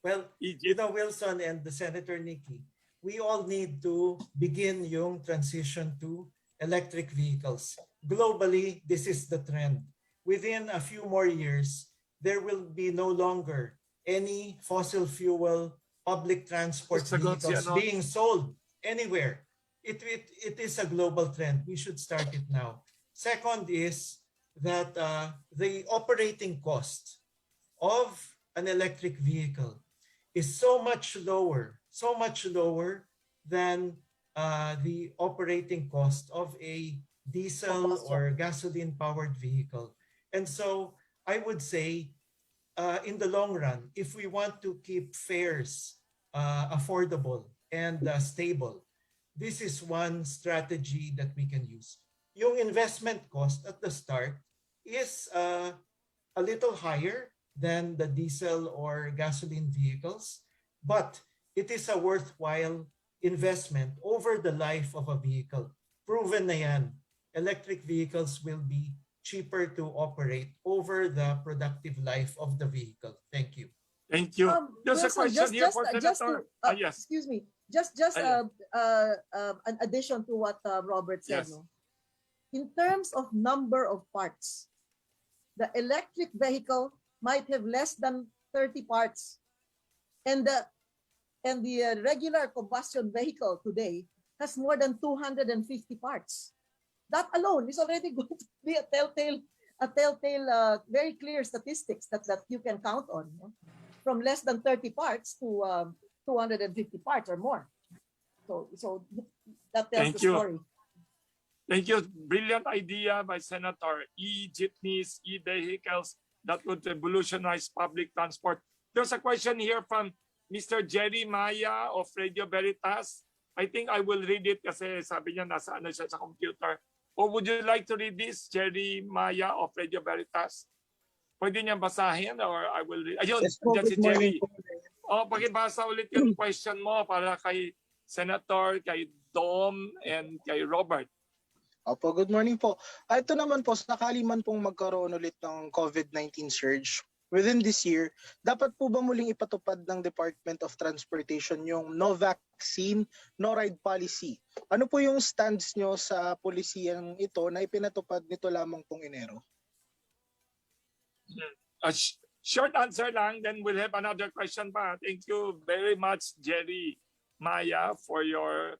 Well, you know, Wilson and the Senator Nikki, we all need to begin yung transition to electric vehicles. Globally, this is the trend. Within a few more years, there will be no longer any fossil fuel public transport vehicles being sold anywhere. It is a global trend. We should start it now. Second is that the operating cost of an electric vehicle is so much lower than the operating cost of a diesel or gasoline-powered vehicle. And so I would say, in the long run, if we want to keep fares affordable and stable, this is one strategy that we can use. Yung investment cost at the start is a little higher than the diesel or gasoline vehicles, but it is a worthwhile investment over the life of a vehicle. Proven na yan. Electric vehicles will be cheaper to operate over the productive life of the vehicle. Thank you. Thank you. There's a question here for Senator. Yes. Excuse me. Just an addition to what Robert said. Yes. No? In terms of number of parts, the electric vehicle might have less than 30 parts, and the regular combustion vehicle today has more than 250 parts. That alone is already going to be a telltale, very clear statistics that you can count on, no? From less than 30 parts to 250 parts or more. So that tells the story. Thank you. Brilliant idea by Senator. E-jeepneys, e-vehicles that would revolutionize public transport. There's a question here from Mr. Jerry Maya of Radio Veritas. I think I will read it kasi sabi niya nasa ano siya sa computer. Or would you like to read this, Jerry Maya of Radio Veritas? Pwede niya basahin or I will read. Ayun, dyan si Jerry. Pakibasa ulit yung question mo para kay Senator, kay Dom and kay Robert. Opo, good morning po. Ito naman po, sakali man pong magkaroon ulit ng COVID-19 surge within this year, dapat po ba muling ipatupad ng Department of Transportation yung no vaccine, no ride policy? Ano po yung stance nyo sa polisiyang ito na ipinatupad nito lamang pong Enero? Short answer lang, then we'll have another question pa. Thank you very much, Jerry Maya, for your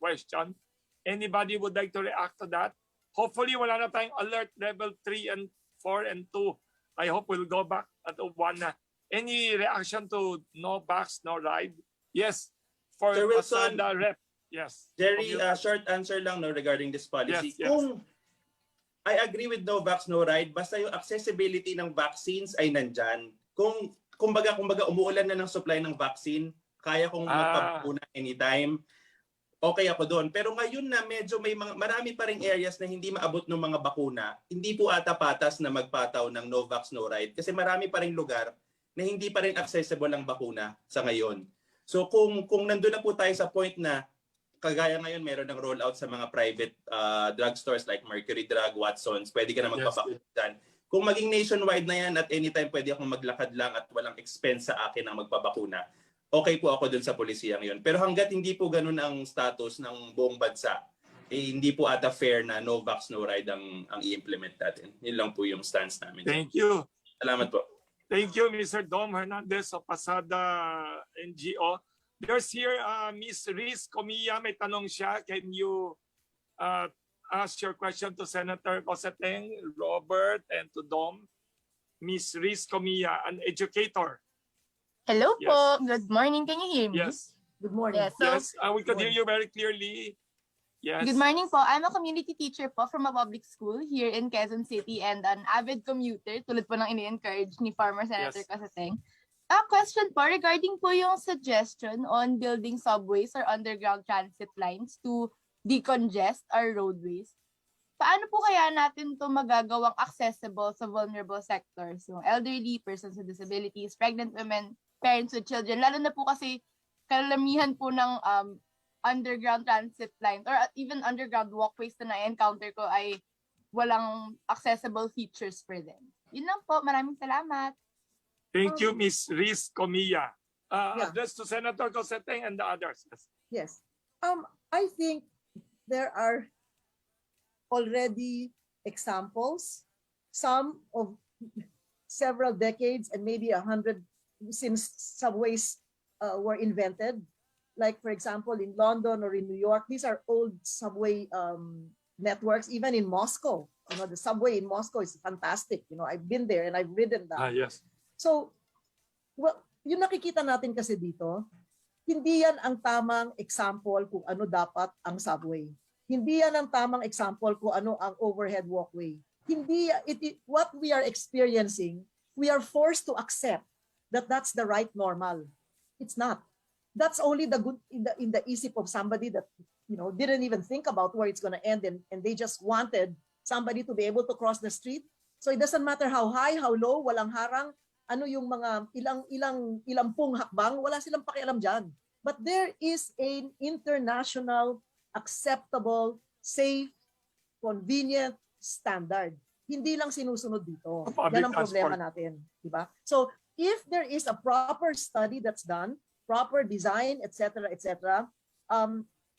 question. Anybody would like to react to that? Hopefully, wala na tayong alert level 3 and 4 and 2. I hope we'll go back at 1 na. Any reaction to no vax, no ride? Yes, for Sir Wilson, PASADA rep. Yes. Jerry, short answer lang no regarding this policy. Yes, yes. Kung I agree with no vax, no ride, basta yung accessibility ng vaccines ay nandyan. Kung kumbaga umuulan na ng supply ng vaccine, kaya kong magpapakuna anytime. Okay ako doon. Pero ngayon na medyo marami pa ring areas na hindi maabot ng mga bakuna, hindi po ata patas na magpataw ng no vax, no ride. Kasi marami pa ring lugar na hindi pa rin accessible ang bakuna sa ngayon. So kung nandun na po tayo sa point na kagaya ngayon meron ng rollout sa mga private drugstores like Mercury Drug, Watsons, pwede ka na magpapakuna dyan. Kung maging nationwide na yan at anytime pwede akong maglakad lang at walang expense sa akin ang magpapakuna, okay po ako dun sa polisiyang yun. Pero hanggat hindi po ganun ang status ng buong bansa, hindi po ata fair na no vax, no ride ang i-implement natin. Yun lang po yung stance namin. Thank you. Salamat po. Thank you, Mr. Dom Hernandez of PASADA NGO. There's here Miss Riz Comilla. May tanong siya. Can you ask your question to Senator Coseteng, Robert, and to Dom? Miss Riz Comilla, an educator. Hello Yes. po. Good morning. Can you hear me? Yes. Good morning. Yes. So, Yes, we could hear you very clearly. Yes. good morning po. I'm a community teacher po from a public school here in Quezon City and an avid commuter tulad po ng ini-encourage ni former Senator Yes. Coseteng. A question po regarding po yung suggestion on building subways or underground transit lines to decongest our roadways. Paano po kaya natin to magagawang accessible sa vulnerable sectors? Yung elderly, persons with disabilities, pregnant women, parents with children, lalo na po kasi kalamihan po ng underground transit lines or even underground walkways na na-encounter ko ay walang accessible features for them. Yun lang po. Maraming salamat. Thank you, Miss Riz Comilla. Address to Senator Coseteng and the others. Yes. I think there are already examples, some of several decades and maybe 100 since subways were invented. Like, for example, in London or in New York, these are old subway networks, even in Moscow. You know, the subway in Moscow is fantastic. You know, I've been there and I've ridden that. Yes. So, well, yung nakikita natin kasi dito, hindi yan ang tamang example kung ano dapat ang subway. Hindi yan ang tamang example kung ano ang overhead walkway. Hindi, what we are experiencing, we are forced to accept that that's the right normal. It's not. That's only the good in the isip of somebody that, you know, didn't even think about where it's going to end and they just wanted somebody to be able to cross the street. So it doesn't matter how high, how low, walang harang, ano yung mga ilang pung hakbang, wala silang pakialam dyan. But there is an international, acceptable, safe, convenient standard. Hindi lang sinusunod dito. Yan ang problema natin. Diba? So if there is a proper study that's done, proper design, etc., etc.,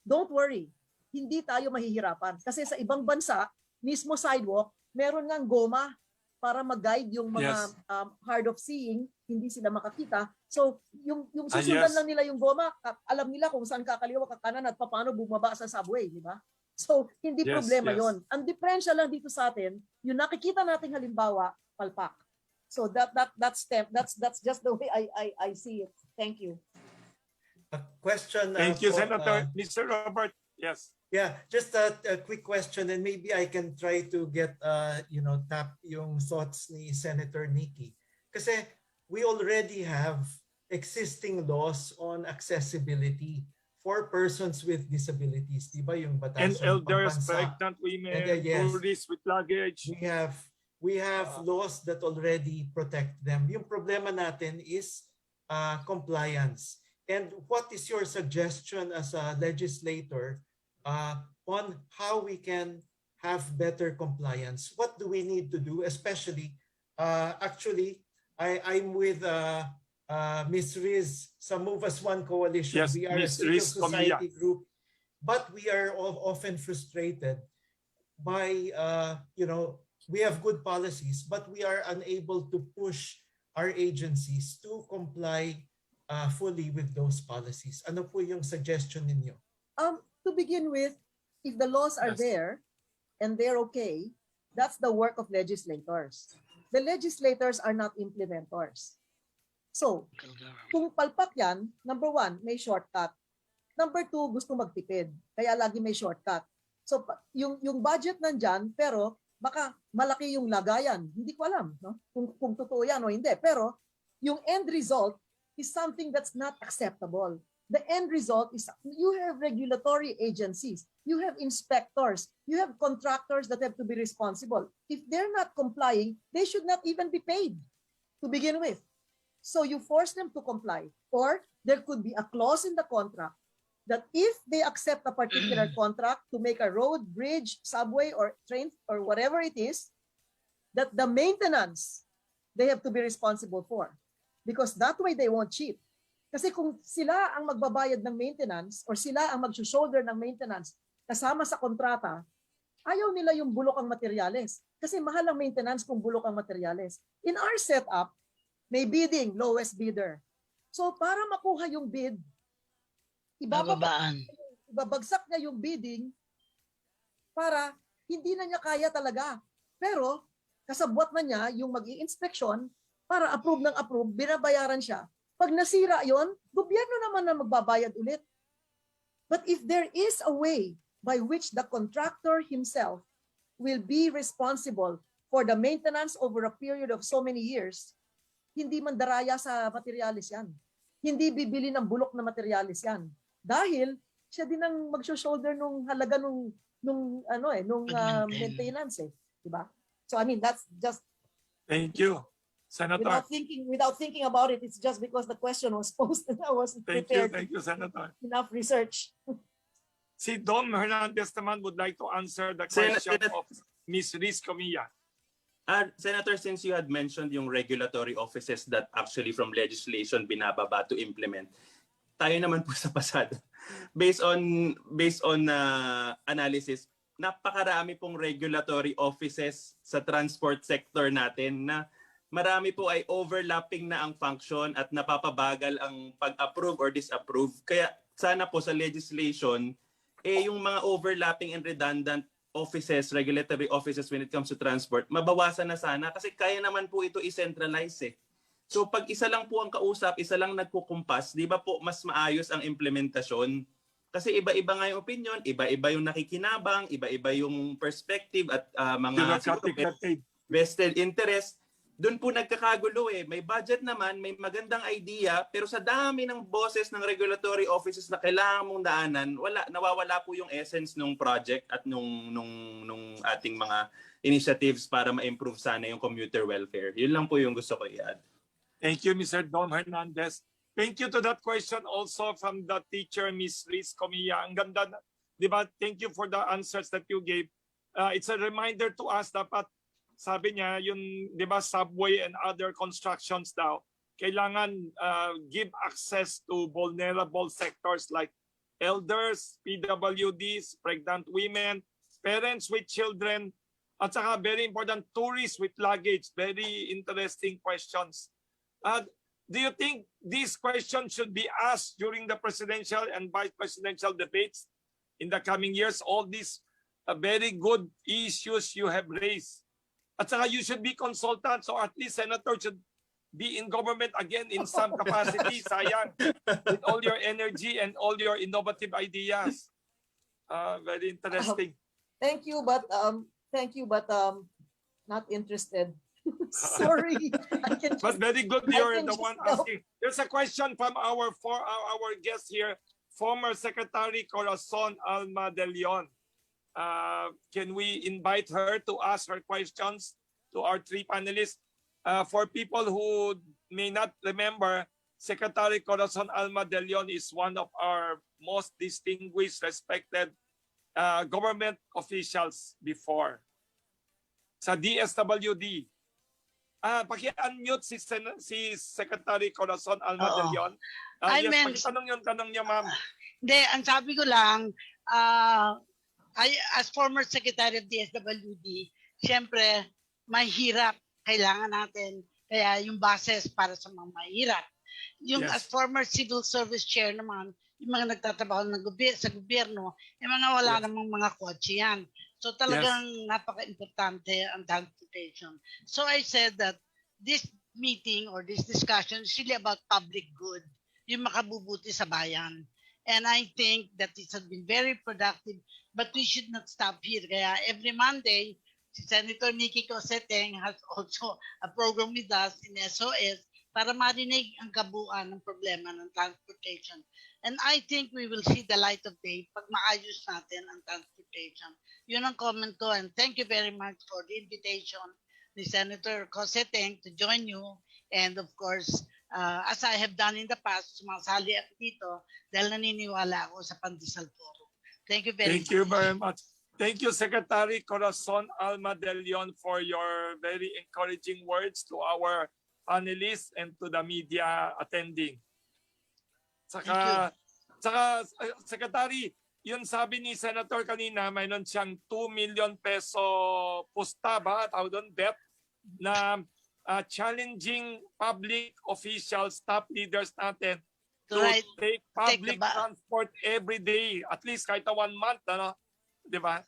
don't worry. Hindi tayo mahihirapan. Kasi sa ibang bansa, mismo sidewalk, meron ngang goma para mag-guide yung mga hard of seeing, hindi sila makakita. So, yung susundan lang nila yung goma, alam nila kung saan kakaliwa, kakanan at paano bumaba sa subway, di ba? So, hindi problema yon. Ang diferensya lang dito sa atin, yung nakikita nating halimbawa, palpak. So that's just the way I see it. Thank you. A question. Thank you, Senator. Mr. Robert. Yes. Yeah, just a quick question, and maybe I can try to get tap yung thoughts ni Senator Nikki. Kasi we already have existing laws on accessibility for persons with disabilities, di ba yung batas and elders, pregnant women, tourists with luggage. We have laws that already protect them. Yung problema natin is compliance. And what is your suggestion as a legislator on how we can have better compliance? What do we need to do? Especially, actually, I'm with Ms. Riz sa Move As One Coalition. Yes, We are a Ms. civil Riz Comilla. society group, but we are often frustrated by, we have good policies, but we are unable to push our agencies to comply fully with those policies. Ano po yung suggestion ninyo? To begin with, if the laws are there and they're okay, that's the work of legislators. The legislators are not implementors. So, kung palpak yan, number one, may shortcut. Number two, gusto magtipid. Kaya lagi may shortcut. So, yung budget nandyan, pero baka malaki yung lagayan. Hindi ko alam no? kung totoo yan o hindi. Pero yung end result is something that's not acceptable. The end result is you have regulatory agencies, you have inspectors, you have contractors that have to be responsible. If they're not complying, they should not even be paid to begin with. So you force them to comply. Or there could be a clause in the contract that if they accept a particular contract to make a road, bridge, subway, or train, or whatever it is, that the maintenance they have to be responsible for. Because that way they won't cheat. Kasi kung sila ang magbabayad ng maintenance or sila ang mag-shoulder ng maintenance kasama sa kontrata, ayaw nila yung bulok ang materyales. Kasi mahal ang maintenance kung bulok ang materyales. In our setup, may bidding, lowest bidder. So para makuha yung bid, ibabagsak niya yung bidding para hindi na niya kaya talaga. Pero kasabwat na niya yung mag-i-inspection para approve ng approve, binabayaran siya. Pag nasira yon, gobyerno naman na magbabayad ulit. But if there is a way by which the contractor himself will be responsible for the maintenance over a period of so many years, hindi man daraya sa materialis yan. Hindi bibili ng bulok na materialis yan. Dahil siya din ang mag-shoulder nung halaga nung maintenance eh, di ba? So I mean that's just Thank you, Senator. Without thinking about it, it's just because the question was posed and I wasn't prepared. Thank you, Senator. Enough research. Si Dom Hernandez naman would like to answer the question of Ms. Riz Comilla. Senator, since you had mentioned yung regulatory offices that actually from legislation binababa to implement, tayo naman po sa PASADA. Based on analysis, napakarami pong regulatory offices sa transport sector natin na marami po ay overlapping na ang function at napapabagal ang pag-approve or disapprove. Kaya sana po sa legislation, yung mga overlapping and redundant offices, regulatory offices when it comes to transport, mabawasan na sana kasi kaya naman po ito i-centralize eh. So pag isa lang po ang kausap, isa lang nagkukumpas, di ba po mas maayos ang implementasyon? Kasi iba-iba nga yung opinion, iba-iba yung nakikinabang, iba-iba yung perspective at mga vested interest. Doon po nagkakagulo eh. May budget naman, may magandang idea, pero sa dami ng boses ng regulatory offices na kailangan mong daanan, nawawala po yung essence ng project at nung ating mga initiatives para ma-improve sana yung commuter welfare. Yun lang po yung gusto ko i-add. Thank you, Mr. Dom Hernandez. Thank you to that question also from the teacher, Ms. Riz Comilla. Ang ganda, di ba? Thank you for the answers that you gave. It's a reminder to us dapat sabi niya, yung, di ba, subway and other constructions daw, kailangan give access to vulnerable sectors like elders, PWDs, pregnant women, parents with children, at saka very important, tourists with luggage. Very interesting questions. Do you think these questions should be asked during the presidential and vice presidential debates in the coming years? All these very good issues you have raised. At saka you should be consultants, or at least senator should be in government again in some capacity. Sayang, with all your energy and all your innovative ideas. Very interesting. Thank you, but not interested. Sorry. But very good, you're the one asking. There's a question from our guest here, former Secretary Corazon Alma de Leon. Can we invite her to ask her questions to our three panelists? For people who may not remember, Secretary Corazon Alma de Leon is one of our most distinguished, respected government officials before. Sa DSWD, paki-unmute si Secretary Corazon Alma de Leon. Pakitanong niya, ma'am. Hindi, ang sabi ko lang, as former Secretary of DSWD, siyempre, mahirap kailangan natin. Kaya yung bases para sa mga mahirap. Yung as former civil service chair naman, yung mga nagtatrabaho sa gobyerno, yung mga wala namang mga kotse yan. So talagang napaka-importante ang transportation. So I said that this meeting or this discussion is really about public good, yung makabubuti sa bayan. And I think that it has been very productive, but we should not stop here. Kaya every Monday, si Senator Nikki Coseteng has also a program with us in SOS para marinig ang kabuuan ng problema ng transportation. And I think we will see the light of day pag maayos natin ang transportation. Yun ang comment ko, and thank you very much for the invitation ni Senator Coseteng to join you. And of course, as I have done in the past, sumasali ako dito dahil naniniwala ako sa Pandesal Forum. Thank you very much. Thank you very much. Thank you, Secretary Corazon Alma de Leon, for your very encouraging words to our panelists and to the media attending. Saka Secretary, yun sabi ni Senator kanina, mayroon siyang 2 million peso pusta ba, bet, na challenging public officials, top leaders natin to take public transport every day, at least kahit 1 month, di ba?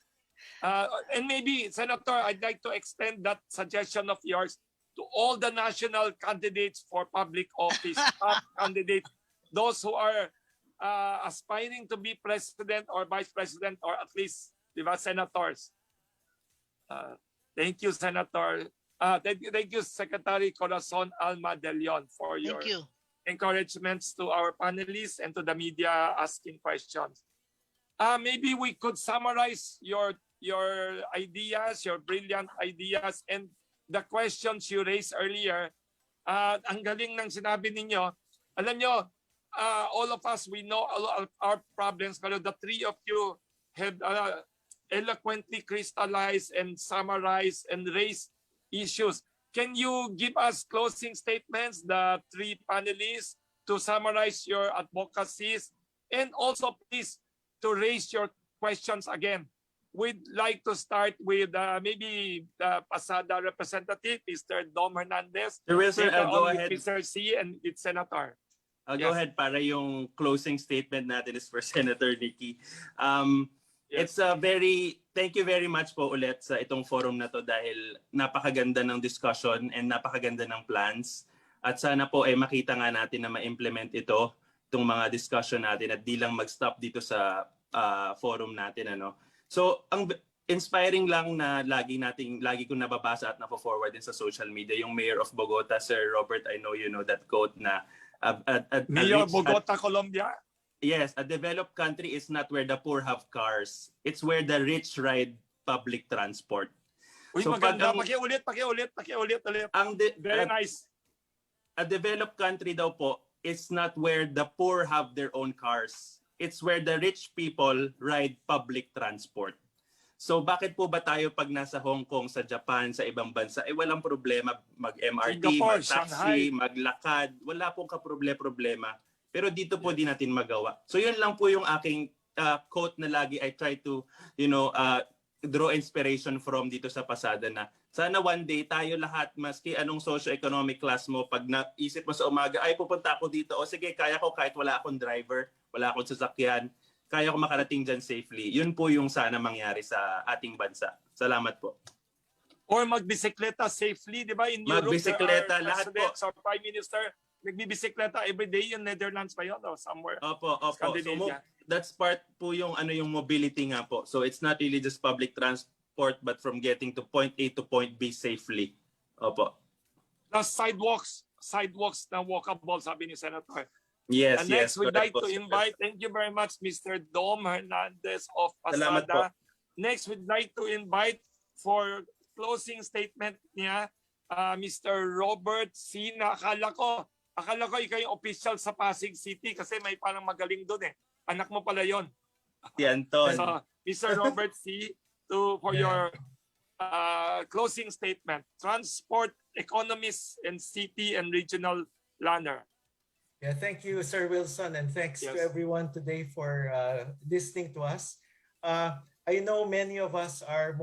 And maybe, Senator, I'd like to extend that suggestion of yours to all the national candidates for public office, top candidates, those who are aspiring to be president or vice president or at least, di ba, senators. Thank you, Senator. Thank you, Secretary Corazon Alma de Leon, for your encouragements to our panelists and to the media asking questions. Maybe we could summarize your ideas, your brilliant ideas, and the questions you raised earlier. Ang galing ng sinabi ninyo. Alam nyo, all of us, we know all of our problems, pero the three of you have eloquently crystallized and summarized and raised issues. Can you give us closing statements, the three panelists, to summarize your advocacies, and also please to raise your questions again? We'd like to start with maybe the PASADA representative, Mr. Dom Hernandez. Sir Wilson, I'll go ahead. Mr. C and its Senator. I'll go ahead para yung closing statement natin is for Senator Nikki. It's a thank you very much po ulit sa itong forum na to dahil napakaganda ng discussion and napakaganda ng plans. At sana po ay makita nga natin na ma-implement itong mga discussion natin at di lang mag-stop dito sa forum natin. So, ang inspiring lang na lagi kong nababasa at napo-forward din sa social media, yung Mayor of Bogota, Sir Robert, I know you know that quote na Mayor of Bogota, Colombia? Yes, a developed country is not where the poor have cars. It's where the rich ride public transport. Uy, so maganda. Pakiulit. Very nice. A developed country daw po is not where the poor have their own cars. It's where the rich people ride public transport. So bakit po ba tayo pag nasa Hong Kong, sa Japan, sa ibang bansa, walang problema mag-MRT, mag-taxi, maglakad, wala pong kaproblema. Pero dito po di natin magawa. So yun lang po yung aking quote na lagi I try to, draw inspiration from dito sa PASADA na sana one day tayo lahat, maski anong socio-economic class mo, pag naisip mo sa umaga, ay pupunta ako dito, o sige, kaya ko kahit wala akong driver, wala akong sasakyan, kaya ko makarating dyan safely. Yun po yung sana mangyari sa ating bansa. Salamat po. Or magbisikleta safely, di ba? In Europe, magbisikleta, lahat po. Our Prime Minister, nagbibisikleta every day in Netherlands pa yun, or somewhere. Opo. So, that's part po yung mobility nga po. So it's not really just public transport but from getting to point A to point B safely. Opo. Plus sidewalks na walkable, sabi ni Senator. Yes, and next, we'd like to invite, thank you very much, Mr. Dom Hernandez of PASADA. Next, we'd like to invite for closing statement niya, Mr. Robert C. Nakala ko, Akala ko ikaw yung official sa Pasig City kasi may parang magaling doon eh. Anak mo pala yon. Si Anton. So, Mr. Robert C., for your closing statement. Transport economist and city and regional planner. Yeah, thank you, Sir Wilson, and thanks to everyone today for listening to us. I know many of us are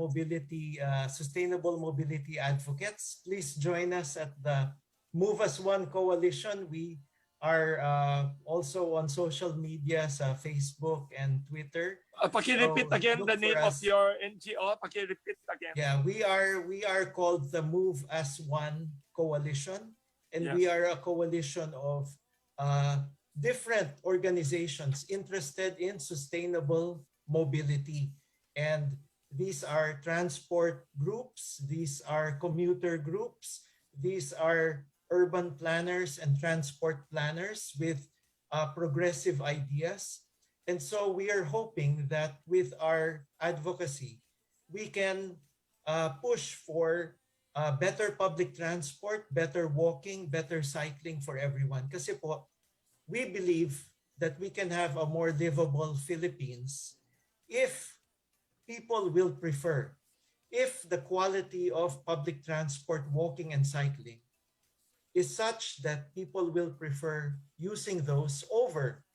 sustainable mobility advocates. Please join us at the Move as One Coalition. We are also on social media sa Facebook and Twitter. Paki-repeat again the name of your NGO. Paki-repeat again. Yeah, we are called the Move as One Coalition, and we are a coalition of different organizations interested in sustainable mobility. And these are transport groups, these are commuter groups, these are urban planners and transport planners with progressive ideas. And so we are hoping that with our advocacy, we can push for better public transport, better walking, better cycling for everyone. Kasi po, we believe that we can have a more livable Philippines if people will prefer, if the quality of public transport, walking and cycling is such that people will prefer using those over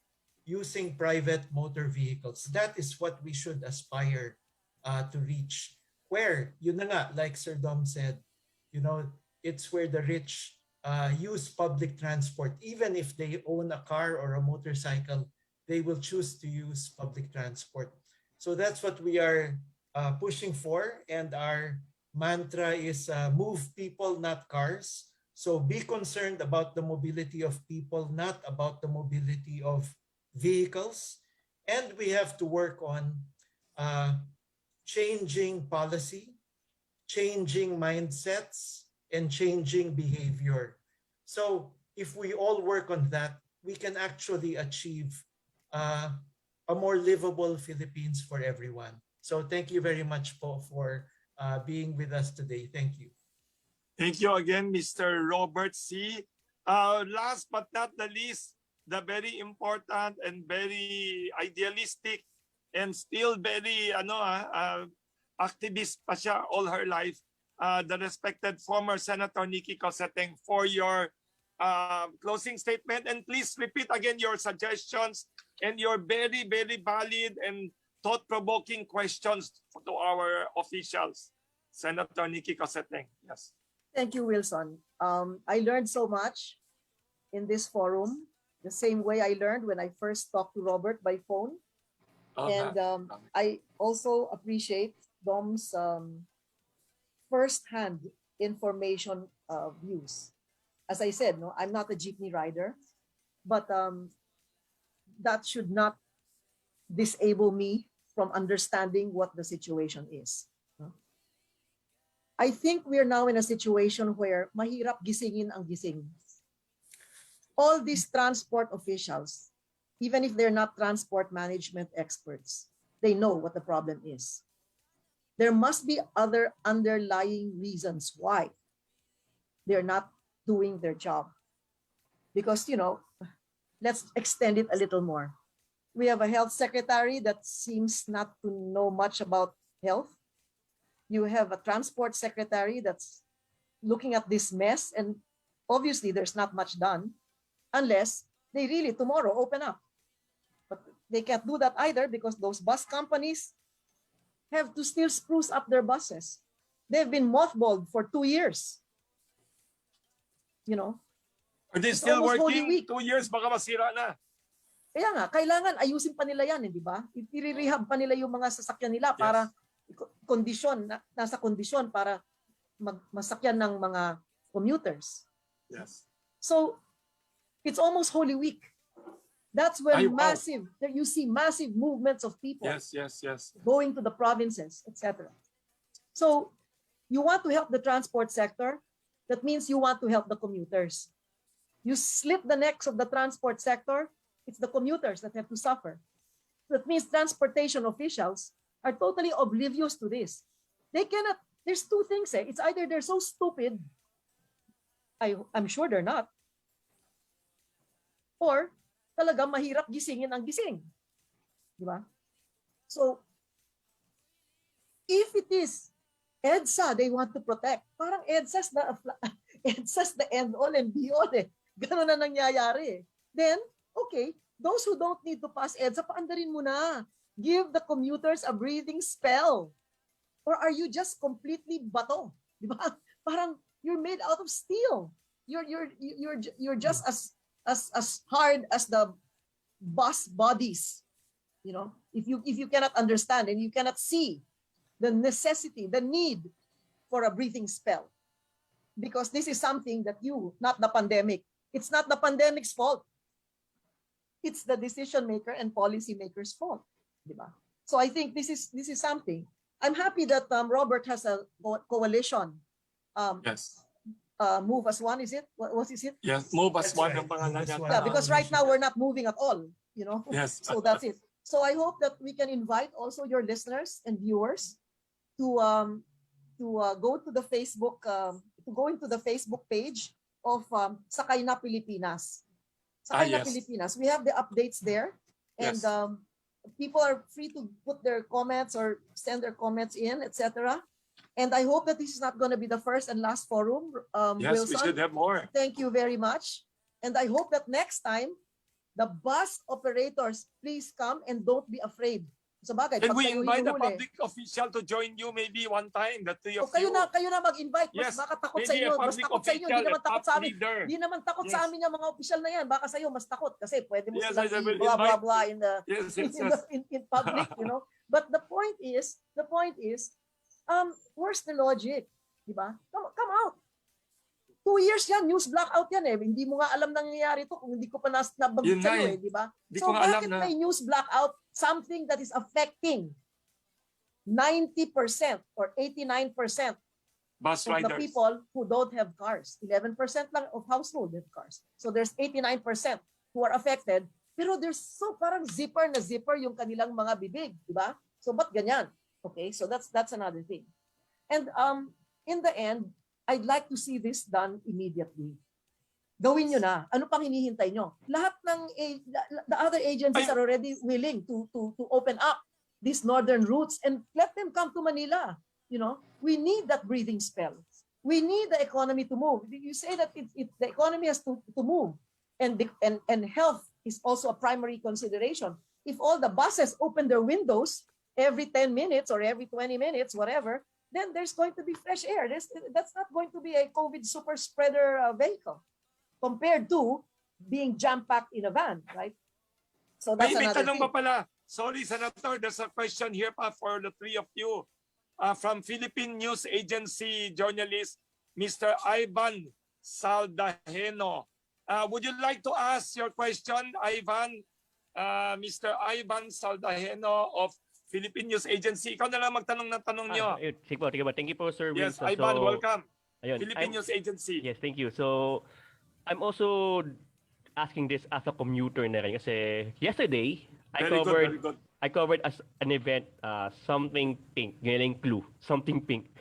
using private motor vehicles. That is what we should aspire to reach. Where, yun na nga, like Sir Dom said, it's where the rich use public transport. Even if they own a car or a motorcycle, they will choose to use public transport. So that's what we are pushing for. And our mantra is move people, not cars. So be concerned about the mobility of people, not about the mobility of vehicles. And we have to work on changing policy, changing mindsets, and changing behavior. So if we all work on that, we can actually achieve a more livable Philippines for everyone. So thank you very much for being with us today. Thank you. Thank you again, Mr. Robert C. Last but not the least, the very important and very idealistic and still very activist pa siya all her life, the respected former Senator Nikki Cosseteng, for your closing statement. And please repeat again your suggestions and your very, very valid and thought-provoking questions to our officials. Senator Nikki Cosseteng. Yes. Thank you, Wilson. I learned so much in this forum, the same way I learned when I first talked to Robert by phone. And I also appreciate Dom's first-hand information views. As I said, no, I'm not a jeepney rider, but that should not disable me from understanding what the situation is. I think we're now in a situation where mahirap gisingin ang gising. All these transport officials, even if they're not transport management experts, they know what the problem is. There must be other underlying reasons why they're not doing their job. Because, let's extend it a little more. We have a health secretary that seems not to know much about health. You have a transport secretary that's looking at this mess, and obviously there's not much done unless they really tomorrow open up. But they can't do that either because those bus companies have to still spruce up their buses. They've been mothballed for 2 years. Are they still working? 2 years, baka masira na. Kaya nga, kailangan ayusin pa nila yan, di ba? I-rehab pa nila yung mga sasakyan nila para nasa kondisyon para masakyan ng mga commuters. Yes. So, it's almost Holy Week. That's when you see massive movements of people going to the provinces, etc. So, you want to help the transport sector, that means you want to help the commuters. You slit the necks of the transport sector, it's the commuters that have to suffer. That means transportation officials are totally oblivious to this. They cannot, there's two things. It's either they're so stupid, I'm sure they're not, or talaga mahirap gisingin ang gising. Di ba? So, if it is EDSA they want to protect, parang EDSA's the end all and be all eh. Ganun na nangyayari eh. Then, okay, those who don't need to pass EDSA, paandarin mo na. Give the commuters a breathing spell. Or are you just completely bato? Di ba? Parang you're made out of steel. You're just as hard as the bus bodies. You know, if you cannot understand and you cannot see the necessity, the need for a breathing spell, because this is something that not the pandemic. It's not the pandemic's fault. It's the decision maker and policy makers' fault. Diba? So I think this is something. I'm happy that Robert has a coalition. Yes. Move as one, is it? What is it? Yes, move as one ang pangalan niya. Yeah, because right now we're not moving at all. You know. Yes. So that's it. So I hope that we can invite also your listeners and viewers to go to the Facebook into the Facebook page of Sakay na Pilipinas. Sakay na Yes. Pilipinas. We have the updates there, and Yes. People are free to put their comments or send their comments in, etc. And I hope that this is not going to be the first and last forum. Yes, we Wilson, should have more. thank you very much. And I hope that next time, the bus operators, please come and don't be afraid. Sa bagay, Can pag we kayo invite a hinuhuli, public official to join you maybe one time, the three o of kayo you? na mag-invite. Mas Yes, baka takot sa maybe a inyo. Mas public takot sa inyo. Hindi official, naman a takot top sa amin. leader. Hindi naman takot Yes. sa amin yung mga opisyal na yan. Baka sa iyo mas takot. Kasi pwede mo Yes, silang I will blah, blah, invite blah you. in the Yes, in public, you know. But the point is, where's the logic? Diba? Come out. 2 years yan, news blackout yan eh. Hindi mo nga alam nangyayari to kung hindi ko pa nabanggit Yun sa nga iyo eh. eh, di ba? Hindi So ko nga alam bakit na- may news blackout? Something that is affecting 90% or 89% Bus of the riders. people who don't have cars. 11% lang of household have cars. So there's 89% who are affected. Pero there's parang zipper na zipper yung kanilang mga bibig, di ba? So ba't ganyan? Okay, so that's another thing. And in the end, I'd like to see this done immediately. Gawin nyo na. Ano pang hinihintay nyo? Lahat ng the other agencies are already willing to open up these northern routes and let them come to Manila. You know, we need that breathing spell. We need the economy to move. You say that the economy has to move, and health is also a primary consideration. If all the buses open their windows every 10 minutes or every 20 minutes, whatever, then there's going to be fresh air. That's not going to be a COVID super spreader vehicle compared to being jam-packed in a van, right? So that's May another tanong thing. pa pala. Sorry, Senator, there's a question here pa for the three of you. From Philippine News Agency journalist, Mr. Ivan Saldaheno. Would you like to ask your question, Ivan? Mr. Ivan Saldaheno of Philippine News Agency. Ikaw na lang magtanong ng tanong nyo. Sige po. Thank you po, Sir Yes, Wilson. Ivan, So, welcome. ayun, Philippine News Agency. Yes, thank you. So, I'm also asking this as a commuter na rin kasi yesterday, Very good. I covered as an event something pink, ngayon clue, something pink.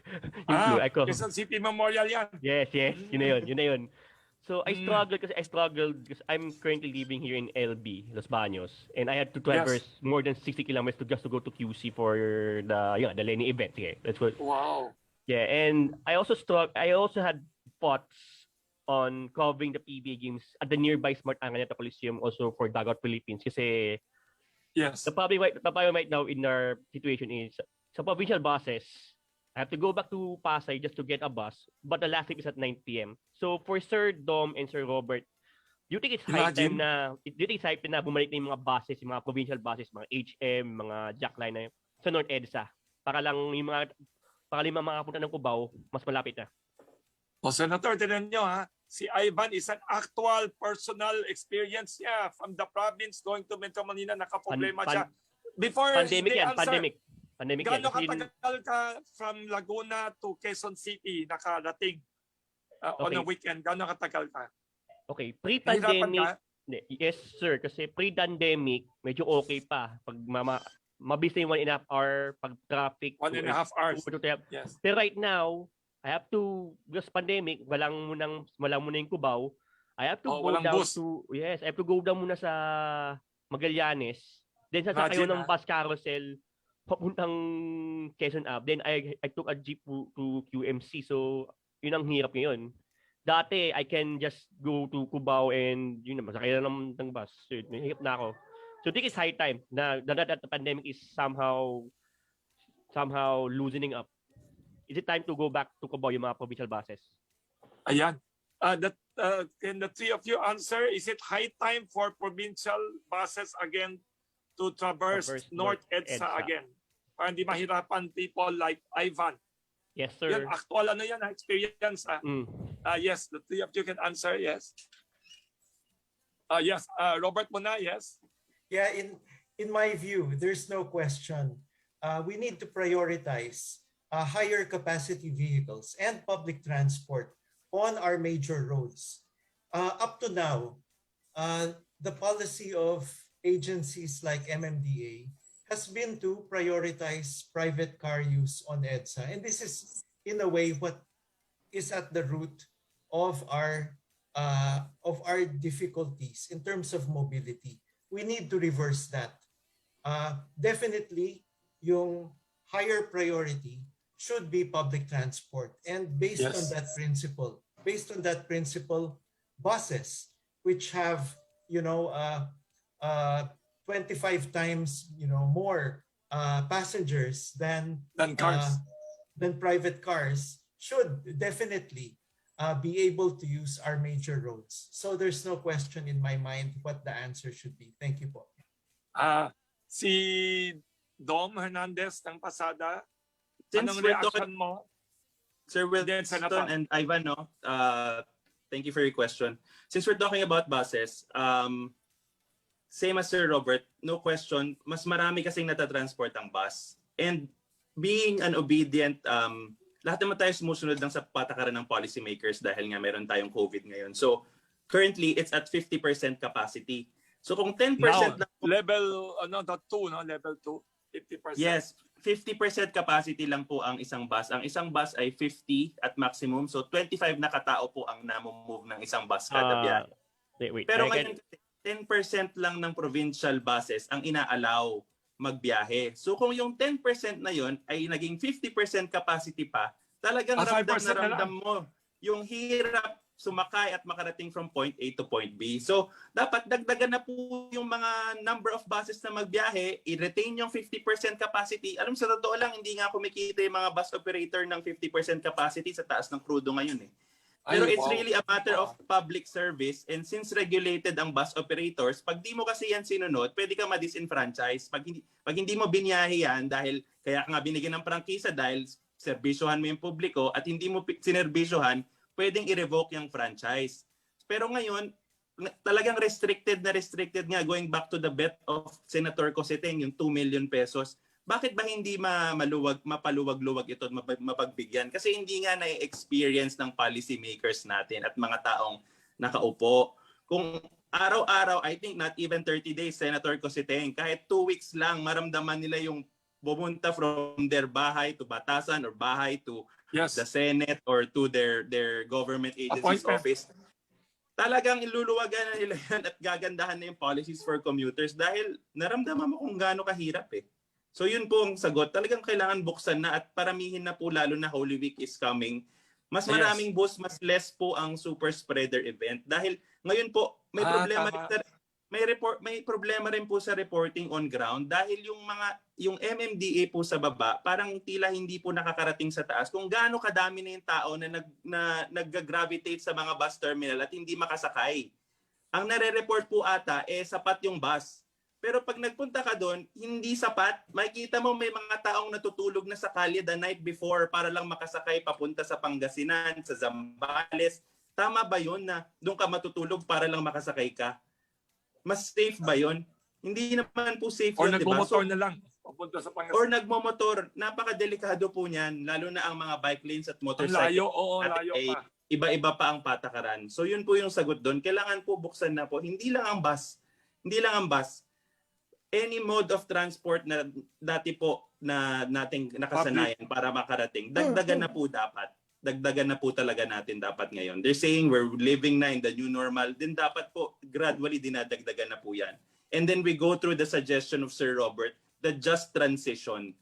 Yung clue, I covered. Quezon City Memorial yan. Yes, yun na yun. So I struggled because I'm currently living here in LB, Los Baños, and I had to traverse more than 60 kilometers to go to QC for the Lenny event. Yeah, that's what. Wow. Yeah, and I also had thoughts on covering the PBA games at the nearby Smart Araneta Coliseum also for Dagat Philippines kasi the problem right now in our situation is sa provincial buses, I have to go back to Pasay just to get a bus, but the last trip is at 9 p.m. So for Sir Dom and Sir Robert, do you think it's high time na bumalik na yung mga buses, yung mga provincial buses, mga HM, mga jackline na sa North EDSA para lang yung mga punta ng Cubao, mas malapit na. O Senator, tinan nyo ha, si Ivan is an actual personal experience niya from the province going to Metro Manila, nakaproblema siya. Before pandemic they yan, answer, pandemic yan. Gano'ng katagal ka from Laguna to Quezon City nakarating on a weekend? Gano'ng katagal ka? Okay, pre-pandemic, yes sir, kasi pre-pandemic, medyo okay pa. Pag mabilis na yung 1.5 hour, pag traffic. 1.5 hours. Yes. Pero right now, I have to, because pandemic, walang muna yung Cubao, I have to go walang down bus. I have to go down muna sa Magallanes. Then sasakay Imagine, ng bus carousel papuntang Quezon Ave. Then I took a jeep to QMC. So, yun ang hirap ngayon. Dati, I can just go to Cubao and yun na, masakay na ng bus. So, hirap na ako. So, I think it's high time na that the pandemic is somehow loosening up. Is it time to go back to Cubao, yung mga provincial buses? Ayan. Can the three of you answer? Is it high time for provincial buses again to traverse North EDSA again? Para hindi mahirapan people like Ivan. Yes, sir. Yan, actual experience. Yes, the three of you can answer, yes. Yes, Robert muna, yes. Yeah, in my view, there's no question. We need to prioritize higher capacity vehicles and public transport on our major roads. Up to now, the policy of agencies like MMDA has been to prioritize private car use on EDSA. And this is, in a way, what is at the root of our difficulties in terms of mobility. We need to reverse that. Definitely, yung higher priority should be public transport. And based on that principle, buses, which have, 25 times, more passengers than cars, than private cars, should definitely be able to use our major roads. So there's no question in my mind what the answer should be. Thank you po. Si Dom Hernandez ng PASADA, Since anong we're reaction mo? Sir Wilson and Ivan, thank you for your question. Since we're talking about buses, same as Sir Robert, no question, mas marami kasing natatransport ang bus. And being an obedient, lahat naman tayo sumusunod lang sa patakaran ng policymakers dahil nga meron tayong COVID ngayon. So currently, it's at 50% capacity. So kung 10% now, level 2, level 2, 50%. Yes, 50% capacity lang po ang isang bus. Ang isang bus ay 50 at maximum. So 25 na katao po ang namumove ng isang bus kada biyahe. Pero ngayon, 10% lang ng provincial buses ang inaalaw magbiyahe. So kung yung 10% na yon ay naging 50% capacity pa, talagang ramdam mo yung hirap sumakay at makarating from point A to point B. So dapat dagdagan na po yung mga number of buses na magbiyahe, i-retain yung 50% capacity. Alam mo, sa totoo lang, hindi nga kumikita yung mga bus operator ng 50% capacity sa taas ng krudo ngayon eh. Pero it's really a matter of public service, and since regulated ang bus operators, pag di mo kasi yan sinunod, pwede ka ma-disenfranchise. Pag hindi mo binyahe yan, dahil kaya nga binigyan ng prangkisa dahil serbisyohan mo yung publiko at hindi mo sinerbisyohan, pwedeng i-revoke yung franchise. Pero ngayon, talagang restricted nga, going back to the bet of Senator Cositeng, yung 2 million pesos. Bakit ba hindi mapaluwag-luwag ito at mapagbigyan? Kasi hindi nga na-experience ng policy makers natin at mga taong nakaupo. Kung araw-araw, I think not even 30 days, Senator Cositeng, kahit 2 weeks lang, maramdaman nila yung bumunta from their bahay to batasan or bahay to the Senate or to their government agency's office. Talagang iluluwagan na nila yan at gagandahan na yung policies for commuters dahil naramdaman mo kung gaano kahirap eh. So yun po ang sagot. Talagang kailangan buksan na at paramihin na po, lalo na Holy Week is coming. Mas maraming bus, mas less po ang super spreader event. Dahil ngayon po may problema rin po sa reporting on ground dahil yung MMDA po sa baba parang tila hindi po nakakarating sa taas kung gaano kadami na yung tao na nag-gravitate sa mga bus terminal at hindi makasakay. Ang nare-report po ata sapat yung bus. Pero pag nagpunta ka doon, hindi sapat. Makikita mo may mga taong natutulog na sa kalye the night before para lang makasakay papunta sa Pangasinan, sa Zambales. Tama ba yun na doon ka matutulog para lang makasakay ka? Mas safe ba yun? Hindi naman po safe or yun, diba? Nagmumotor na lang papunta sa Pangasinan. Or nagmumotor. Napakadelikado po niyan, lalo na ang mga bike lanes at motorcycle. Layo pa. Iba-iba pa ang patakaran. So yun po yung sagot doon. Kailangan po buksan na po. Hindi lang ang bus. Any mode of transport na dati po na nating nakasanayan para makarating, dagdagan na po dapat. dagdagan na po talaga natin dapat ngayon. They're saying we're living na in the new normal, then dapat po gradually dinadagdagan na po yan. And then we go through the suggestion of Sir Robert, the just transition.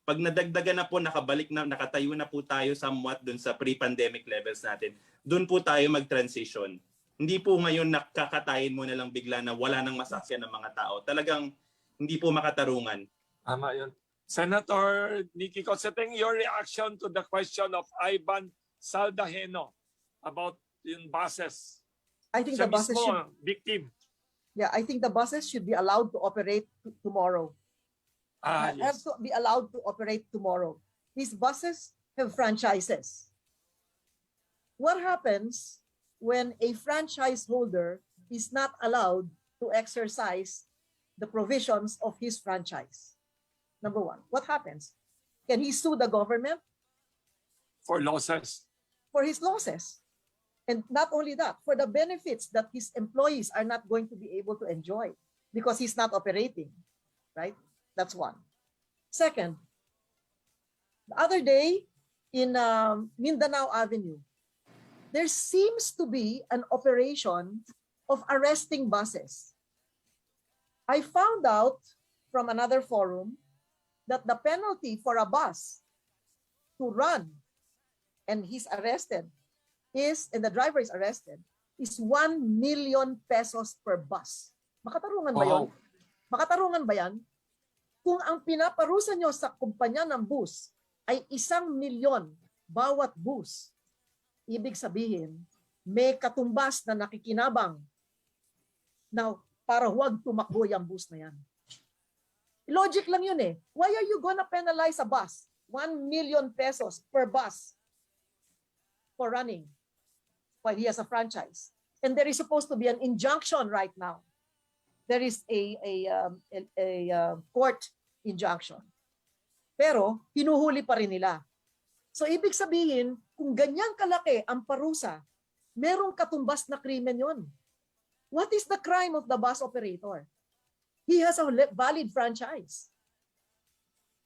Pag nadagdagan na po, nakabalik na, nakatayo na po tayo somewhat dun sa pre-pandemic levels natin, dun po tayo mag-transition. Hindi po ngayon nakakatayin mo na lang bigla na wala nang masakyan ng mga tao. Talagang hindi po makatarungan. Tama yun. Senator Nikki Cosseteng, your reaction to the question of Ivan Saldaheno about yung buses. I think Siya the buses mismo, should, victim. yeah, I think the buses should be allowed to operate tomorrow. Have Yes. to be allowed to operate tomorrow. These buses have franchises. What happens when a franchise holder is not allowed to exercise the provisions of his franchise? Number one, what happens? Can he sue the government For losses. for his losses? And not only that, for the benefits that his employees are not going to be able to enjoy because he's not operating, right? That's one. Second, the other day in Mindanao Avenue, there seems to be an operation of arresting buses. I found out from another forum that the penalty for a bus to run and he's arrested is, and the driver is arrested, is 1 million pesos per bus. Makatarungan ba yun? Makatarungan ba yan? Kung ang pinaparusa nyo sa kumpanya ng bus ay 1 milyon bawat bus, ibig sabihin, may katumbas na nakikinabang na para huwag tumakbo yung bus na yan. Logic lang yun eh. Why are you gonna penalize a bus? 1 million pesos per bus for running while he has a franchise. And there is supposed to be an injunction right now. There is a court injunction. Pero hinuhuli pa rin nila. So ibig sabihin, kung ganyang kalaki ang parusa, merong katumbas na krimen yon. What is the crime of the bus operator? He has a valid franchise.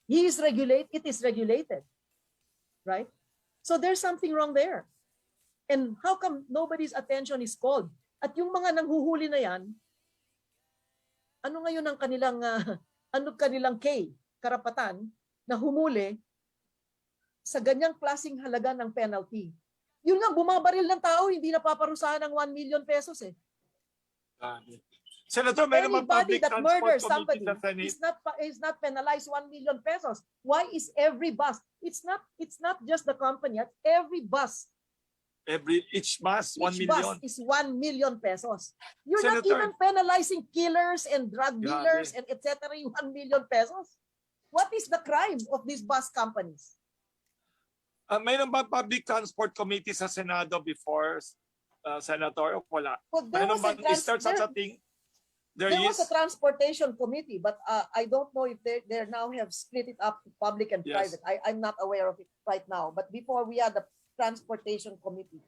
He is it is regulated. Right? So there's something wrong there. And how come nobody's attention is called? At yung mga nanghuhuli na yan, ano ngayon ang kanilang karapatan na humuli sa ganyang klaseng halaga ng penalty? Yun nga, bumabaril ng tao, hindi napaparusahan ng 1 million pesos eh. Senator, meron mga Anybody public that transport murders committee somebody sa Senate. is not penalized 1 million pesos. Why is every bus? It's not just the company, every bus. Each bus, 1 Each million. bus is 1 million pesos. You're not Senator, even penalizing killers and drug dealers and etc. yung 1 million pesos. What is the crime of these bus companies? Mayroon ba public transport committee sa Senado before, Senator? O wala? Well, there Mayroon was ba, is there such a thing? There was a transportation committee, but I don't know if they now have split it up to public and Yes. private. I'm not aware of it right now. But before we had the transportation committee.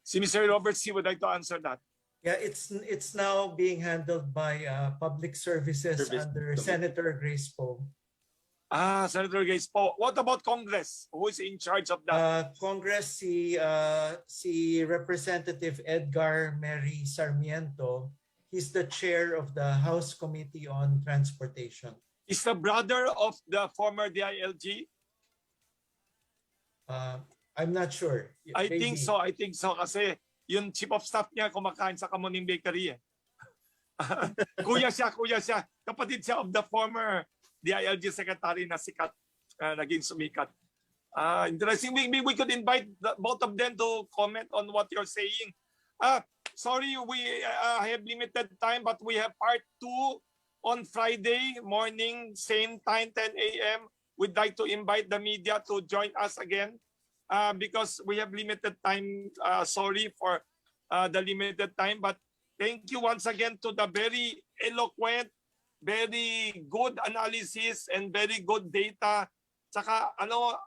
Si Mr. Robert C. would like to answer that. Yeah, it's now being handled by Public Services under Senator Grace Poe. Senator Grace Poe. What about Congress? Who is in charge of that? Congress, si Representative Edgar Mary Sarmiento. He's the chair of the House Committee on Transportation. Is the brother of the former DILG? I'm not sure. I Maybe. think so kasi yung chief of staff niya kumakain sa Kamuning Bakery eh. kuya siya. Kapatid siya of the former DILG secretary na sikat, naging sumikat. Interesting. Maybe we could invite both of them to comment on what you're saying. Sorry, we have limited time, but we have part 2 on Friday morning, same time, 10 a.m. We'd like to invite the media to join us again because we have limited time. Sorry for the limited time, but thank you once again to the very eloquent, very good analysis and very good data. Saka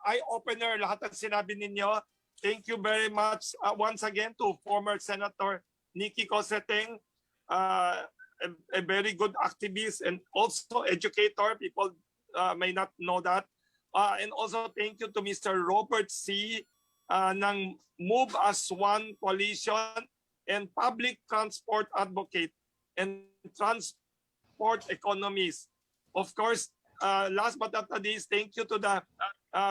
eye-opener lahat ng sinabi ninyo. Thank you very much once again to former Senator Nikki Cosseteng, a very good activist and also educator. People may not know that. And also thank you to Mr. Robert C. ng Move as One Coalition and Public Transport Advocate and Transport Economist. Of course, last but not least, thank you to the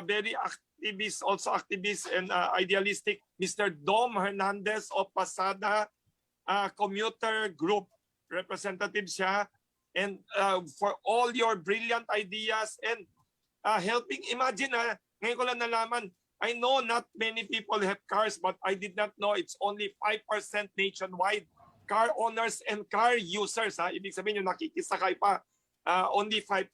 very activist, also activist and idealistic Mr. Dom Hernandez of PASADA Commuter Group. Representative siya. And for all your brilliant ideas and helping. Imagine, ngayon ko lang nalaman, I know not many people have cars, but I did not know it's only 5% nationwide. Car owners and car users, ibig sabihin yung nakikisakay pa, only 5%.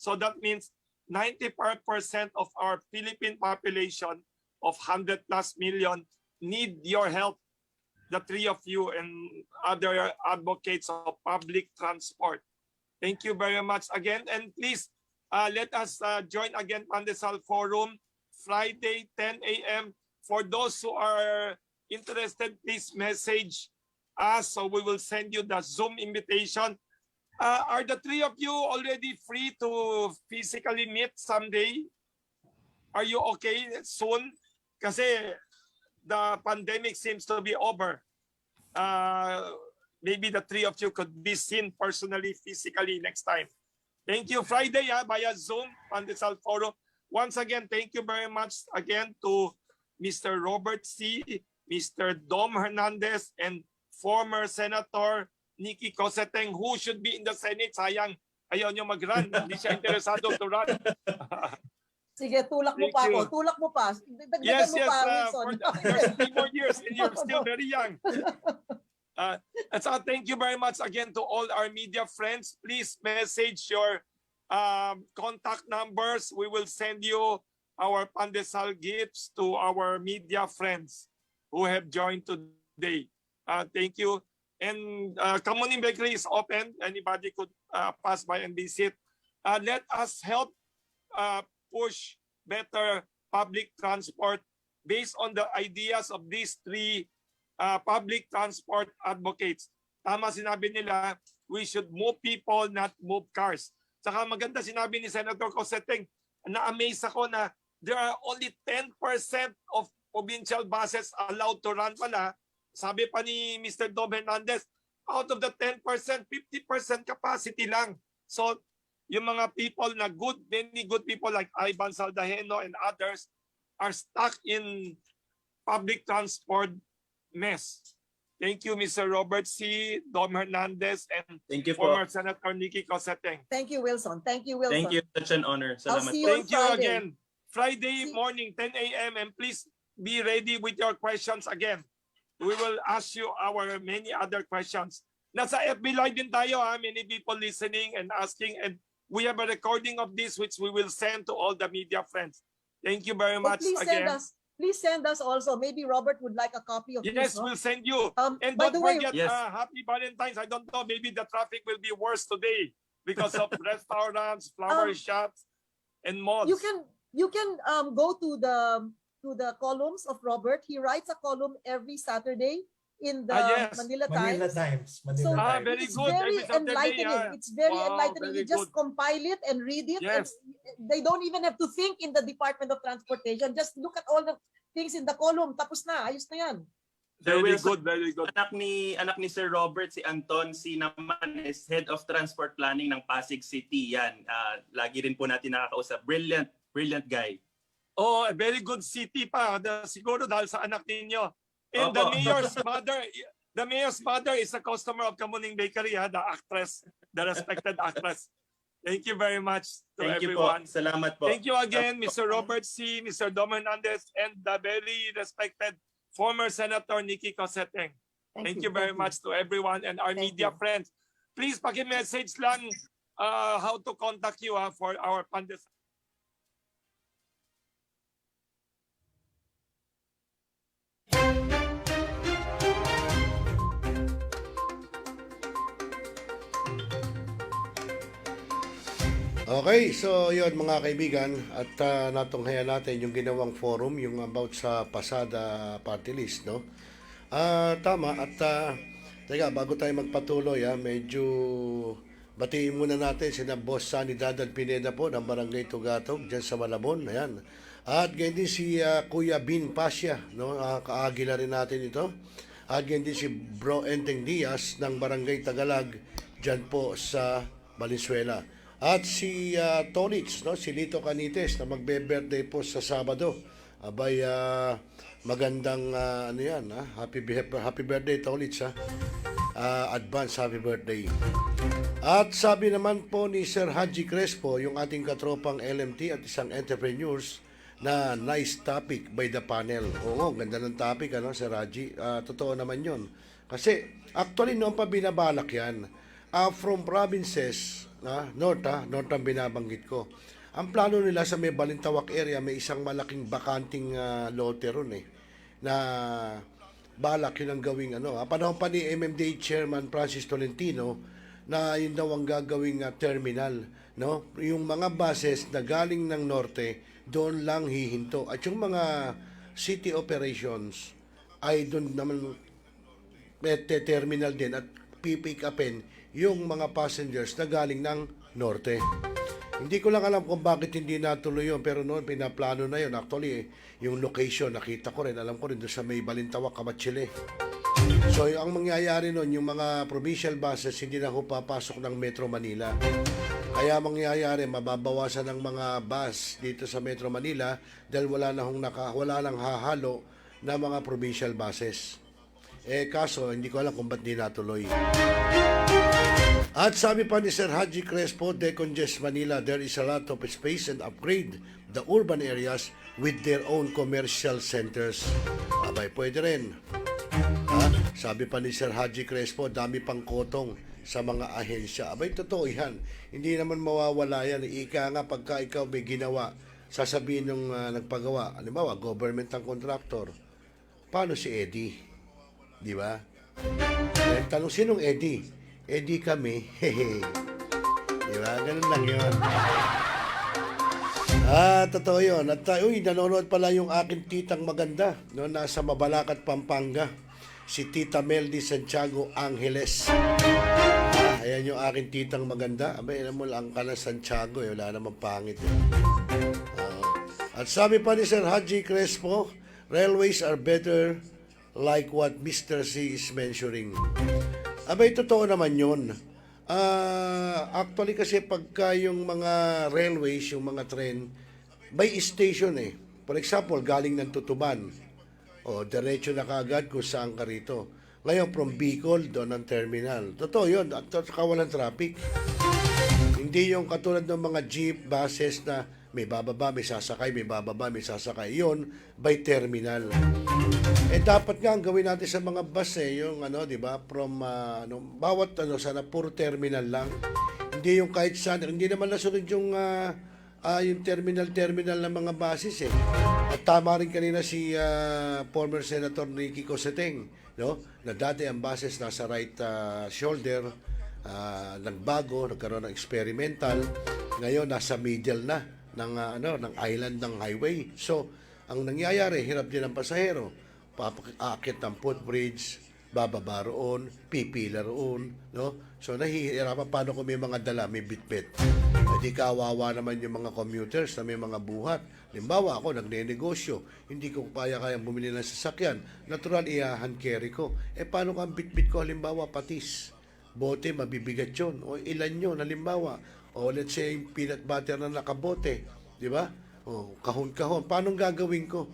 So that means 95% of our Philippine population of 100 plus million need your help, the three of you and other advocates of public transport. Thank you very much again. And please, let us join again Pandesal Forum, Friday, 10 a.m. For those who are interested, please message us so we will send you the Zoom invitation. Are the three of you already free to physically meet someday? Are you okay soon? Kasi the pandemic seems to be over. Maybe the three of you could be seen personally, physically next time. Thank you. Friday via Zoom, Pandesal Forum. Once again, thank you very much again to Mr. Robert C., Mr. Dom Hernandez, and former Senator Nikki Coseteng, who should be in the Senate. Sayang, ayaw nyo mag-run. Hindi siya interesado to run. Sige, tulak mo pa ako. Tulak mo pa. Dagdagan mo pa, Wilson. There's 3 more years and you're still very young. And so thank you very much again to all our media friends. Please message your contact numbers. We will send you our Pandesal gifts to our media friends who have joined today. Thank you. And Kamuning Bakery is open. Anybody could pass by and visit. Let us help push better public transport based on the ideas of these three public transport advocates. Tama sinabi nila, we should move people, not move cars. Saka maganda sinabi ni Senator Coseteng, na-amaze ako na there are only 10% of provincial buses allowed to run pala. Sabi pa ni Mr. Dom Hernandez, out of the 10%, 50% capacity lang. So, yung mga people na many good people like Ivan Saldaheno and others are stuck in public transport mess. Thank you, Mr. Robert C., Dom Hernandez, and former Senator Nikki Coseteng. Thank you, Wilson. Thank you, Wilson. Thank you. Such an honor. I'll Salamat. see you on Thank you Friday. again. Friday morning, 10 a.m. And please be ready with your questions again. We will ask you our many other questions. Nasa FB Live din tayo, many people listening and asking. And we have a recording of this which we will send to all the media friends. Thank you very much again. Please send us also. Maybe Robert would like a copy of Yes, this. No? we'll send you. And by don't the way, forget, Happy Valentine's. I don't know, maybe the traffic will be worse today because of restaurants, flower shops, and malls. You can go to the columns of Robert. He writes a column every Saturday in the Manila Times. Very it's good. very Every Saturday, enlightening. It's very enlightening. very You just good. compile it and read it. Yes. And they don't even have to think in the Department of Transportation. Just look at all the things in the column. Tapos na. Ayos na yan. Very good, very good. Anak ni Sir Robert, si Anton, si naman is Head of Transport Planning ng Pasig City. Yan. Lagi rin po natin nakakausap. Brilliant guy. Oh, a very good city pa. Siguro dahil sa anak ninyo. And the mayor's mother is a customer of Kamuning Bakery, the actress, the respected actress. Thank you very much to everyone. Thank you po. Salamat po. Thank you again, Mr. Robert C., Mr. Dom Hernandez, and the very respected former Senator Nikki Coseteng. Thank you very much to everyone and our media friends. Please paki-message lang how to contact you for our Pandesal. Okay, so yun mga kaibigan, at natunghayan natin yung ginawang forum, yung about sa PASADA Parttlist, no? Tama, at teka, bago tayo magpatuloy, medyo batiin muna natin sina Boss Sunny Dadan Pineda po ng Barangay Tugatog dyan sa Malabon. Ayan. At ganyan din si Kuya Bin Pasya, no? Kaagi na rin natin ito. At ganyan din si Bro Enteng Diaz ng Barangay Tagalag dyan po sa Valenzuela. At si Tolits, no? Si Lito Canites na magbe-birthday po sa Sabado. Abay, magandang ano yan, ha? Happy birthday, Tolits, ha? Advance happy birthday. At sabi naman po ni Sir Haji Crespo, yung ating katropang LMT at isang entrepreneurs, na nice topic by the panel. Oo, ganda ng topic, ano, Sir Haji. Totoo naman yun. Kasi, actually, noon pa binabalak yan. From provinces, north ang binabanggit ko. Ang plano nila sa may Balintawak area, may isang malaking bakanting lote ron na balak yun ang gawing panahon pa ni MMDA Chairman Francis Tolentino na yun daw ang gagawing terminal, no? Yung mga buses na galing ng norte doon lang hihinto at yung mga city operations ay doon naman terminal din at pipick upin yung mga passengers na galing ng norte. Hindi ko lang alam kung bakit hindi natuloy yun, pero noon pinaplano na yun. Actually, yung location, nakita ko rin, alam ko rin doon sa may Balintawak, Kamatsile. So, ang mangyayari noon, yung mga provincial buses, hindi na ho papasok ng Metro Manila. Kaya mangyayari, mababawasan ng mga bus dito sa Metro Manila dahil wala nang hahalo na mga provincial buses. Kaso, hindi ko alam kung ba't di natuloy. At sabi pa ni Sir Haji Crespo, decongest Manila, there is a lot of space and upgrade the urban areas with their own commercial centers. Abay, pwede rin. Sabi pa ni Sir Haji Crespo, dami pang kotong sa mga ahensya. Abay, totoo yan. Hindi naman mawawala yan. Ika nga, pagka ikaw may ginawa, sasabihin ng nagpagawa, halimbawa, government ang contractor. Paano si Eddie? Di ba? Tanong, sinong Eddie? Eddie kami. Di ba? Ganun lang yun. Totoo yun. At nanonood pala yung aking titang maganda. No, nasa Mabalacat, Pampanga. Si Tita Meldy Santiago Angeles. Ayan yung aking titang maganda. Abay, alam mo lang ka na Santiago. Wala namang pangit. At sabi pa ni Sir Haji Crespo, railways are better like what Mr. C is mentioning. Abay, totoo naman yun. Actually kasi pagka yung mga railways, yung mga train, by station For example, galing ng Tutuban. Diretso na kaagad kung saan ka rito. Ngayon, from Bicol, doon ang terminal. Totoo yun. At walang traffic. Hindi yung katulad ng mga jeep, buses na may bababa, may sasakay, may bababa, may sasakay. Yun, by terminal. Dapat nga ang gawin natin sa mga bus yung di ba, from bawat sana puro terminal lang. Hindi yung kahit saan, hindi naman nasunod yung terminal ng mga buses At tama rin kanina si former Senator Nicky Coseteng, no? Na dati ang buses nasa right shoulder, nagbago, nagkaroon ng experimental, ngayon nasa middle na ng island ng highway. So, ang nangyayari, hirap din ang pasahero. Aakit ng footbridge, bababa roon, pipila roon, no? So, nahihirapan paano kung may mga dala, may bitbit. Hindi kawawa naman yung mga commuters na may mga buhat. Limbawa ako, nagne-negosyo, hindi ko kayang bumili ng sasakyan. Natural, hand carry ko. Paano kung bitbit ko, halimbawa, patis? Bote, mabibigat yun. O ilan yun, halimbawa. O let's say, peanut butter na nakabote. Di ba? O, kahon-kahon. Paano gagawin ko?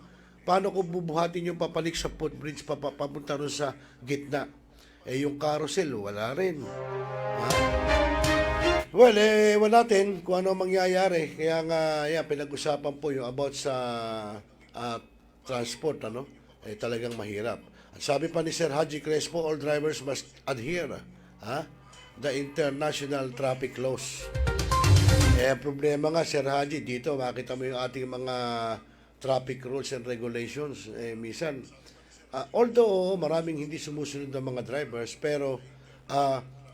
Paano ko bubuhatin yung papalik sa footbridge papunta rin sa gitna? Yung carousel, wala rin. Well, wala natin kung ano mangyayari. Kaya nga, pinag-usapan po yung about sa transport, talagang mahirap. At sabi pa ni Sir Haji Crespo, all drivers must adhere the international traffic laws. Problema nga, Sir Haji, dito makita mo yung ating mga traffic rules and regulations. Minsan, although maraming hindi sumusunod ng mga drivers, pero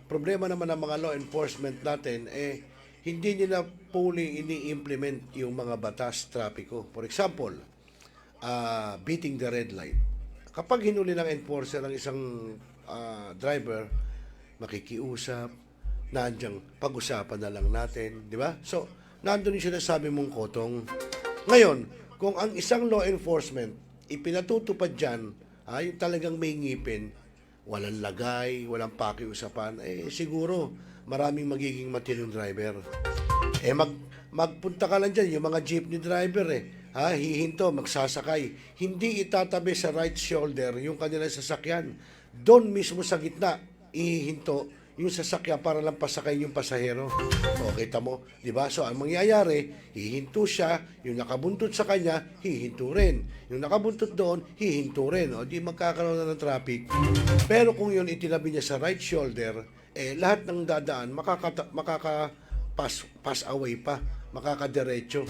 problema naman ng mga law enforcement natin, hindi nila fully ini-implement yung mga batas trapiko. For example, beating the red light. Kapag hinuli ng enforcer ng isang driver, makikiusap, nandiyan pag-usapan na lang natin, di ba? So, nandun yung sinasabi mong kotong. Ngayon, kung ang isang law enforcement ipinatutupad dyan, yung talagang may ngipin, walang lagay, walang pakiusapan, siguro maraming magiging matinong driver. Magpunta ka lang dyan, yung mga jeepney driver hihinto, magsasakay. Hindi itatabi sa right shoulder yung kanilang sasakyan. Doon mismo sa gitna, ihihinto yung sasakyan para lang pasakay yung pasahero. O, kita mo, di ba? So, ang mangyayari, hihinto siya, yung nakabuntot sa kanya, hihinto rin. Yung nakabuntot doon, hihinto rin. O, di magkakaroon na ng traffic. Pero kung yun itinabi niya sa right shoulder, lahat ng dadaan, pass away pa, makakadiretso.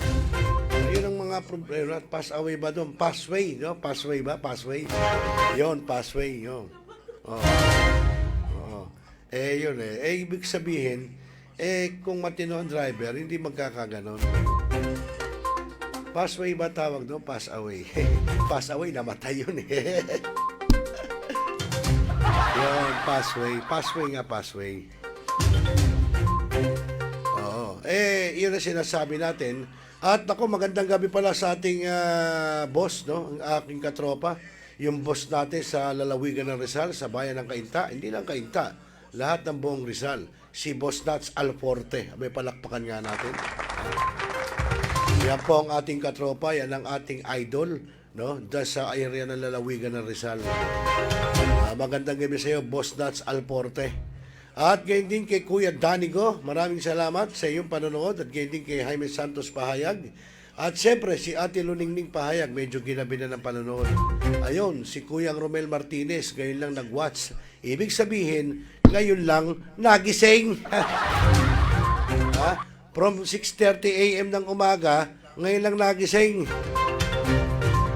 Yun ang mga problema. Pass away ba doon? Passway, no? Passway ba? Passway. Yun, passway, yun. Yun ibig sabihin, kung matino ang driver, hindi magkakaganon. Passway ba tawag doon? Pass away. Pass away, namatay yun Yun, passway. Passway nga, passway. Oo. Yun ang sinasabi natin. At ako, magandang gabi pala sa ating boss, no? Ang aking katropa. Yung boss natin sa lalawigan ng Rizal, sa bayan ng Cainta. Hindi lang Cainta, lahat ng buong Rizal. Si Boss Nats Alforte. May palakpakan nga natin. Yan po ang ating katropa. Yan ang ating idol, no? Dahil sa area ng lalawigan ng Rizal. Magandang gabi sa iyo, Boss Nats Alforte. At gayon din kay Kuya Danigo. Maraming salamat sa iyong panonood. At gayon din kay Jaime Santos Pahayag. At siyempre, si Ate Luningning Pahayag, medyo ginabi na ng panonood. Ayun, si Kuyang Romel Martinez, ngayon lang nag-watch. Ibig sabihin, ngayon lang nagising. From 6:30 a.m. ng umaga, ngayon lang nagising.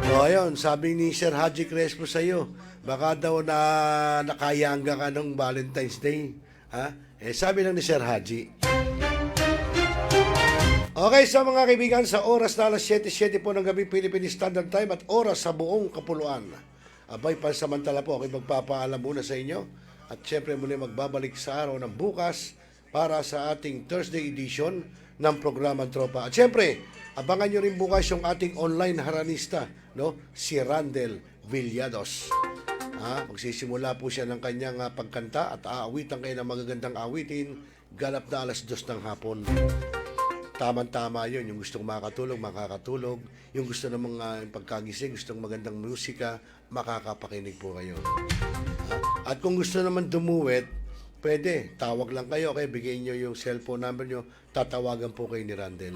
O ayun, sabi ni Sir Haji Crespo sa iyo, baka daw na nakayangga ka ng Valentine's Day. Sabi lang ni Sir Haji. Okay, sa mga kaibigan, sa oras na alas 7:07 po ng gabi Philippine Standard Time at oras sa buong kapuluan. Abay, pansamantala po, ako'y magpapaalam muna sa inyo. At syempre muli magbabalik sa araw ng bukas para sa ating Thursday edition ng programang Tropa. At syempre, abangan nyo rin bukas yung ating online haranista, no? Si Randel Villados. Magsisimula po siya ng kanyang pagkanta at aawitan kayo ng magagandang awitin, ganap na alas 2 ng hapon. Tama-tama yun. Yung gustong makakatulog, makakatulog. Yung gusto ng mga pagkagising, gustong magandang musika, makakapakinig po kayo. At kung gusto naman dumuwet, pwede. Tawag lang kayo. Okay, bigay nyo yung cellphone number nyo. Tatawagan po kayo ni Randel.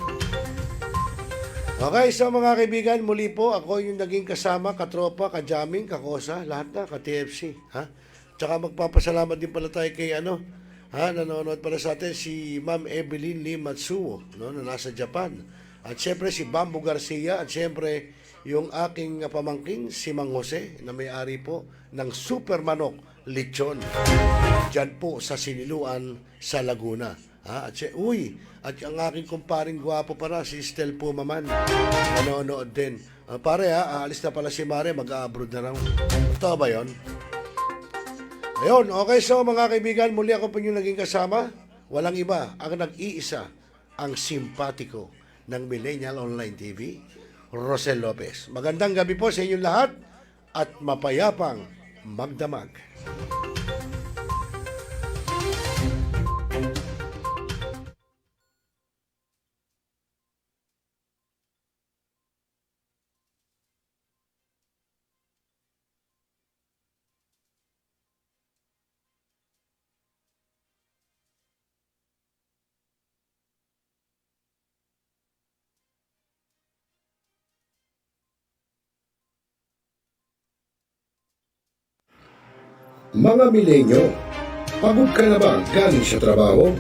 Okay, so mga kaibigan, muli po, ako yung naging kasama, katropa, kajaming, kakosa, lahat na, ka-TFC. Tsaka magpapasalamat din pala tayo kay nanonood para sa atin si Ma'am Evelyn Lee Matsuo, no, na nasa Japan. At siyempre si Bambo Garcia at siyempre yung aking pamangkin si Mang Jose na may-ari po ng Super Manok Lechon. Diyan po sa Siniluan sa Laguna. At ang aking kumparing gwapo para si Estel Pumaman. Nanonood din. Pare aalis na pala si Mare, mag-abroad na raw. Totoo ba yun? Ayun, okay, so mga kaibigan, muli ako po yung naging kasama. Walang iba, ang nag-iisa, ang simpatiko ng Millennial Online TV, Rosel Lopez. Magandang gabi po sa inyong lahat at mapayapang magdamag. Mga milenyo, pagod ka na ba galing sa trabaho?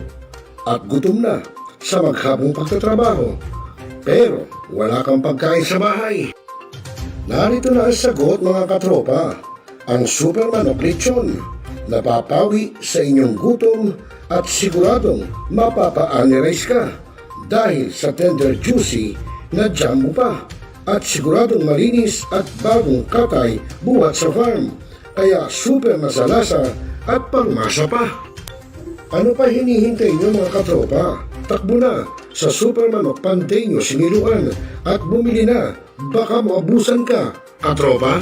At gutom na sa maghabong pagtatrabaho? Pero wala kang pagkain sa bahay? Narito na ang sagot mga katropa, ang Super Manok Lechon. Napapawi sa inyong gutom at siguradong mapapa-analyze ka dahil sa tender juicy na jumbo pa at siguradong malinis at bagong katay buhat sa farm. Kaya super na sa lasa at pangmasa pa. Ano pa hinihintay niyo mga katropa? Takbo na sa Super Manok Panteño Siniluan at bumili na Baka maabusan ka, katropa.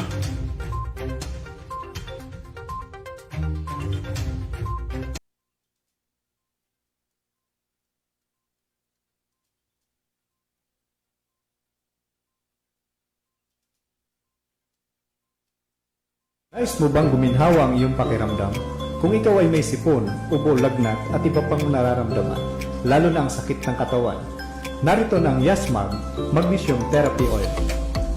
Nais mo bang guminhawa ang iyong pakiramdam? Kung ikaw ay may sipon, ubo, lagnat at iba pang nararamdaman, lalo na ang sakit ng katawan, narito ng Yasmag Magnesium Therapy Oil.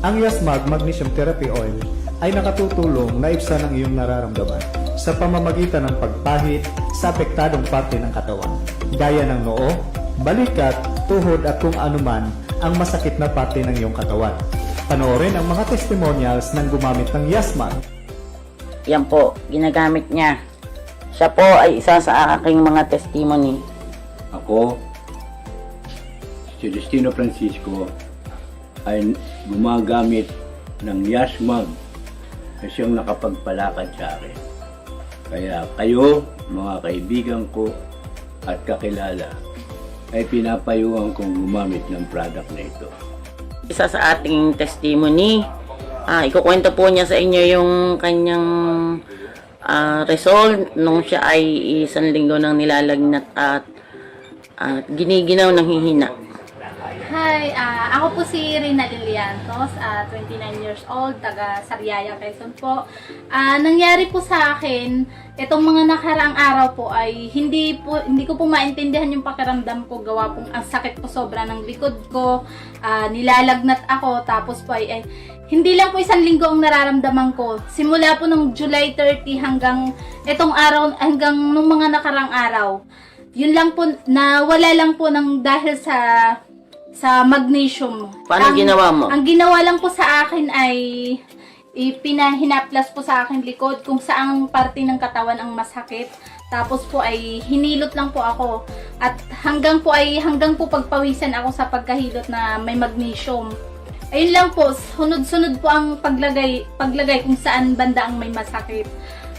Ang Yasmag Magnesium Therapy Oil ay nakatutulong na ibsan ang iyong nararamdaman sa pamamagitan ng pagpahid sa apektadong parte ng katawan, gaya ng noo, balikat, tuhod at kung anuman ang masakit na parte ng iyong katawan. Panoorin ang mga testimonials ng gumamit ng Yasmag. Yan po, ginagamit niya. Siya po ay isa sa aking mga testimony. Ako, si Destino Francisco, ay gumagamit ng Yasmag na siyang nakapagpalakad sa akin. Kaya kayo, mga kaibigan ko at kakilala, ay pinapayuhan kong gumamit ng product na ito. Isa sa ating testimony, ikukwento po niya sa inyo yung kanyang result nung siya ay 1 linggo nang nilalagnat at giniginaw ng hihina. Hi, ako po si Rina Liliantos, 29 years old, taga Sariaya, Quezon po. Nangyari po sa akin, itong mga nakaraang araw po ay hindi ko po maintindihan yung pakiramdam ko, gawa pong ang sakit po sobra ng likod ko, nilalagnat ako, tapos po ay hindi lang po 1 linggo ang nararamdaman ko. Simula po nung July 30 hanggang itong araw, hanggang nung mga nakaraang araw. Yun lang po, nawala lang po ng dahil sa magnesium. Paano ginawa mo? Ang ginawa lang po sa akin ay pinahinaplas po sa akin likod kung saang parte ng katawan ang masakit. Tapos po ay hinilot lang po ako. At hanggang po pagpawisan ako sa pagkahilot na may magnesium. Ayun lang po, sunod-sunod po ang paglagay kung saan banda ang may masakit.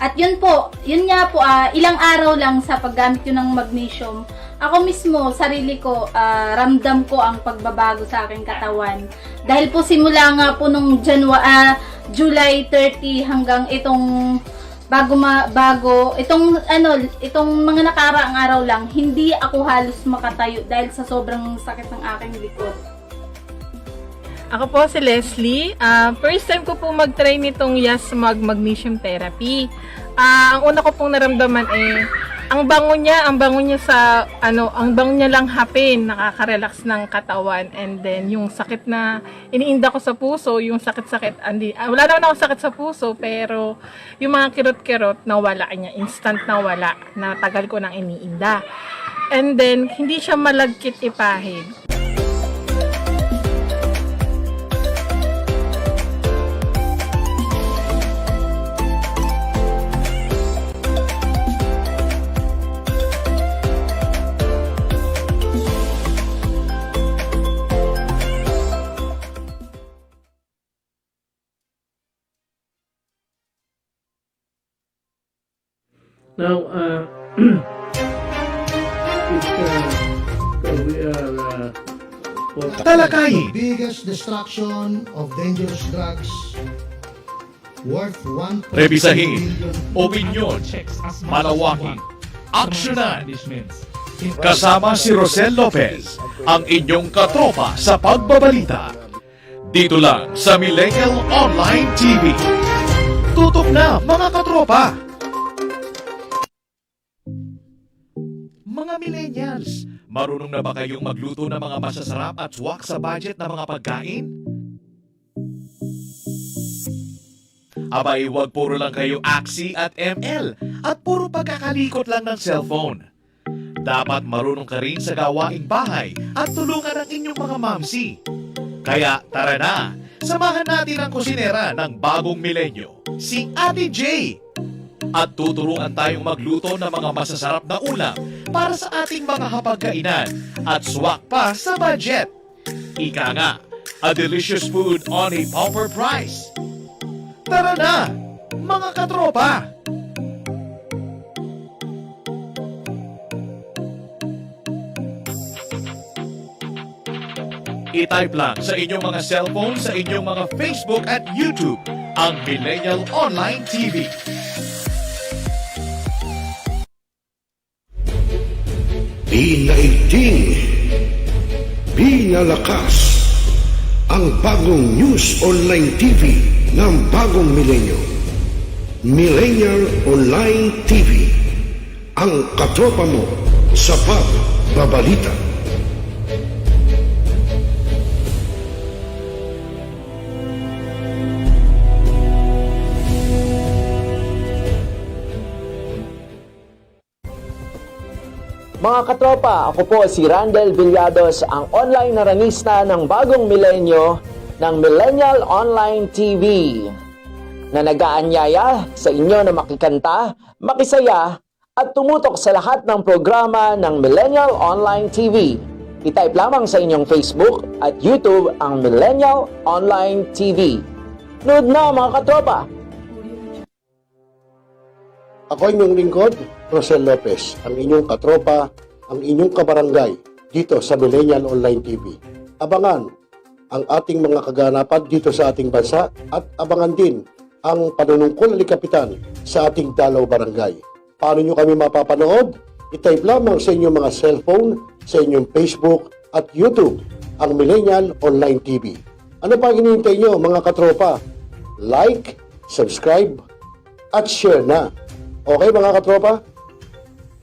At yun nga po, ilang araw lang sa paggamit yun ng magnesium, ako mismo, sarili ko, ramdam ko ang pagbabago sa aking katawan. Dahil po simula nga po nung July 30 hanggang itong itong mga nakaraang araw lang, hindi ako halos makatayo dahil sa sobrang sakit ng aking likod. Ako po si Leslie. First time ko po mag-try nitong Yasmag Magnesium Therapy. Ang una ko pong naramdaman ang bango niya lang hapin, nakaka-relax ng katawan, and then yung sakit na iniinda ko sa puso, yung sakit-sakit, wala naman ako sakit sa puso, pero yung mga kirot-kirot nawala niya, instant nawala, na tagal ko nang iniinda. And then hindi siya malagkit ipahid. Now, Talakayin. The biggest destruction of dangerous drugs worth 1.2 Rebisahin. Opinyon. Malawaking. Aksyonan. Kasama si Rosel Lopez, ang inyong katropa sa pagbabalita. Dito lang sa Millennial Online TV. Tutok na, mga katropa! Mga millennials, marunong na ba kayong magluto ng mga masasarap at swak sa budget na mga pagkain? Abay, wag puro lang kayo aksi at ML at puro pagkakalikot lang ng cellphone. Dapat marunong ka rin sa gawaing bahay at tulungan ang inyong mga mamsi. Kaya tara na, samahan natin ang kusinera ng bagong milenyo, si Ate J. At tuturuan tayong magluto ng mga masasarap na ulam para sa ating mga hapagkainan at swak pa sa budget. Ika nga, a delicious food on a proper price. Tara na, mga katropa! I-type lang sa inyong mga cellphone, sa inyong mga Facebook at YouTube, ang Millennial Online TV. Pinaigting, pinalakas, ang bagong news online TV ng bagong milenyo. Millennial Online TV, ang katropa mo sa pagbabalita. Mga katropa, ako po si Randel Villados, ang online naranista ng bagong milenyo ng Millennial Online TV na nag-aanyaya sa inyo na makikanta, makisaya at tumutok sa lahat ng programa ng Millennial Online TV. I-type lamang sa inyong Facebook at YouTube ang Millennial Online TV. Nood na mga katropa! Ako inyong lingkod, Rosel Lopez, ang inyong katropa, ang inyong kabarangay dito sa Millennial Online TV. Abangan ang ating mga kaganapan dito sa ating bansa at abangan din ang panunungkol ni Kapitan sa ating Dalaw Barangay. Paano nyo kami mapapanood? I-type lamang sa inyong mga cellphone, sa inyong Facebook at YouTube ang Millennial Online TV. Ano pa hinihintay nyo mga katropa? Like, subscribe, at share na. Okay mga katropa?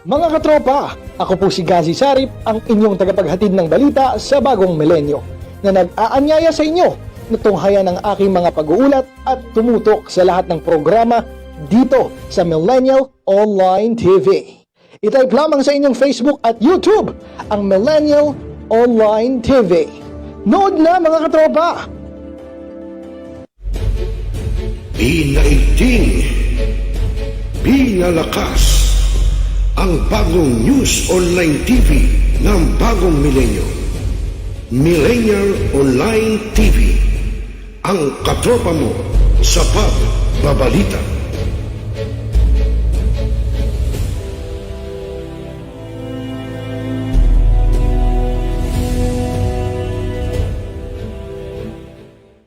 Mga katropa, ako po si Gazi Sarip, ang inyong tagapaghatid ng balita sa bagong milenyo na nag-aanyaya sa inyo na tunghayan ang aking mga pag-uulat at tumutok sa lahat ng programa dito sa Millennial Online TV. I-type lamang sa inyong Facebook at YouTube ang Millennial Online TV. Nood na mga katropa! Pinaigting, pinalakas, ang bagong news online TV ng bagong milenyo. Millennial Online TV, ang katropa mo sa pagbabalita.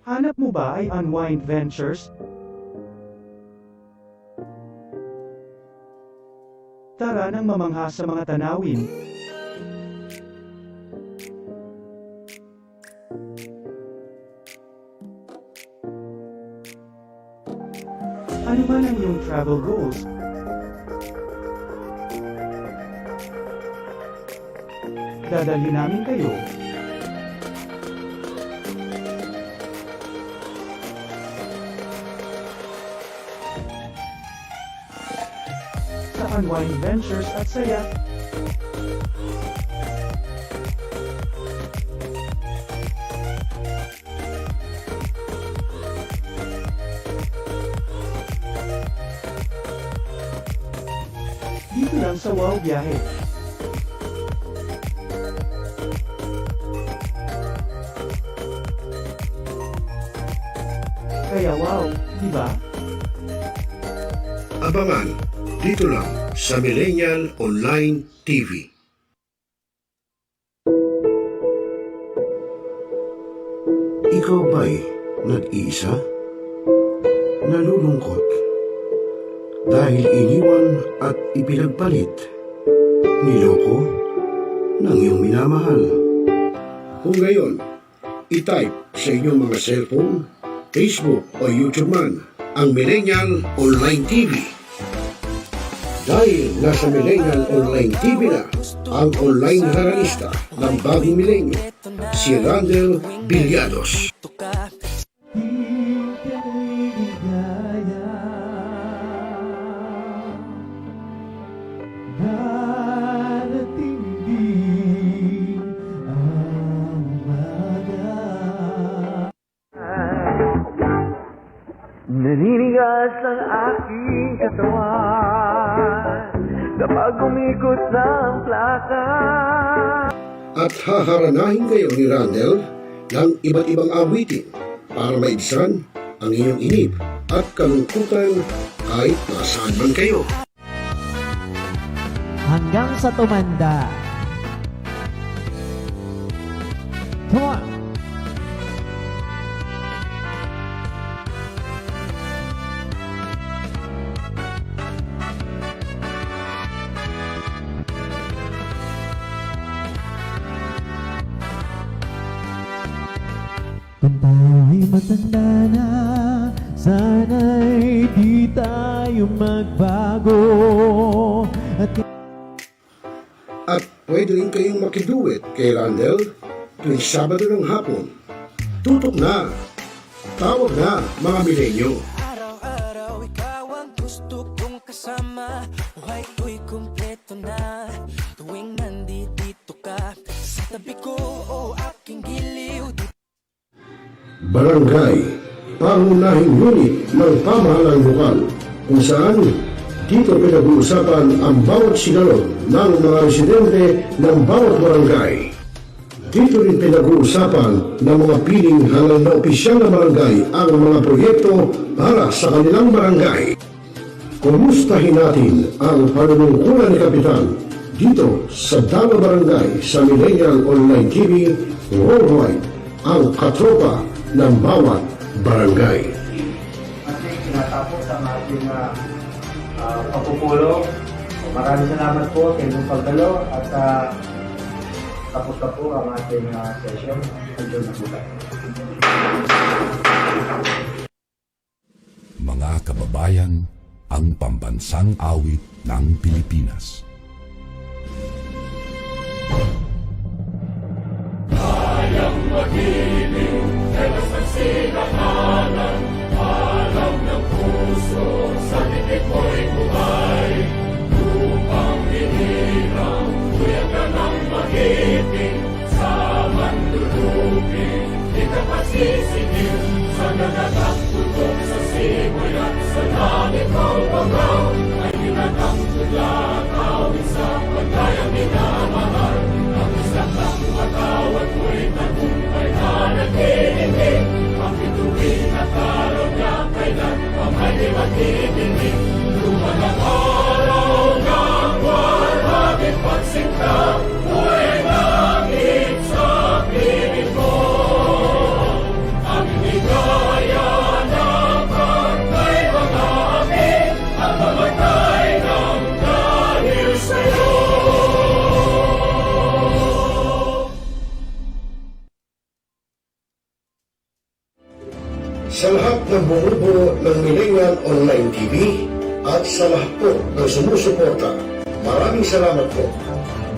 Hanap mo ba ay Unwind Ventures? Tara nang mamangha sa mga tanawin. Ano man ang iyong travel goals? Dadalhin namin kayo. Sa Unwind Ventures at saya. Dito lang sa Wow Biyahe. Kaya wow, di ba? Abangan dito lang sa Millennial Online TV. Ikaw ba'y nag-iisa? Nalulungkot dahil iniwan at ipinagpalit, niloko ng iyong minamahal. Kung ngayon, i-type sa inyong mga cellphone, Facebook o YouTube man ang Millennial Online TV. Dahil nasa Millennial Online TV na ang online haranista ng bagong milenyo, si Randel Villados. Naninigas ang aking katawan kapag umikot ng plaka. At haharanahin kayo ni Randel ng iba't ibang awitin para maibsan ang inyong inip at kalungkutan kahit nasaan man kayo. Hanggang sa tumanda. Come on! Kung tayo'y matanda na, sana'y di tayo magbago. At pwede rin kayong makiduet kay Randel tuwing Sabado ng hapon. Tutok na! Tawag na mga milenyo! Araw-araw ikaw ang gusto kong kasama. Buhay ko'y kumpleto na tuwing nandito ka sa tabi ko o aking giliw. Barangay, pangunahing unit ng pamahalang lokal kung saan dito pinag-uusapan ang bawat sinalog ng mga residente ng bawat barangay. Dito rin pinag-uusapan ng mga piling hanggang na opisyal na barangay ang mga proyekto para sa kanilang barangay. Kumustahin natin ang panunungkulan ni Kapitan dito sa Dalo Barangay sa Millennial Online TV worldwide, ang katropa ng bawat barangay. At tinatapos ang ating pagpupulong. Maraming salamat po sa inyong pagdalo at tapos na po ang ating session. Hanggang na po tayo. Mga kababayan, ang pambansang awit ng Pilipinas. Kayang mag-ibig, telas ng sinakalan, alam ng puso, sa titik mo'y buhay. Lupang hinirang, kuya ka ng mag-ibig, sa mandulupin, di ka pasisigil, sa nanagang tutok sa simoy at sa langit mo bangaw, ay ginatang tulad, awit sa pagkayang minamahal. Ang isang ng matawad mo'y tagumpay na naghihiling, bakit tuwing at araw niya kailan pamay maghihiling. Lumanang araw ng warhabing pagsinta, buhay langit sa piling mo. Ang ligaya ng pagkay mga amin, ang mamatay ng dahil sa'yo. Sa lahat ng bumubuo ng Millennial Online TV at sa lahat po ng sumusuporta, maraming salamat po.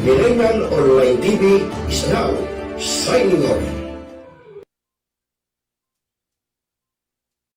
Millennial Online TV is now signing off.